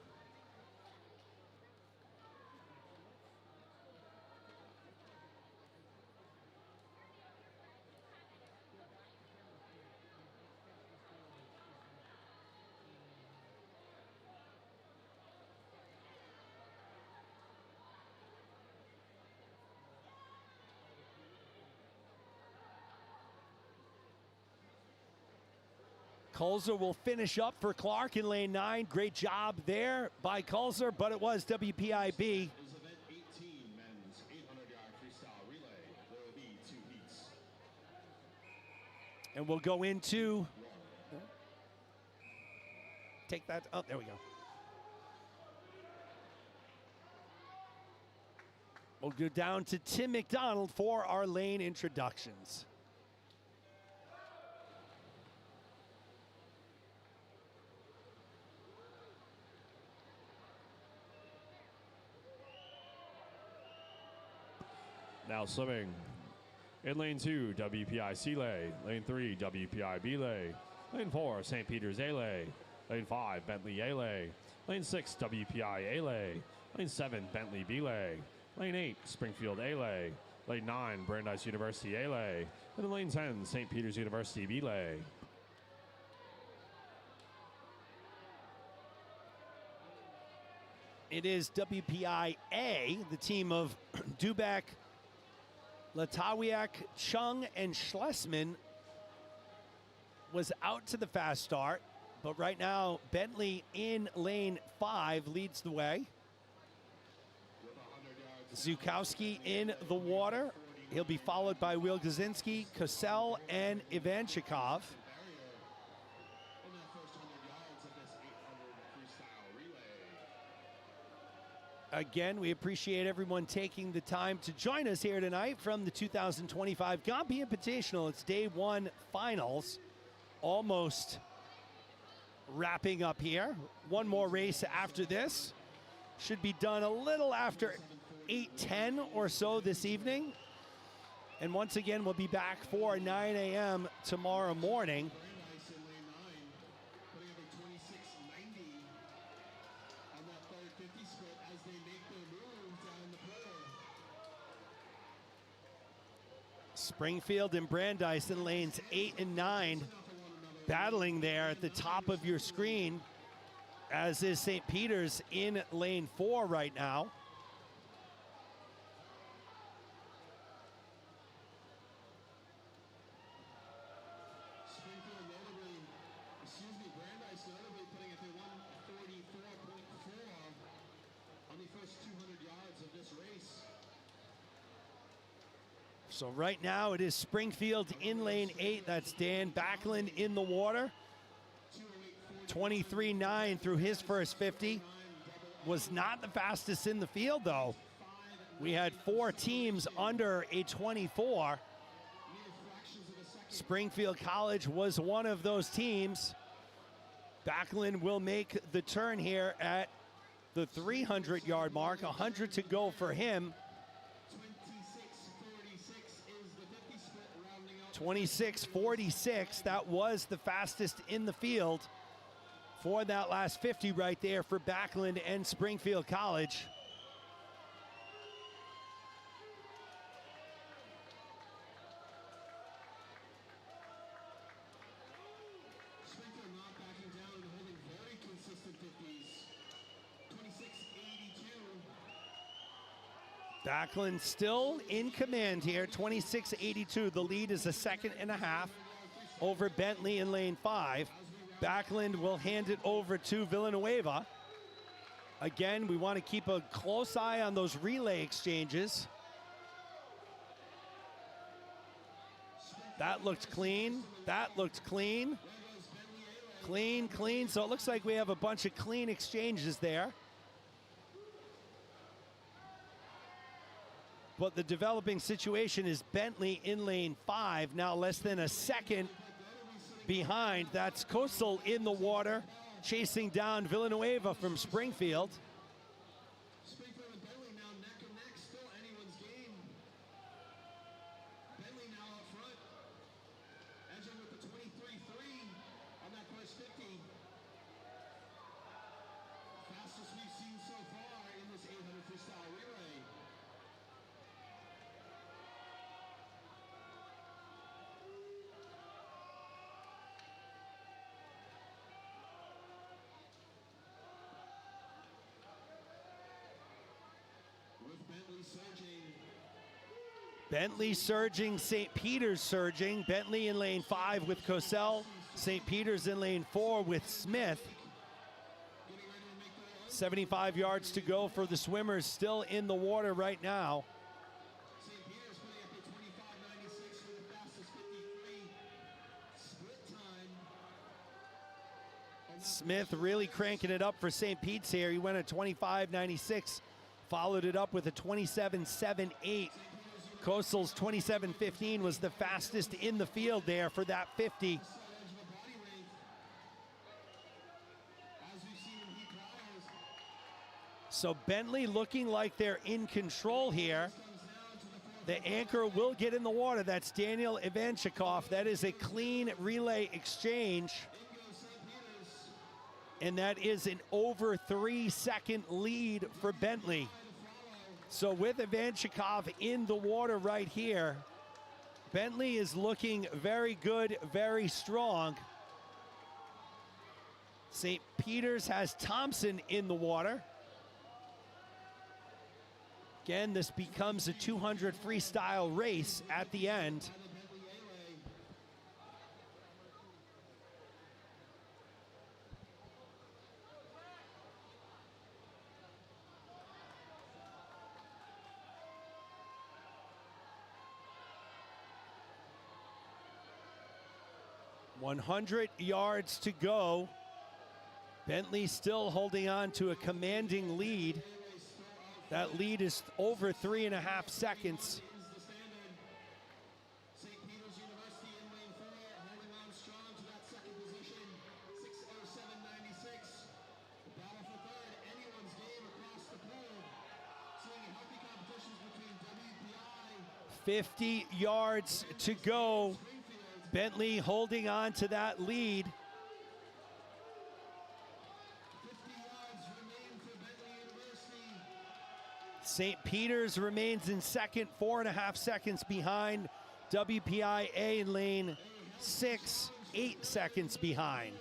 Kulzer will finish up for Clark in lane 9. Great job there by Kulzer, but it was WPIB. Is event 18, men's 800-yard freestyle relay. There will be 2 heats. And we'll go into, take that, oh, there we go. We'll go down to Tim McDonald for our lane introductions. Now swimming. In lane 2, WPI C-Lay. Lane 3, WPI B-Lay. Lane 4, St. Peter's A-Lay. Lane 5, Bentley A-Lay. Lane 6, WPI A-Lay. Lane 7, Bentley B-Lay. Lane 8, Springfield A-Lay. Lane 9, Brandeis University A-Lay. And in lane 10, St. Peter's University B-Lay. It is WPI A, the team of Dubak, Latawiak, Chung, and Schlesman was out to the fast start, but right now Bentley in lane 5 leads the way. Zukowski in the water. He'll be followed by Will Gazinski, Kosel, and Ivanchikov. Again, we appreciate everyone taking the time to join us here tonight from the 2025 Gompei Invitational. It's day 1 finals, almost wrapping up here. One more race after this. Should be done a little after 8:10 or so this evening. And once again, we'll be back for 9 a.m. tomorrow morning. Springfield and Brandeis in lanes 8 and 9 battling there at the top of your screen, as is St. Peter's in lane 4 right now. Brandeis notably putting it to 144.4 on the first 200 yards of this race. So right now it is Springfield in lane 8. That's Dan Backlund in the water. 23.9 through his first 50. Was not the fastest in the field though. We had 4 teams under a 24. Springfield College was one of those teams. Backlund will make the turn here at the 300-yard mark. 100 to go for him. 26:46, that was the fastest in the field for that last 50 right there for Backlund and Springfield College. Springfield not backing down and holding very consistent 50s. 26.82. Backlund still in command here, 26.82. The lead is a second and a half over Bentley in lane 5. Backlund will hand it over to Villanueva. Again, we want to keep a close eye on those relay exchanges. That looked clean. That looked clean. Clean, clean. So it looks like we have a bunch of clean exchanges there. But the developing situation is Bentley in lane 5, now less than a second behind. That's Coastal in the water, chasing down Villanueva from Springfield. Springfield and Bentley now neck and neck, still anyone's game. Bentley now up front, edging with the 23-3 on that first 50. Fastest we've seen so far in this 800 freestyle relay. With Bentley surging. Bentley surging, St. Peter's surging. Bentley in lane 5 with Cosell. St. Peter's in lane 4 with Smith. 75 yards to go for the swimmers, still in the water right now. St. Peter's putting up a 25.96 for the fastest 53. Split time. Smith really cranking it up for St. Pete's here. He went at 25.96, followed it up with a 27.78. Coastal's 27.15 was the fastest in the field there for that 50. So Bentley looking like they're in control here. The anchor will get in the water. That's Daniel Ivanchikov. That is a clean relay exchange. And that is an over 3-second lead for Bentley. So with Ivanchikov in the water right here, Bentley is looking very good, very strong. St. Peter's has Thompson in the water. Again, this becomes a 200 freestyle race at the end. .100 yards to go. Bentley still holding on to a commanding lead. That lead is over 3.5 seconds. St. Peter's University in lane 4, holding on strong to that second position, 6:07.96. The battle for third, anyone's game across the pool. Seeing healthy competitions between WPI. 50 yards to go. Bentley holding on to that lead. 50 yards remain for Bentley University. St. Peter's remains in second, 4.5 seconds behind. WPI-A in lane 6, 8 seconds behind.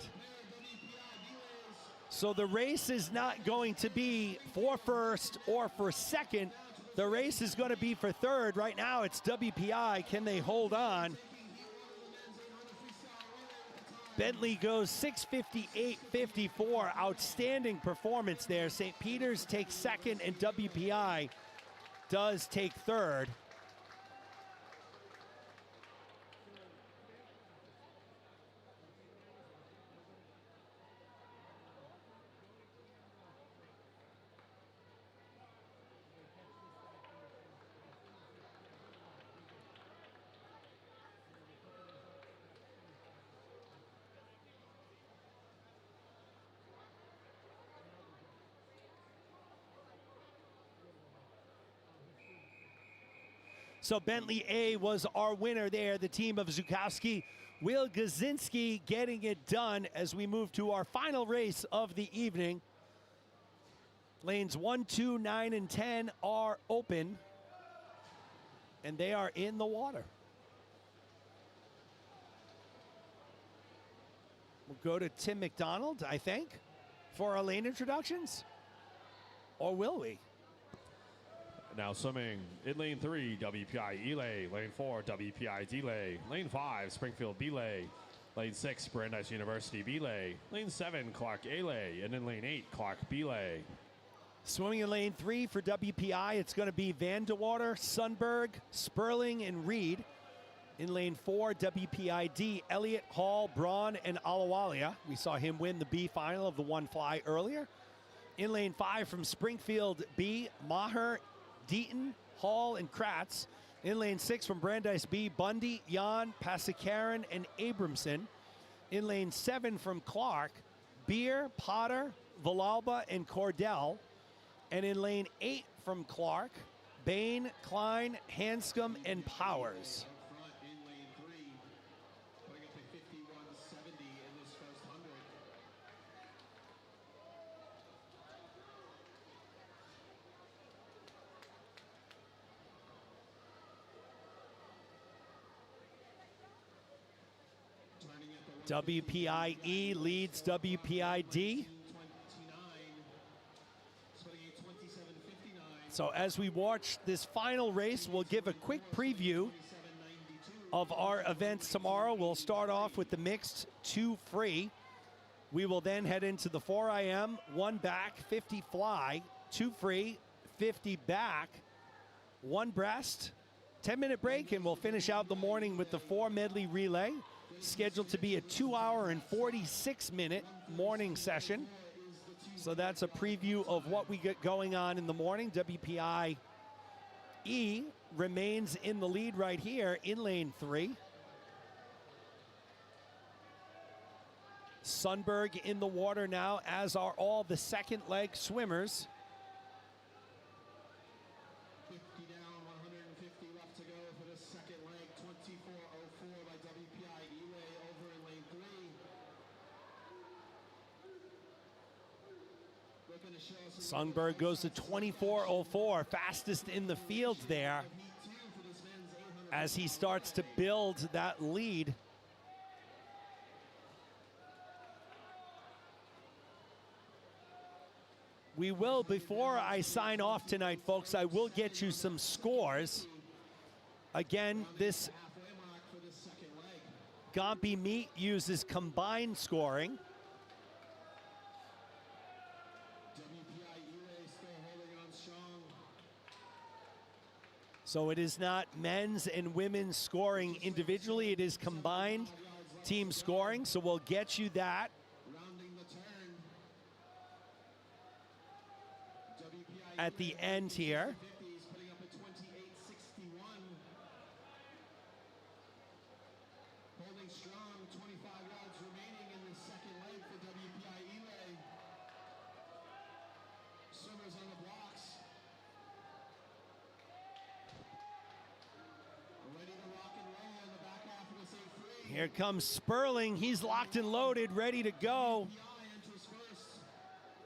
So the race is not going to be for first or for second. The race is going to be for third. Right now it's WPI. Can they hold on? Bentley goes 6:58.54. Outstanding performance there. St. Peter's takes second and WPI does take third. So Bentley A was our winner there, the team of Zukowski. Will Gazinski getting it done as we move to our final race of the evening. Lanes 1, 2, 9, and 10 are open, and they are in the water. We'll go to Tim McDonald, I think, for our lane introductions. Or will we? Now swimming in lane 3, WPI Elay. Lane 4, WPI Delay. Lane 5, Springfield Belay. Lane 6, Brandeis University Belay. Lane 7, Clark Alay. And in lane 8, Clark Belay. Swimming in lane 3 for WPI, it's going to be Vandewater, Sundberg, Sperling, and Reed. In lane 4, WPID, Elliott, Hall, Braun, and Alawalia. We saw him win the B final of the one fly earlier. In lane 5 from Springfield B, Maher, Deaton, Hall, and Kratz. In lane 6 from Brandeis B, Bundy, Jan, Pasikaran, and Abramson. In lane 7 from Clark, Beer, Potter, Villalba, and Cordell. And in lane 8 from Clark, Bain, Klein, Hanscom, and Powers. WPIE leads WPID. So as we watch this final race, we'll give a quick preview of our events tomorrow. We'll start off with the mixed 2 free. We will then head into the 4 IM, 1 back, 50 fly, 2 free, 50 back, 1 breast, 10-minute break, and we'll finish out the morning with the 4 medley relay. Scheduled to be a 2-hour and 46-minute morning session. So that's a preview of what we get going on in the morning. WPIE remains in the lead right here in lane 3. Sundberg in the water now, as are all the second leg swimmers. 50 down, 150 left to go for the second leg. 24:04 by WPIE over in lane 3. Looking to show us Sundberg goes to 24:04, fastest in the field there as he starts to build that lead. We will, before I sign off tonight, folks, I will get you some scores. Again, this Gompei meet uses combined scoring. So it is not men's and women's scoring individually, it is combined team scoring, so we'll get you that. At the end here. Holding strong, 25 yards remaining in the second leg for WPIE. Swimmers on the blocks. Ready to rock and roll in the back half of this 8-3. Here comes Sperling. He's locked and loaded, ready to go.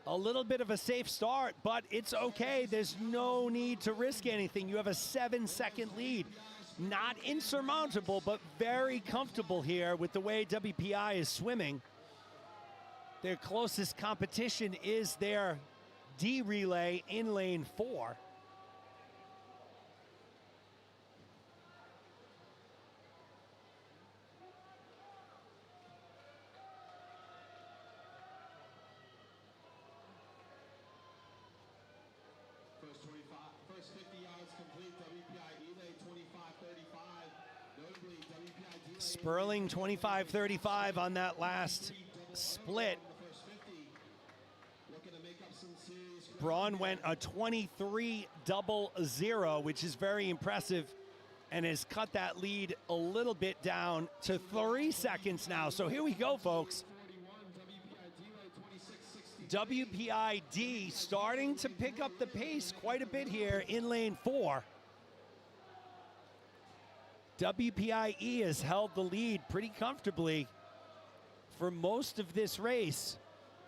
A little bit of a safe start, but it's okay. There's no need to risk anything. You have a 7-second lead. Not insurmountable, but very comfortable here with the way WPI is swimming. Their closest competition is their D relay in lane 4. First 50 yards complete, WPIE 25-35. Notably, WPIE Sperling 25-35 on that last split. Braun went a 23-0, which is very impressive, and has cut that lead a little bit down to 3 seconds now. So here we go, folks. WPID starting to pick up the pace quite a bit here in lane 4. WPIE has held the lead pretty comfortably for most of this race.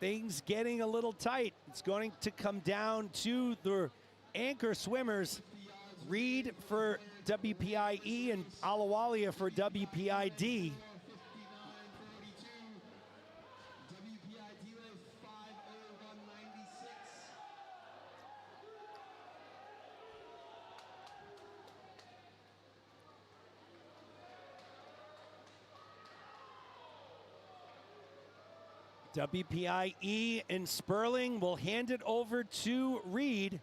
Things getting a little tight. It's going to come down to the anchor swimmers, Reed for WPIE and Alawalia for WPID. WPIE and Sperling will hand it over to Reed.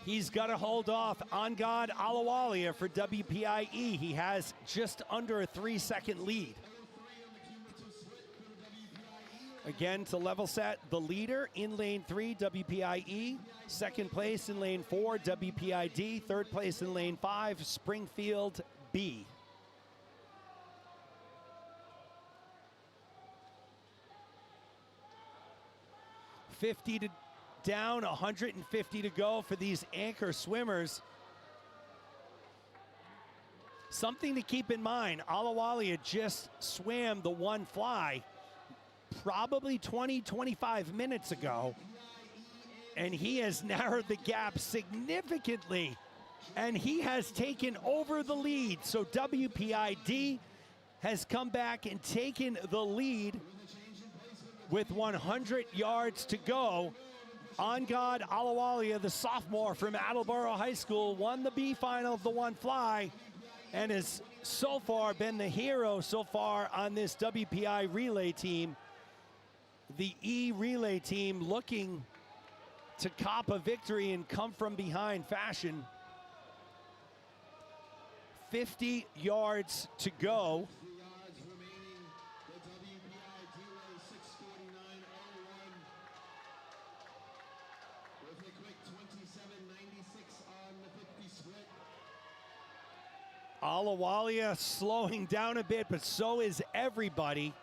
He's got to hold off Angad Alawalia for WPIE. He has just under a 3-second lead. Again, to level set, the leader in lane 3, WPIE. Second place in lane 4, WPID. Third place in lane 5, Springfield B. Down, 150 to go for these anchor swimmers. Something to keep in mind, Alawalia just swam the one fly probably 20, 25 minutes ago, and he has narrowed the gap significantly, and he has taken over the lead. So WPID has come back and taken the lead with 100 yards to go. Angad Alawalia, the sophomore from Attleboro High School, won the B final of the one fly and has so far been the hero so far on this WPI relay team. The E relay team looking to cop a victory in come from behind fashion. 50 yards to go. Alawalia slowing down a bit, but so is everybody.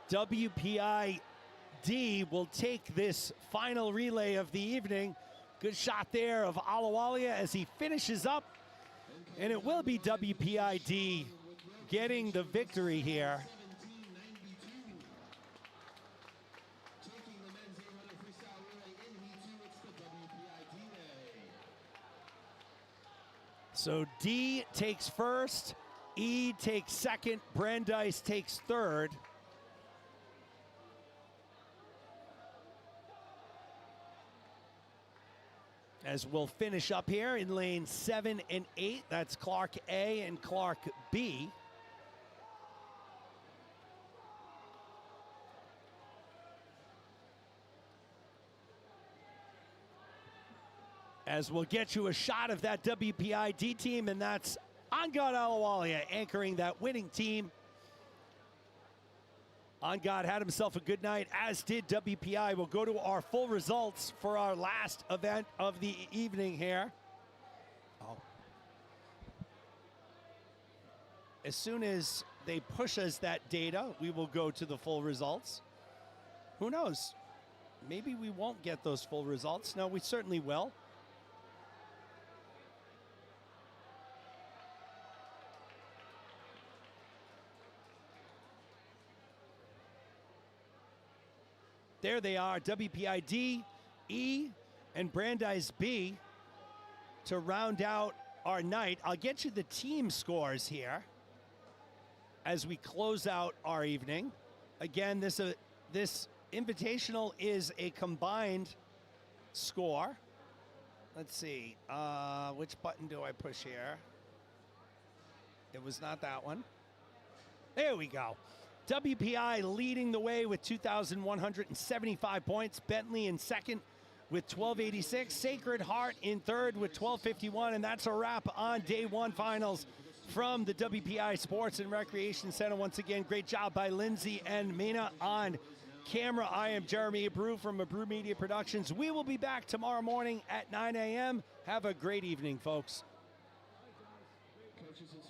WPID will take this final relay of the evening. Good shot there of Alawalia as he finishes up, and it will be WPID getting the victory here. So D takes first, E takes second, Brandeis takes third. As we'll finish up here in lane 7 and 8, that's Clark A and Clark B. As we'll get you a shot of that WPID team, and that's Angad Alawalia anchoring that winning team. Angad had himself a good night, as did WPI. We'll go to our full results for our last event of the evening here. As soon as they push us that data, we will go to the full results. Who knows? Maybe we won't get those full results. No, we certainly will. There they are, WPID, E, and Brandeis B to round out our night. I'll get you the team scores here as we close out our evening. Again, this invitational is a combined score. Let's see, which button do I push here? It was not that one. There we go. WPI leading the way with 2,175 points. Bentley in second with 1,286. Sacred Heart in third with 1,251. And that's a wrap on day one finals from the WPI Sports and Recreation Center. Once again, great job by Lindsay and Mina on camera. I am Jeremy Abreu from Abreu Media Productions. We will be back tomorrow morning at 9 a.m. Have a great evening, folks. Coaches and